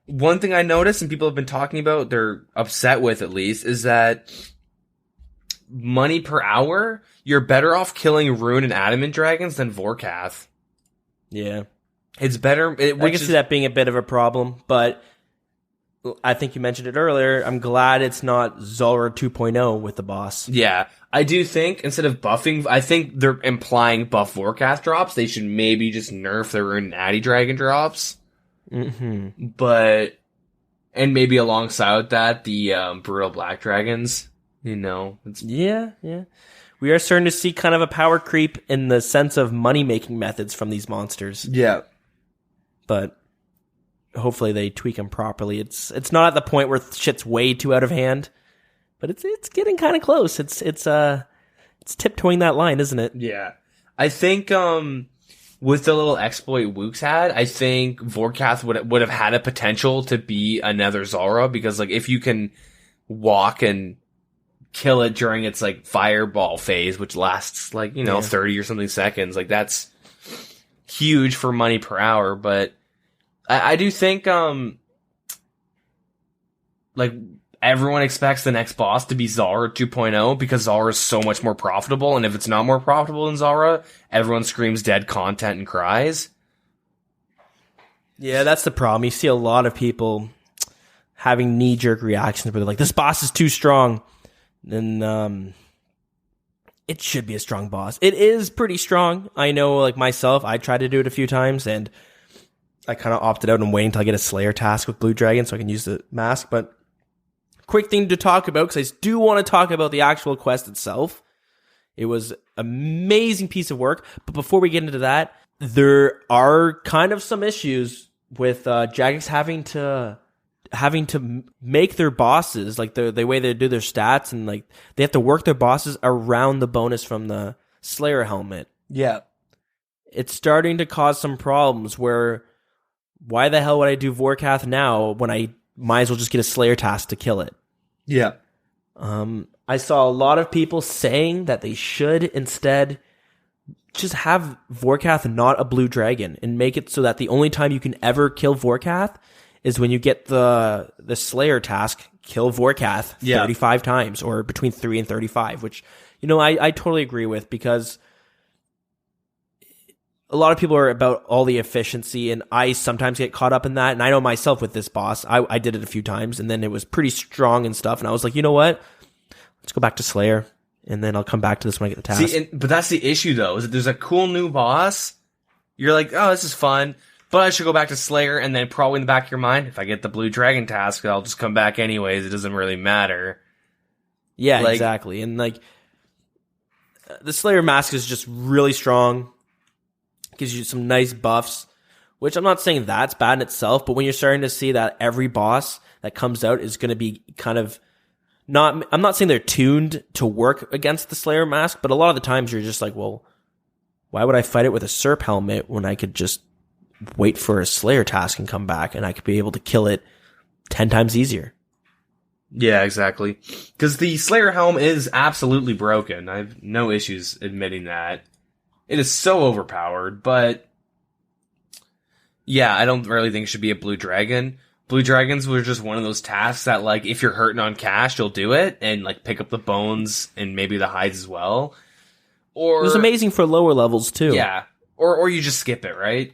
one thing I noticed and people have been talking about, they're upset with at least, is that money per hour, you're better off killing Rune and Adamant dragons than Vorkath. Yeah. It's better. I can see that being a bit of a problem, but I think you mentioned it earlier. I'm glad it's not Zulrah 2.0 with the boss. Yeah. I do think instead of buffing, I think they're implying buff Vorkath drops. They should maybe just nerf their Rune and Addy dragon drops. Mm-hmm. But, and maybe alongside that, the Brutal Black Dragons, Yeah. We are starting to see kind of a power creep in the sense of money-making methods from these monsters. Yeah. But hopefully they tweak them properly. It's not at the point where shit's way too out of hand, but it's getting kind of close. It's tiptoeing that line, isn't it? Yeah. I think, with the little exploit Wooks had, I think Vorkath would have had a potential to be another Zulrah, because like if you can walk and kill it during its like fireball phase, which lasts like 30 or something seconds, like that's huge for money per hour. But I do think like everyone expects the next boss to be Zulrah 2.0 because Zulrah is so much more profitable, and if it's not more profitable than Zulrah, everyone screams dead content and cries. Yeah, that's the problem. You see a lot of people having knee-jerk reactions where they're like, this boss is too strong. And it should be a strong boss. It is pretty strong. I know, like myself, I tried to do it a few times, and I kind of opted out and waiting until I get a Slayer task with Blue Dragon so I can use the mask. But quick thing to talk about, because I do want to talk about the actual quest itself. It was an amazing piece of work. But before we get into that, there are kind of some issues with Jagex having to make their bosses, like the way they do their stats, and like they have to work their bosses around the bonus from the Slayer helmet. Yeah. it's starting to cause some problems where why the hell would I do Vorkath now when I might as well just get a Slayer task to kill it? Yeah. I saw a lot of people saying that they should instead just have Vorkath not a blue dragon and make it so that the only time you can ever kill Vorkath is when you get the Slayer task, kill Vorkath 35 times, or between 3 and 35, which, I totally agree with, because a lot of people are about all the efficiency, and I sometimes get caught up in that. And I know myself with this boss, I did it a few times, and then it was pretty strong and stuff. And I was like, you know what? Let's go back to Slayer, and then I'll come back to this when I get the task. See, but that's the issue, though, is that there's a cool new boss. You're like, oh, this is fun, but I should go back to Slayer, and then probably in the back of your mind, if I get the blue dragon task, I'll just come back anyways. It doesn't really matter. Yeah, exactly. And the Slayer mask is just really strong. Gives you some nice buffs, which I'm not saying that's bad in itself, but when you're starting to see that every boss that comes out is going to be kind of I'm not saying they're tuned to work against the Slayer mask, but a lot of the times you're just like, well, why would I fight it with a Serp helmet when I could just wait for a Slayer task and come back and I could be able to kill it 10 times easier? Yeah, exactly. Because the Slayer helm is absolutely broken. I have no issues admitting that. It is so overpowered, but yeah, I don't really think it should be a blue dragon. Blue dragons were just one of those tasks that, if you're hurting on cash, you'll do it and, pick up the bones and maybe the hides as well. Or it was amazing for lower levels, too. Yeah. Or you just skip it, right?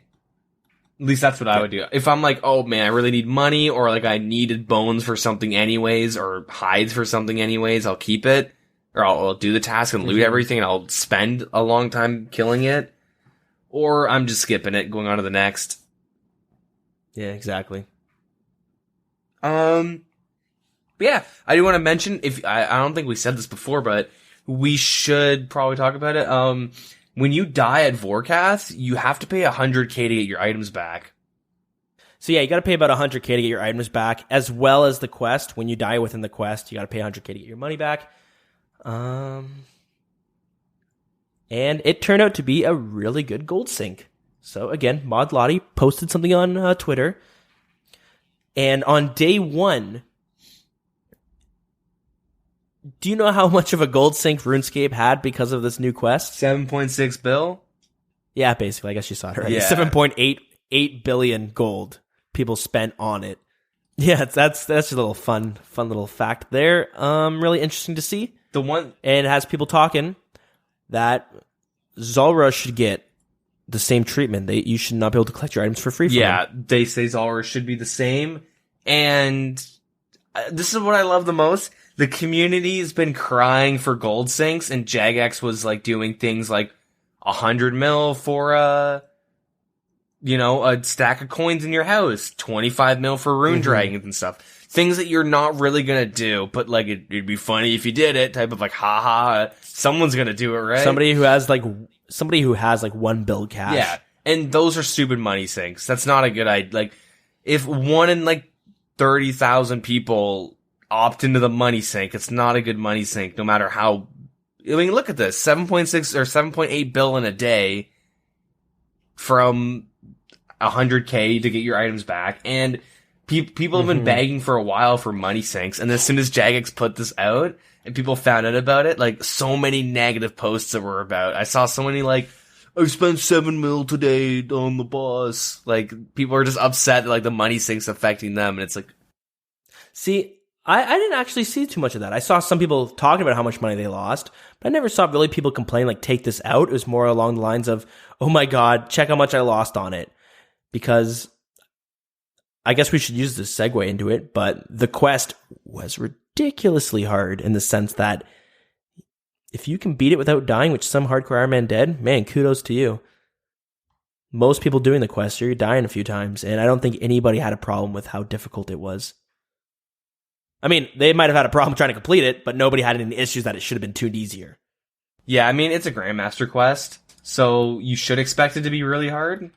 At least that's what I would do. If I'm like, oh man, I really need money, or I needed bones for something anyways, or hides for something anyways, I'll keep it. Or I'll do the task and loot everything, and I'll spend a long time killing it. Or I'm just skipping it, going on to the next. Yeah, exactly. But yeah, I do want to mention, I don't think we said this before, but we should probably talk about it. When you die at Vorkath, you have to pay 100k to get your items back. So yeah, you got to pay about 100k to get your items back, as well as the quest. When you die within the quest, you got to pay 100k to get your money back. And it turned out to be a really good gold sink. So again, Mod Lottie posted something on Twitter. And on day 1, do you know how much of a gold sink RuneScape had because of this new quest? 7.6 bill? Yeah, basically. I guess you saw it, right? Yeah. 7.88 billion gold people spent on it. Yeah, that's just a little fun little fact there. Really interesting to see. And it has people talking that Zulrah should get the same treatment. You should not be able to collect your items for free from them. They say Zulrah should be the same. And this is what I love the most. The community has been crying for gold sinks, and Jagex was doing things like 100 mil for a stack of coins in your house, 25 mil for rune dragons and stuff. Things that you're not really gonna do, but it'd be funny if you did it, type of haha, someone's gonna do it, right? Somebody who has one bill cash. Yeah. And those are stupid money sinks. That's not a good idea. If 1 in 30,000 people opt into the money sink, it's not a good money sink, no matter how. I mean, look at this: 7.6 or 7.8 bill in a day from 100k to get your items back, and people have been begging for a while for money sinks. And as soon as Jagex put this out and people found out about it, so many negative posts that were about. I saw so many I spent 7 mil today on the boss. People are just upset that the money sink's affecting them, and it's see. I didn't actually see too much of that. I saw some people talking about how much money they lost, but I never saw really people complain, take this out. It was more along the lines of, oh my god, check how much I lost on it. Because I guess we should use this segue into it, but the quest was ridiculously hard in the sense that if you can beat it without dying, which some hardcore Iron Man did, man, kudos to you. Most people doing the quest, you're dying a few times, and I don't think anybody had a problem with how difficult it was. I mean, they might have had a problem trying to complete it, but nobody had any issues that it should have been tuned easier. Yeah, I mean, it's a Grandmaster quest, so you should expect it to be really hard.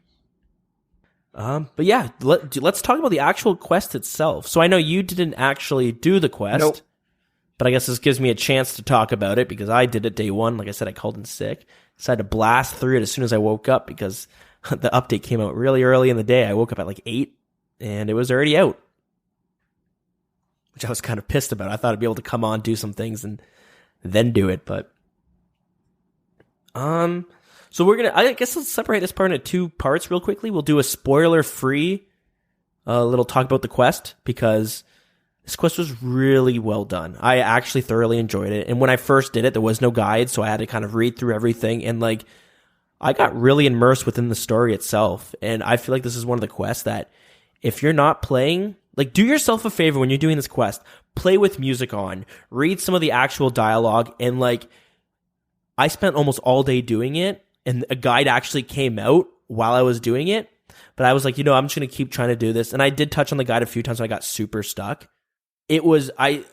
But yeah, let's talk about the actual quest itself. So I know you didn't actually do the quest. Nope. But I guess this gives me a chance to talk about it because I did it day one. Like I said, I called in sick. Decided to blast through it as soon as I woke up because the update came out really early in the day. I woke up at like 8 and it was already out, which I was kind of pissed about. I thought I'd be able to come on, do some things, and then do it. But so I guess let's separate this part into two parts real quickly. We'll do a spoiler-free little talk about the quest because this quest was really well done. I actually thoroughly enjoyed it. And when I first did it, there was no guide, so I had to kind of read through everything. And like, I got really immersed within the story itself. And I feel like this is one of the quests that if you're not playing, like, do yourself a favor when you're doing this quest. Play with music on. Read some of the actual dialogue. And like, I spent almost all day doing it. And a guide actually came out while I was doing it. But I was like, I'm just going to keep trying to do this. And I did touch on the guide a few times when I got super stuck. It was, I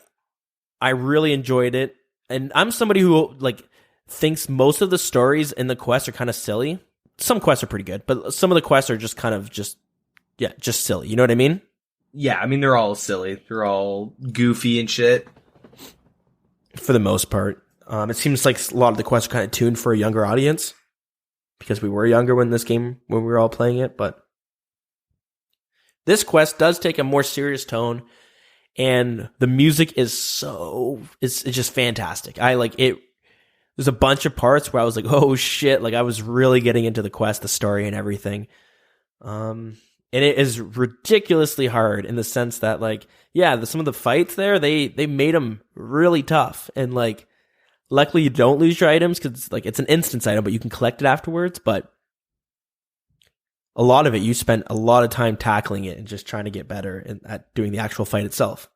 really enjoyed it. And I'm somebody who like thinks most of the stories in the quests are kind of silly. Some quests are pretty good, but some of the quests are just kind of just silly. You know what I mean? Yeah, I mean, they're all silly. They're all goofy and shit. For the most part. It seems like a lot of the quests are kind of tuned for a younger audience because we were younger when we were all playing it. But this quest does take a more serious tone. And the music is it's just fantastic. I like it. There's a bunch of parts where I was like, oh shit. Like I was really getting into the quest, the story and everything. And it is ridiculously hard in the sense that like, yeah, some of the fights there, they made them really tough. And like, luckily you don't lose your items because like it's an instance item, but you can collect it afterwards. But a lot of it, you spent a lot of time tackling it and just trying to get better at doing the actual fight itself.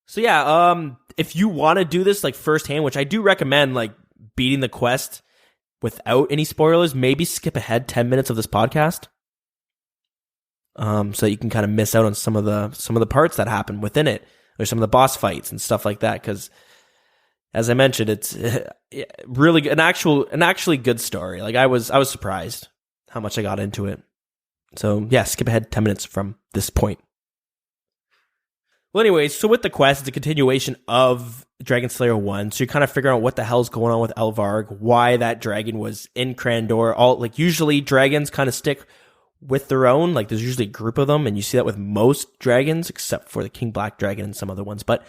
So yeah, if you want to do this like firsthand, which I do recommend, like beating the quest without any spoilers, maybe skip ahead 10 minutes of this podcast, so that you can kind of miss out on some of the parts that happen within it, or some of the boss fights and stuff like that. Because as I mentioned, it's really an actually good story. Like I was surprised how much I got into it. So yeah, skip ahead 10 minutes from this point. Well, anyways, so with the quest, it's a continuation of Dragon Slayer 1. So you're kind of figuring out what the hell's going on with Elvarg, why that dragon was in Crandor. Usually dragons kind of stick with their own. Like there's usually a group of them, and you see that with most dragons, except for the King Black Dragon and some other ones. But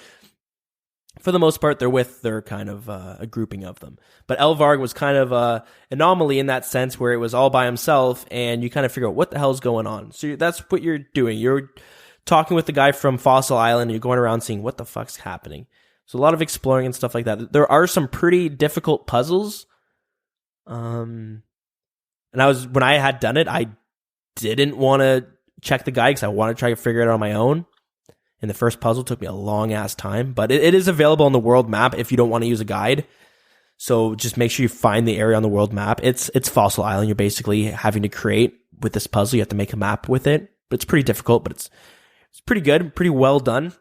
for the most part, they're kind of a grouping of them. But Elvarg was kind of a anomaly in that sense where it was all by himself, and you kind of figure out what the hell's going on. So that's what you're doing. You're talking with the guy from Fossil Island, and you're going around seeing what the fuck's happening. So a lot of exploring and stuff like that. There are some pretty difficult puzzles. And when I had done it, I didn't want to check the guide because I wanted to try to figure it out on my own. And the first puzzle took me a long ass time, but it is available on the world map if you don't want to use a guide. So just make sure you find the area on the world map. It's Fossil Island. You're basically having to create with this puzzle. You have to make a map with it, but it's pretty difficult, but it's pretty good, pretty well done.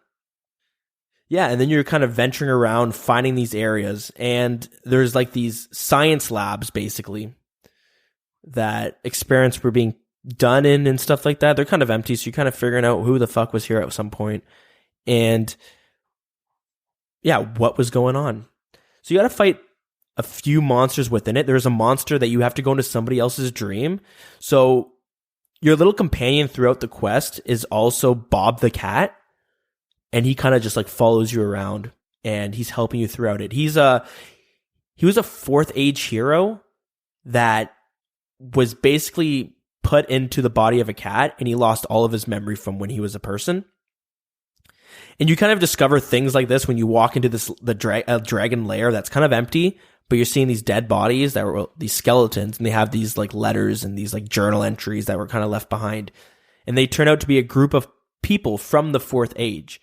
Yeah, and then you're kind of venturing around, finding these areas, and there's like these science labs basically that experiments were being done in and stuff like that. They're kind of empty, so you're kind of figuring out who the fuck was here at some point, and yeah, what was going on. So you got to fight a few monsters within it. There's a monster that you have to go into somebody else's dream. So your little companion throughout the quest is also Bob the cat, and he kind of just like follows you around, and he's helping you throughout it. He was a fourth age hero that was basically put into the body of a cat, and he lost all of his memory from when he was a person. And you kind of discover things like this when you walk into the dragon lair that's kind of empty, but you're seeing these dead bodies that were these skeletons, and they have these like letters and these like journal entries that were kind of left behind. And they turn out to be a group of people from the fourth age.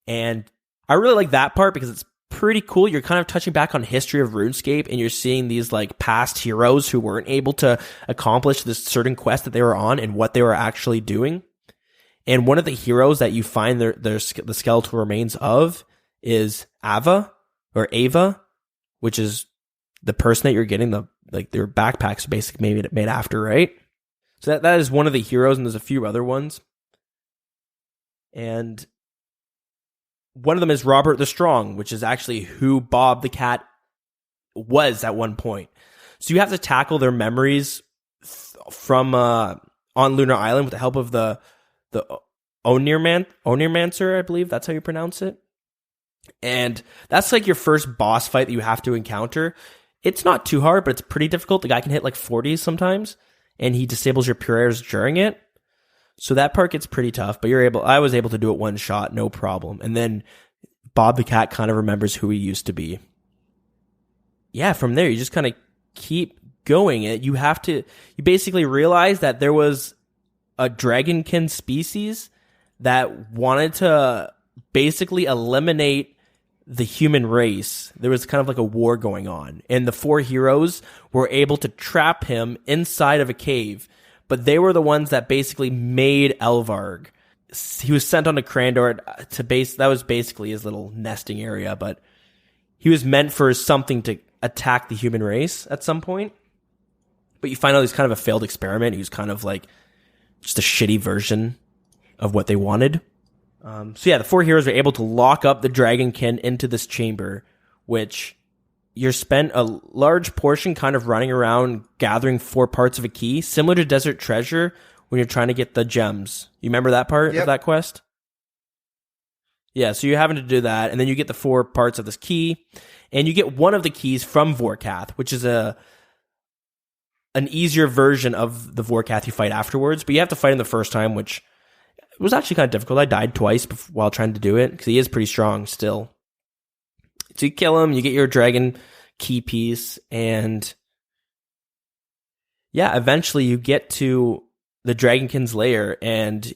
And I really like that part because it's pretty cool. You're kind of touching back on history of RuneScape, and you're seeing these like past heroes who weren't able to accomplish this certain quest that they were on and what they were actually doing. And one of the heroes that you find the skeletal remains of is Ava, which is the person that you're getting their backpacks basically made after, right? So that is one of the heroes, and there's a few other ones. And one of them is Robert the Strong, which is actually who Bob the Cat was at one point. So you have to tackle their memories from on Lunar Island with the help of the Onirmancer, I believe that's how you pronounce it. And that's like your first boss fight that you have to encounter. It's not too hard, but it's pretty difficult. The guy can hit like 40s sometimes, and he disables your prayers during it. So that part gets pretty tough, but I was able to do it one shot, no problem. And then Bob the Cat kind of remembers who he used to be. Yeah, from there, you just kind of keep going. You basically realize that there was a dragonkin species that wanted to basically eliminate the human race. There was kind of like a war going on, and the 4 heroes were able to trap him inside of a cave. But they were the ones that basically made Elvarg. He was sent on to Crandor that was basically his little nesting area, but he was meant for something to attack the human race at some point. But you find out he's kind of a failed experiment. He was kind of like just a shitty version of what they wanted. So yeah, the 4 heroes were able to lock up the dragonkin into this chamber, which you're spent a large portion kind of running around gathering 4 parts of a key, similar to Desert Treasure when you're trying to get the gems. You remember that part of that quest? Yeah, so you're having to do that, and then you get the 4 parts of this key, and you get one of the keys from Vorkath, which is an easier version of the Vorkath you fight afterwards, but you have to fight him the first time, which was actually kind of difficult. I died twice while trying to do it, because he is pretty strong still. So you kill him, you get your dragon key piece, and yeah, eventually you get to the Dragonkin's lair, and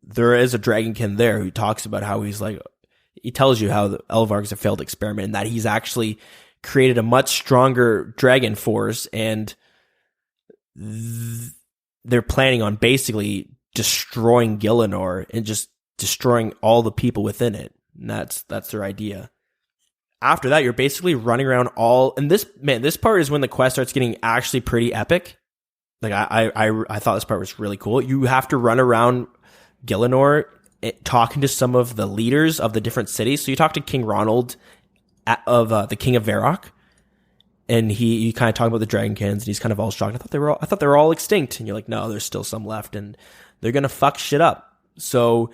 there is a Dragonkin there who talks about how he tells you how the Elvarg is a failed experiment, and that he's actually created a much stronger dragon force, and they're planning on basically destroying Gielinor and just destroying all the people within it. And that's their idea. After that, you're basically running around and this part is when the quest starts getting actually pretty epic. Like I thought this part was really cool. You have to run around Gielinor talking to some of the leaders of the different cities. So you talk to King Ronald of the King of Varrock, and you kind of talk about the Dragonkins, and he's kind of all shocked. I thought they were all extinct, and you're like, no, there's still some left, and they're gonna fuck shit up. So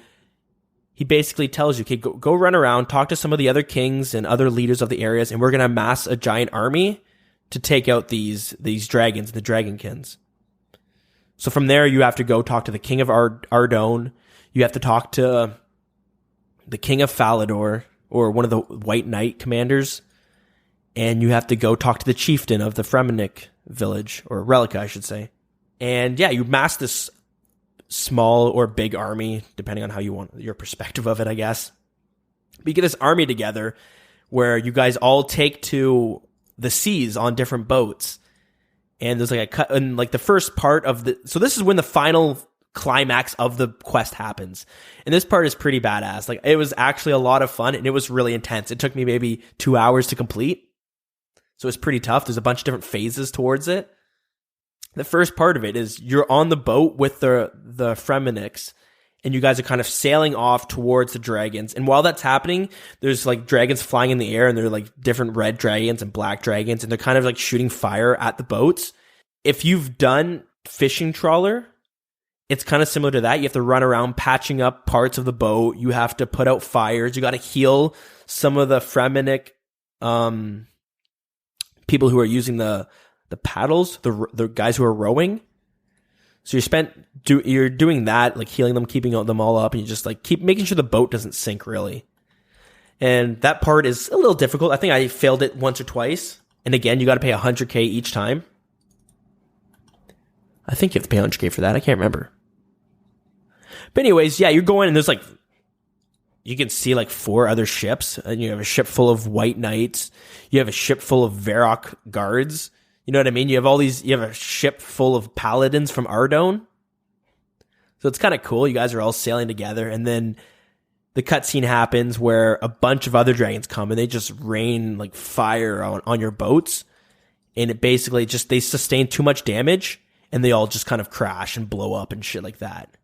he basically tells you, okay, go run around, talk to some of the other kings and other leaders of the areas, and we're gonna amass a giant army to take out these dragons, the Dragonkins. So from there, you have to go talk to the King of Ardone. You have to talk to the King of Falador, or one of the White Knight commanders. And you have to go talk to the chieftain of the Fremennik village, or Relica, I should say. And yeah, you mass this small or big army, depending on how you want your perspective of it, I guess. But you get this army together where you guys all take to the seas on different boats. And there's like a cut, and like the first part of so this is when the final climax of the quest happens. And this part is pretty badass. Like, it was actually a lot of fun, and it was really intense. It took me maybe 2 hours to complete. So it's pretty tough. There's a bunch of different phases towards it. The first part of it is you're on the boat with the Fremenniks, and you guys are kind of sailing off towards the dragons. And while that's happening, there's like dragons flying in the air, and they're like different red dragons and black dragons, and they're kind of like shooting fire at the boats. If you've done fishing trawler, it's kind of similar to that. You have to run around patching up parts of the boat. You have to put out fires. You got to heal some of the Fremennik people who are using the paddles, the guys who are rowing. So you're doing that, like healing them, keeping them all up, and you just like keep making sure the boat doesn't sink, really. And that part is a little difficult. I think I failed it once or twice. And again, you got to pay 100K each time. I think you have to pay 100K for that. I can't remember. But anyways, yeah, you're going, and there's like, you can see like 4 other ships, and you have a ship full of White Knights. You have a ship full of Varrock guards. You know what I mean? You have a ship full of paladins from Ardone. So it's kind of cool. You guys are all sailing together, and then the cutscene happens where a bunch of other dragons come, and they just rain like fire on your boats. And it basically they sustain too much damage, and they all just kind of crash and blow up and shit like that.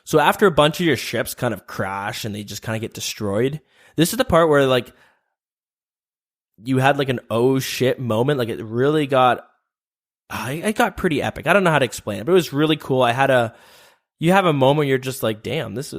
So after a bunch of your ships kind of crash and they just kind of get destroyed, this is the part where like you had like an oh shit moment. Like it really got, it got pretty epic. I don't know how to explain it, but it was really cool. You have a moment where you're just like, damn, this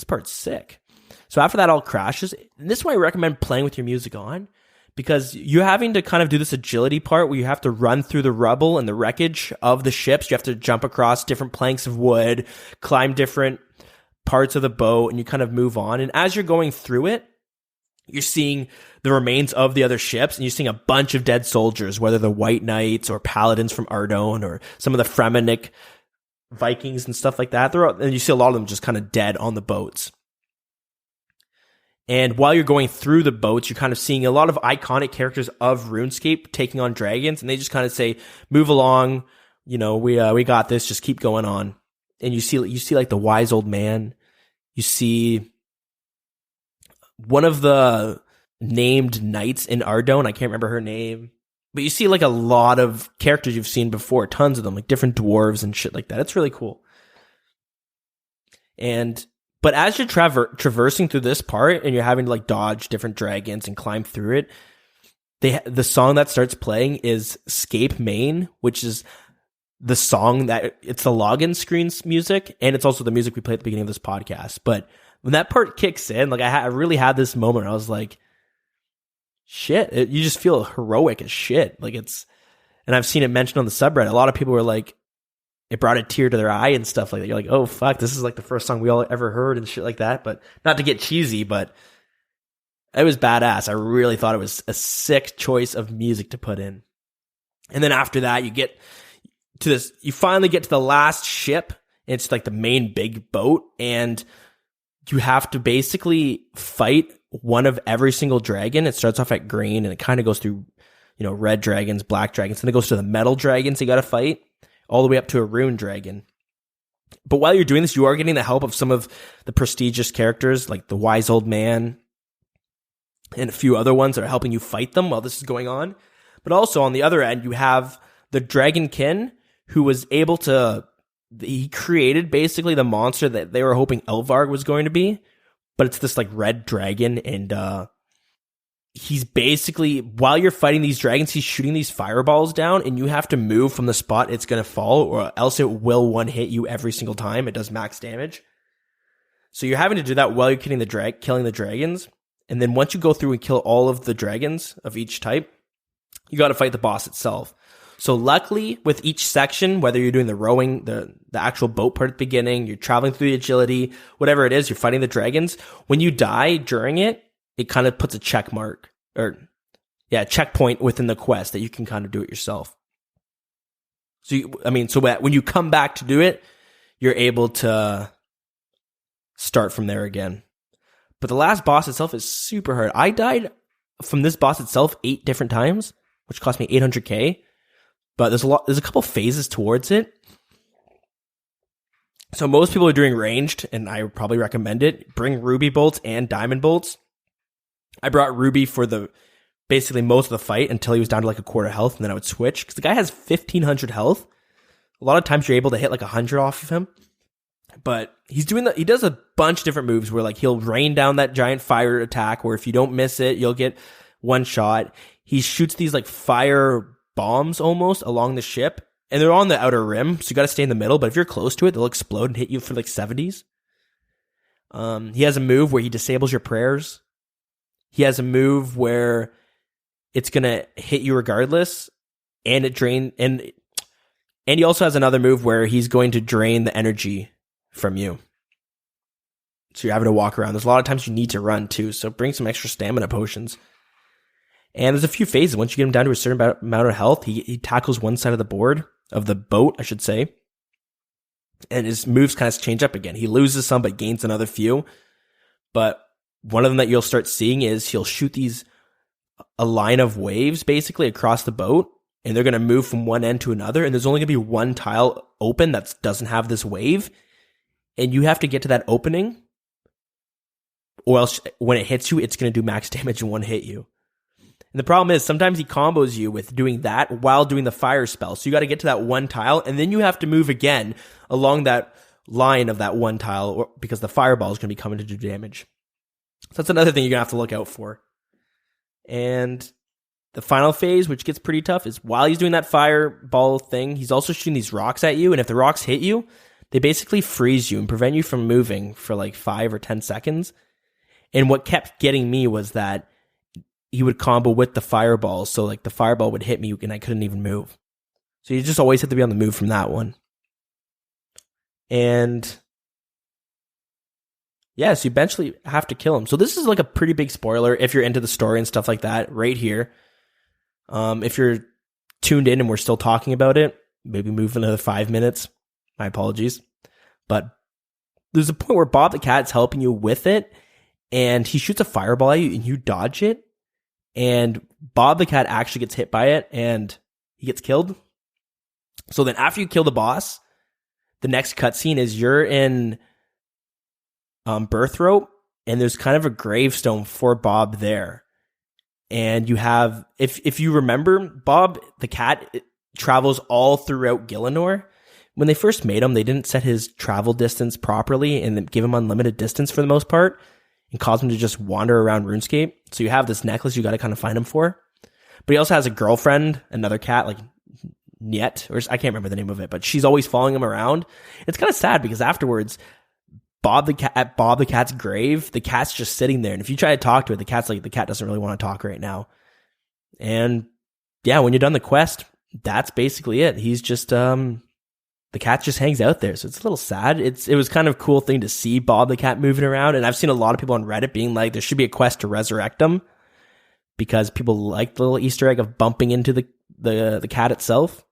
part's sick. So after that all crashes, and this is why I recommend playing with your music on, because you're having to kind of do this agility part where you have to run through the rubble and the wreckage of the ships. You have to jump across different planks of wood, climb different parts of the boat, and you kind of move on. And as you're going through it, you're seeing the remains of the other ships, and you're seeing a bunch of dead soldiers, whether they're White Knights or Paladins from Ardone or some of the Fremennik Vikings and stuff like that. And you see a lot of them just kind of dead on the boats. And while you're going through the boats, you're kind of seeing a lot of iconic characters of RuneScape taking on dragons, and they just kind of say, move along, we got this, just keep going on. And you see like the wise old man. You see one of the named knights in Ardone, I can't remember her name, but you see like a lot of characters you've seen before, tons of them, like different dwarves and shit like that. It's really cool. But as you're traversing through this part and you're having to like dodge different dragons and climb through it, the song that starts playing is Scape Main, which is the song it's the login screen's music, and it's also the music we play at the beginning of this podcast. But when that part kicks in, like I really had this moment where I was like, shit, you just feel heroic as shit. Like and I've seen it mentioned on the subreddit. A lot of people were like, it brought a tear to their eye and stuff like that. You're like, oh fuck, this is like the first song we all ever heard and shit like that. But not to get cheesy, but it was badass. I really thought it was a sick choice of music to put in. And then after that, you finally get to the last ship. It's like the main big boat, and you have to basically fight one of every single dragon. It starts off at green and it kind of goes through, red dragons, black dragons, and it goes to the metal dragons you got to fight, all the way up to a rune dragon. But while you're doing this, you are getting the help of some of the prestigious characters, like the wise old man and a few other ones that are helping you fight them while this is going on. But also on the other end, you have the Dragonkin, who was able to, he created basically the monster that they were hoping Elvarg was going to be, but it's this like red dragon, and he's basically, while you're fighting these dragons, he's shooting these fireballs down, and you have to move from the spot it's going to fall, or else it will one hit you every single time. It does max damage. So you're having to do that while you're killing the dragons. And then once you go through and kill all of the dragons of each type, you got to fight the boss itself. So luckily, with each section, whether you're doing the rowing, the actual boat part at the beginning, you're traveling through the agility, whatever it is, you're fighting the dragons. When you die during it, it kind of puts a check mark, checkpoint within the quest that you can kind of do it yourself. So when you come back to do it, you're able to start from there again. But the last boss itself is super hard. I died from this boss itself 8 different times, which cost me 800k. But there's a couple phases towards it. So most people are doing ranged, and I would probably recommend it. Bring ruby bolts and diamond bolts. I brought ruby for basically most of the fight until he was down to like a quarter health, and then I would switch, because the guy has 1500 health. A lot of times you're able to hit like 100 off of him. But he does a bunch of different moves where like he'll rain down that giant fire attack, where if you don't miss it, you'll get one shot. He shoots these like fire bombs almost along the ship, and they're on the outer rim, so you got to stay in the middle, but if you're close to it, they'll explode and hit you for like 70s. He has a move where he disables your prayers. He has a move where it's going to hit you regardless, and and he also has another move where he's going to drain the energy from you. So you're having to walk around. There's a lot of times you need to run too, so bring some extra stamina potions. And there's a few phases. Once you get him down to a certain amount of health, he tackles one side of the board, of the boat, I should say. And his moves kind of change up again. He loses some, but gains another few. But one of them that you'll start seeing is he'll shoot a line of waves, basically, across the boat. And they're going to move from one end to another. And there's only going to be one tile open that doesn't have this wave. And you have to get to that opening, or else when it hits you, it's going to do max damage and one hit you. And the problem is sometimes he combos you with doing that while doing the fire spell. So you got to get to that one tile, and then you have to move again along that line of that one tile, because the fireball is going to be coming to do damage. So that's another thing you're going to have to look out for. And the final phase, which gets pretty tough, is while he's doing that fireball thing, he's also shooting these rocks at you. And if the rocks hit you, they basically freeze you and prevent you from moving for like 5 or 10 seconds. And what kept getting me was that he would combo with the fireball. So like the fireball would hit me and I couldn't even move. So you just always have to be on the move from that one. And yeah, so you eventually have to kill him. So this is like a pretty big spoiler if you're into the story and stuff like that right here. If you're tuned in and we're still talking about it, maybe move another 5 minutes. My apologies. But there's a point where Bob the Cat's helping you with it, and he shoots a fireball at you and you dodge it. And Bob the Cat actually gets hit by it and he gets killed. So then after you kill the boss, the next cutscene is you're in Birth Rope, and there's kind of a gravestone for Bob there. And you have, if you remember, Bob the Cat travels all throughout Gielinor. When they first made him, they didn't set his travel distance properly and give him unlimited distance for the most part and cause him to just wander around RuneScape. So you have this necklace you got to kind of find him for. But he also has a girlfriend, another cat, like Niet, or I can't remember the name of it, but she's always following him around. It's kind of sad because afterwards, at Bob the Cat's grave, the cat's just sitting there. And if you try to talk to it, the cat's like, the cat doesn't really want to talk right now. And yeah, when you're done the quest, that's basically it. He's just, the cat just hangs out there. So it's a little sad. It was kind of a cool thing to see Bob the Cat moving around. And I've seen a lot of people on Reddit being like, there should be a quest to resurrect him because people like the little Easter egg of bumping into the cat itself.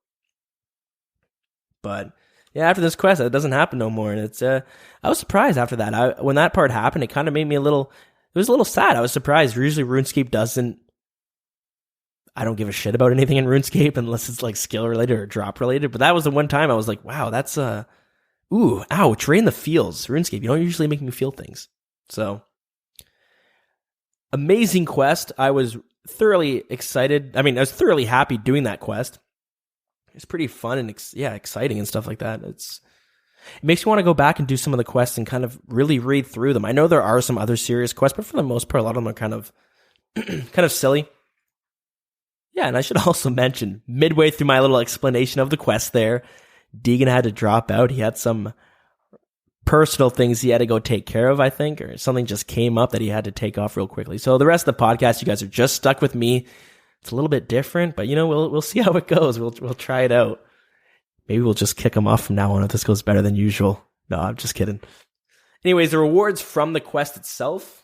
But yeah, after this quest, that doesn't happen no more. And it's, I was surprised after that. When that part happened, it kind of made me it was a little sad. I was surprised. Usually RuneScape doesn't, I don't give a shit about anything in RuneScape unless it's like skill related or drop related. But that was the one time I was like, wow, that's ooh, ouch, right in the feels. RuneScape, you don't usually make me feel things. So amazing quest. I was thoroughly excited. I mean, I was thoroughly happy doing that quest. It's pretty fun and exciting and stuff like that. It makes me want to go back and do some of the quests and kind of really read through them. I know there are some other serious quests, but for the most part, a lot of them are kind of kind of silly. Yeah, and I should also mention, midway through my little explanation of the quest there, Deagin had to drop out. He had some personal things he had to go take care of, I think, or something just came up that he had to take off real quickly. So the rest of the podcast, you guys are just stuck with me. It's a little bit different, but we'll see how it goes. We'll try it out. Maybe we'll just kick him off from now on if this goes better than usual. No, I'm just kidding. Anyways, the rewards from the quest itself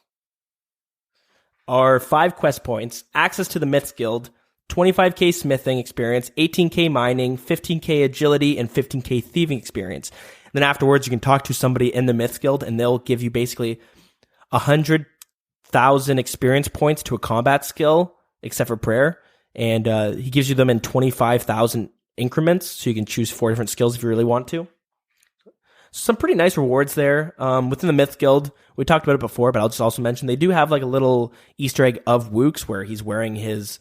are 5 quest points, access to the Myths Guild, 25k smithing experience, 18k mining, 15k agility, and 15k thieving experience. And then afterwards, you can talk to somebody in the Myths Guild, and they'll give you basically 100,000 experience points to a combat skill, except for prayer. And he gives you them in 25,000 increments, so you can choose 4 different skills if you really want to. Some pretty nice rewards there. Within the Myth Guild, we talked about it before, but I'll just also mention they do have like a little Easter egg of Wook's where he's wearing his...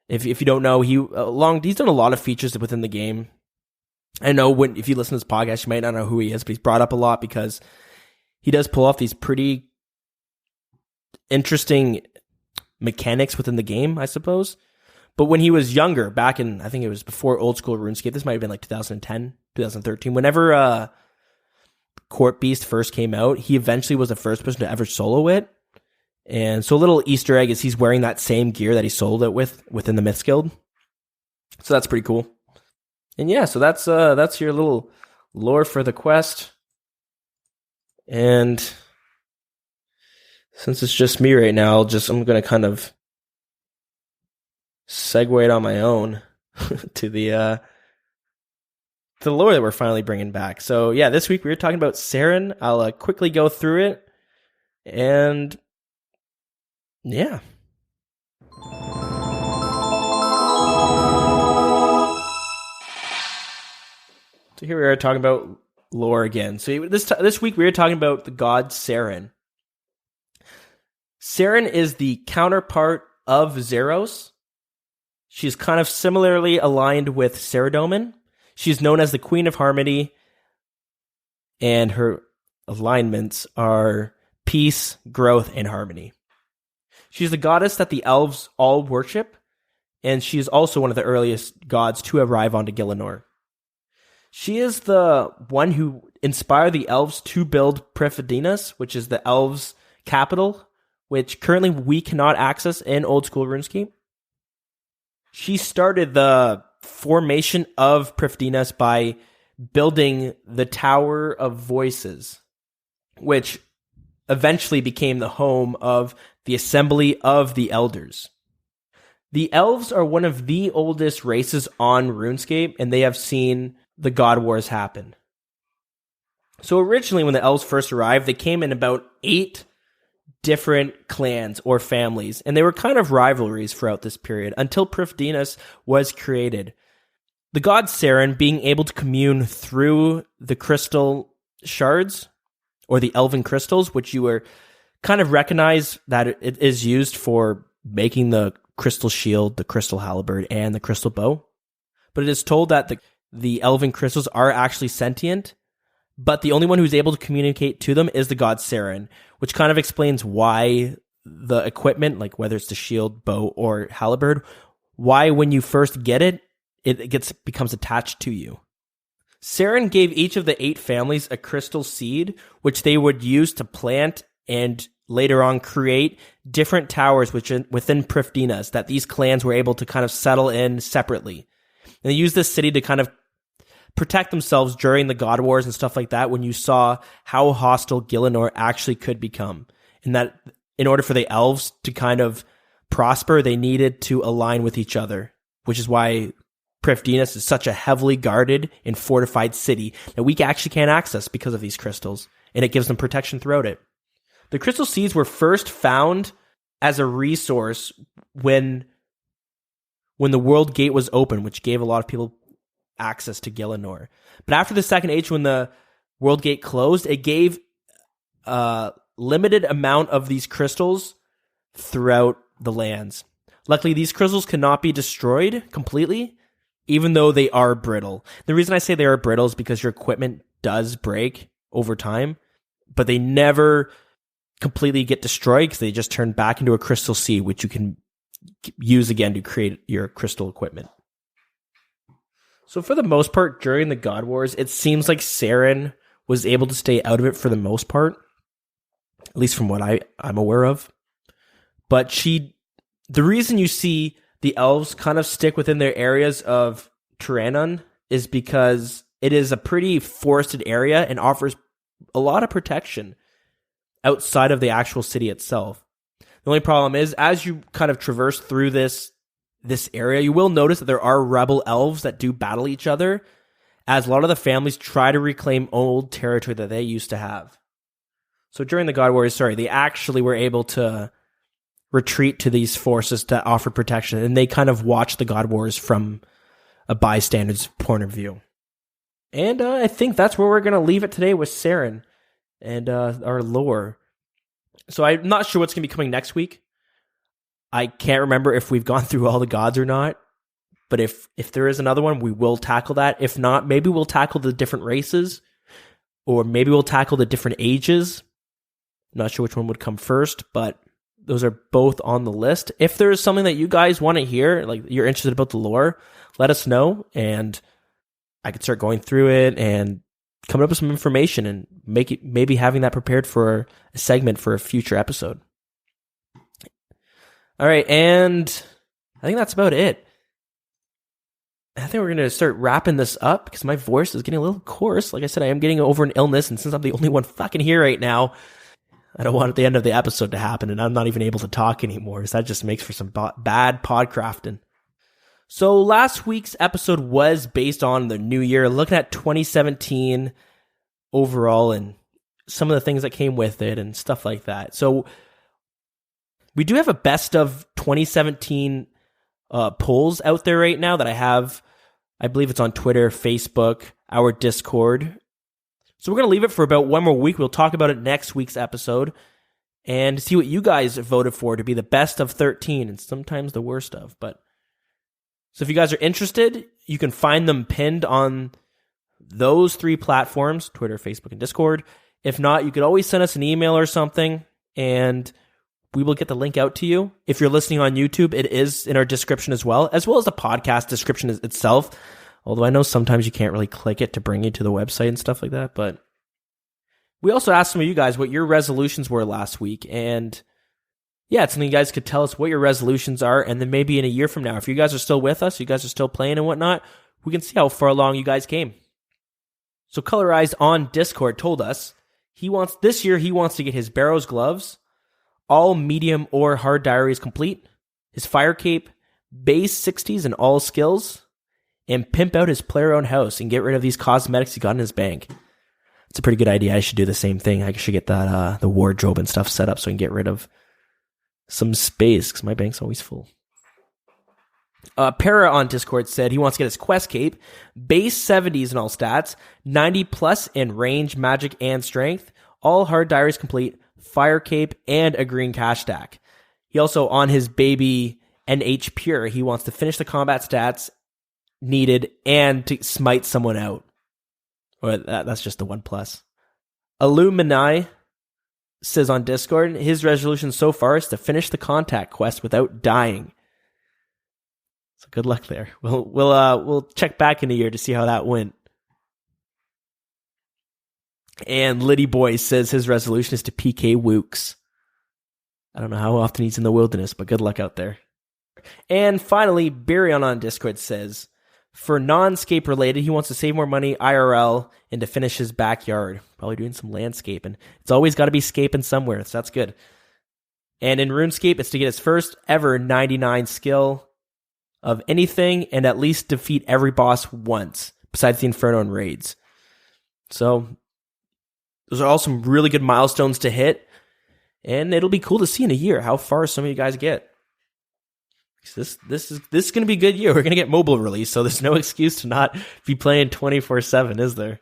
If you don't know, he's done a lot of features within the game. I know if you listen to this podcast, you might not know who he is, but he's brought up a lot because he does pull off these pretty interesting mechanics within the game, I suppose. But when he was younger, back in, I think it was before Oldschool RuneScape, this might have been like 2010, 2013, whenever Court Beast first came out, he eventually was the first person to ever solo it. And so a little Easter egg is he's wearing that same gear that he sold it within the Myths Guild. So that's pretty cool. And yeah, so that's your little lore for the quest. And since it's just me right now, I'm going to kind of segue it on my own to the lore that we're finally bringing back. So yeah, this week we were talking about Seren. I'll quickly go through it. And yeah. So here we are talking about lore again. So this week we were talking about the god Seren. Seren is the counterpart of Zeros. She's kind of similarly aligned with Saradomin. She's known as the Queen of Harmony. and her alignments are peace, growth, and harmony. She's the goddess that the elves all worship, and she is also one of the earliest gods to arrive onto Gielinor. She is the one who inspired the elves to build Prifddinas, which is the elves' capital, which currently we cannot access in Oldschool RuneScape. She started the formation of Prifddinas by building the Tower of Voices, which eventually became the home of the Assembly of the Elders. The elves are one of the oldest races on RuneScape, and they have seen the God Wars happen. So originally, when the elves first arrived, they came in about 8 different clans or families, and they were kind of rivalries throughout this period until Prifddinas was created. The god Seren, being able to commune through the crystal shards, or the elven crystals, which you were kind of recognize that it is used for making the crystal shield, the crystal halberd, and the crystal bow. But it is told that the elven crystals are actually sentient, but the only one who's able to communicate to them is the god Seren, which kind of explains why the equipment, like whether it's the shield, bow, or halberd, why when you first get it, it becomes attached to you. Seren gave each of the 8 families a crystal seed, which they would use to plant and later on create different towers within Prifddinas that these clans were able to kind of settle in separately. And they used this city to kind of protect themselves during the God Wars and stuff like that when you saw how hostile Gielinor actually could become. And that in order for the elves to kind of prosper, they needed to align with each other, which is why Prifddinas is such a heavily guarded and fortified city that we actually can't access because of these crystals, and it gives them protection throughout it. The crystal seeds were first found as a resource when the world gate was open, which gave a lot of people access to Gielinor. But after the Second Age, when the world gate closed, it gave a limited amount of these crystals throughout the lands. Luckily, these crystals cannot be destroyed completely, even though they are brittle. The reason I say they are brittle is because your equipment does break over time, but they never completely get destroyed because they just turn back into a crystal seed, which you can use again to create your crystal equipment. So for the most part, during the God Wars, it seems like Seren was able to stay out of it for the most part, at least from what I'm aware of. But the reason you see the elves kind of stick within their areas of Tyrannon is because it is a pretty forested area and offers a lot of protection outside of the actual city itself. The only problem is, as you kind of traverse through this area, you will notice that there are rebel elves that do battle each other, as a lot of the families try to reclaim old territory that they used to have. So during the God Wars, they actually were able to retreat to these forces to offer protection, and they kind of watch the God Wars from a bystander's point of view. And I think that's where we're going to leave it today with Seren and our lore. So I'm not sure what's going to be coming next week. I can't remember if we've gone through all the gods or not, but if there is another one, we will tackle that. If not, maybe we'll tackle the different races, or maybe we'll tackle the different ages. I'm not sure which one would come first, but those are both on the list. If there is something that you guys want to hear, like you're interested about the lore, let us know, and I could start going through it and coming up with some information and maybe having that prepared for a segment for a future episode. All right, and I think that's about it. I think we're going to start wrapping this up because my voice is getting a little coarse. Like I said, I am getting over an illness, and since I'm the only one fucking here right now, I don't want at the end of the episode to happen and I'm not even able to talk anymore. So that just makes for some bad podcrafting. So last week's episode was based on the new year, looking at 2017 overall and some of the things that came with it and stuff like that. So we do have a best of 2017 polls out there right now that I have. I believe it's on Twitter, Facebook, our Discord. So we're going to leave it for about one more week. We'll talk about it next week's episode and see what you guys voted for to be the best of 13 and sometimes the worst of. So if you guys are interested, you can find them pinned on those 3 platforms, Twitter, Facebook, and Discord. If not, you could always send us an email or something, and we will get the link out to you. If you're listening on YouTube, it is in our description as well as the podcast description itself. Although I know sometimes you can't really click it to bring you to the website and stuff like that. But we also asked some of you guys what your resolutions were last week. And yeah, it's something you guys could tell us what your resolutions are. And then maybe in a year from now, if you guys are still with us, you guys are still playing and whatnot, we can see how far along you guys came. So Colorized on Discord told us this year he wants to get his Barrows gloves, all medium or hard diaries complete, his fire cape, base 60s and all skills, and pimp out his player-owned house and get rid of these cosmetics he got in his bank. It's a pretty good idea. I should do the same thing. I should get that the wardrobe and stuff set up so I can get rid of some space because my bank's always full. Para on Discord said he wants to get his quest cape, base 70s in all stats, 90 plus in range, magic, and strength, all hard diaries complete, fire cape, and a green cash stack. He also, on his baby NH Pure, he wants to finish the combat stats needed and to smite someone out. Or that's just the 1+. Illumini says on Discord, his resolution so far is to finish the contact quest without dying. So good luck there. We'll check back in a year to see how that went. And Liddy Boy says his resolution is to PK Wooks. I don't know how often he's in the wilderness, but good luck out there. And finally, Barion on Discord says, for non-scape related, he wants to save more money IRL and to finish his backyard. Probably doing some landscaping. It's always got to be scaping somewhere, so that's good. And in RuneScape, it's to get his first ever 99 skill of anything and at least defeat every boss once, besides the Inferno and raids. So those are all some really good milestones to hit, and it'll be cool to see in a year how far some of you guys get. This is going to be a good year. We're going to get mobile release, so there's no excuse to not be playing 24/7, is there?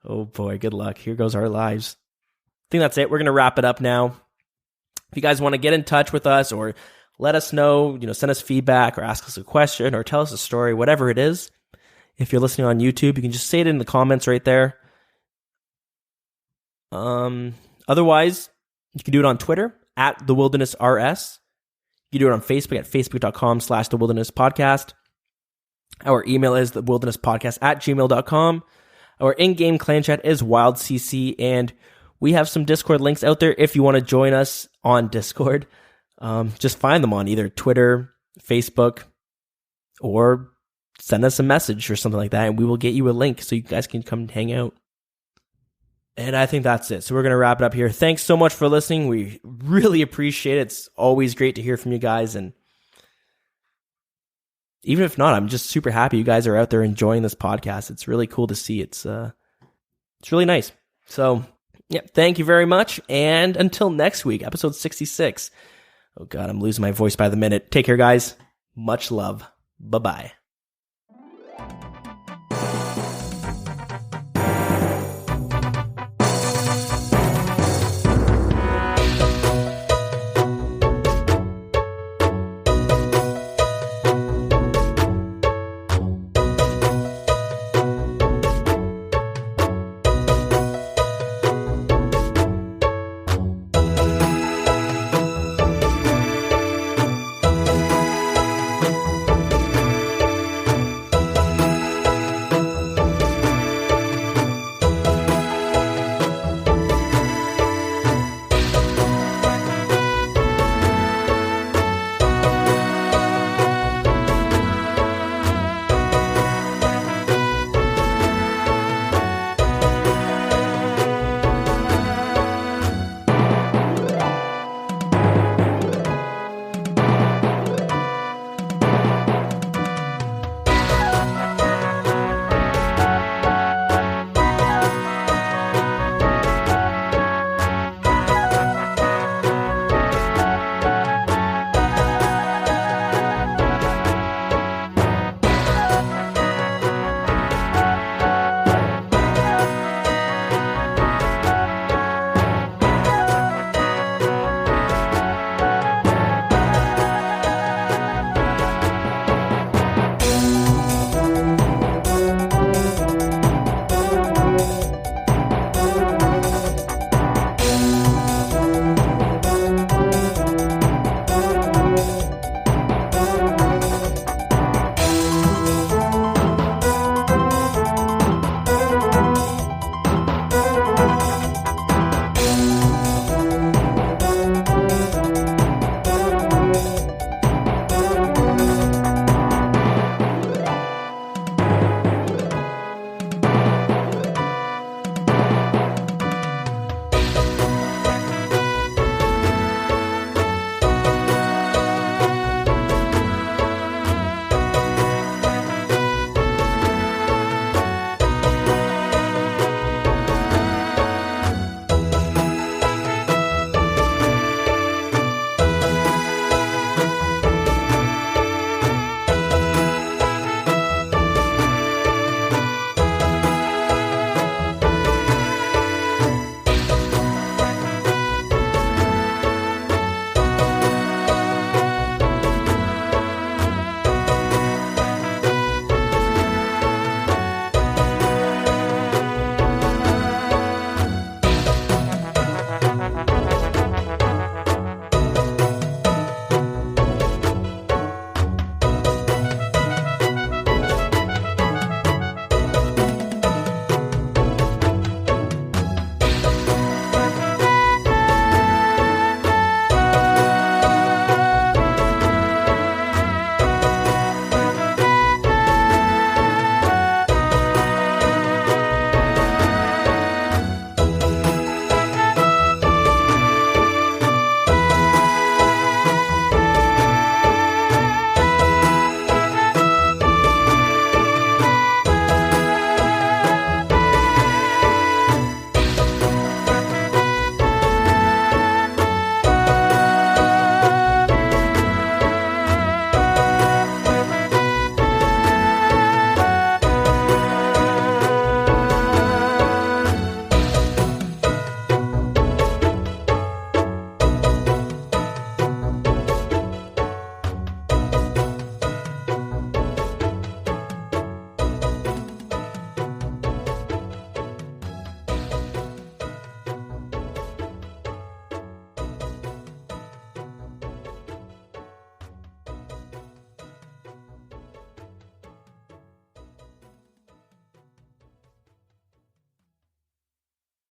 Oh boy, good luck. Here goes our lives. I think that's it. We're going to wrap it up now. If you guys want to get in touch with us or let us know, send us feedback or ask us a question or tell us a story, whatever it is. If you're listening on YouTube, you can just say it in the comments right there. Otherwise, you can do it on Twitter at The Wilderness RS. You can do it on Facebook at facebook.com/thewildernesspodcast. Our email is thewildernesspodcast@gmail.com. Our in-game clan chat is WildCC, and we have some Discord links out there if you want to join us on Discord. Just find them on either Twitter, Facebook, or send us a message or something like that, and we will get you a link so you guys can come and hang out. And I think that's it. So we're going to wrap it up here. Thanks so much for listening. We really appreciate it. It's always great to hear from you guys. And even if not, I'm just super happy you guys are out there enjoying this podcast. It's really cool to see. It's really nice. So, yeah, thank you very much. And until next week, episode 66. Oh, God, I'm losing my voice by the minute. Take care, guys. Much love. Bye-bye.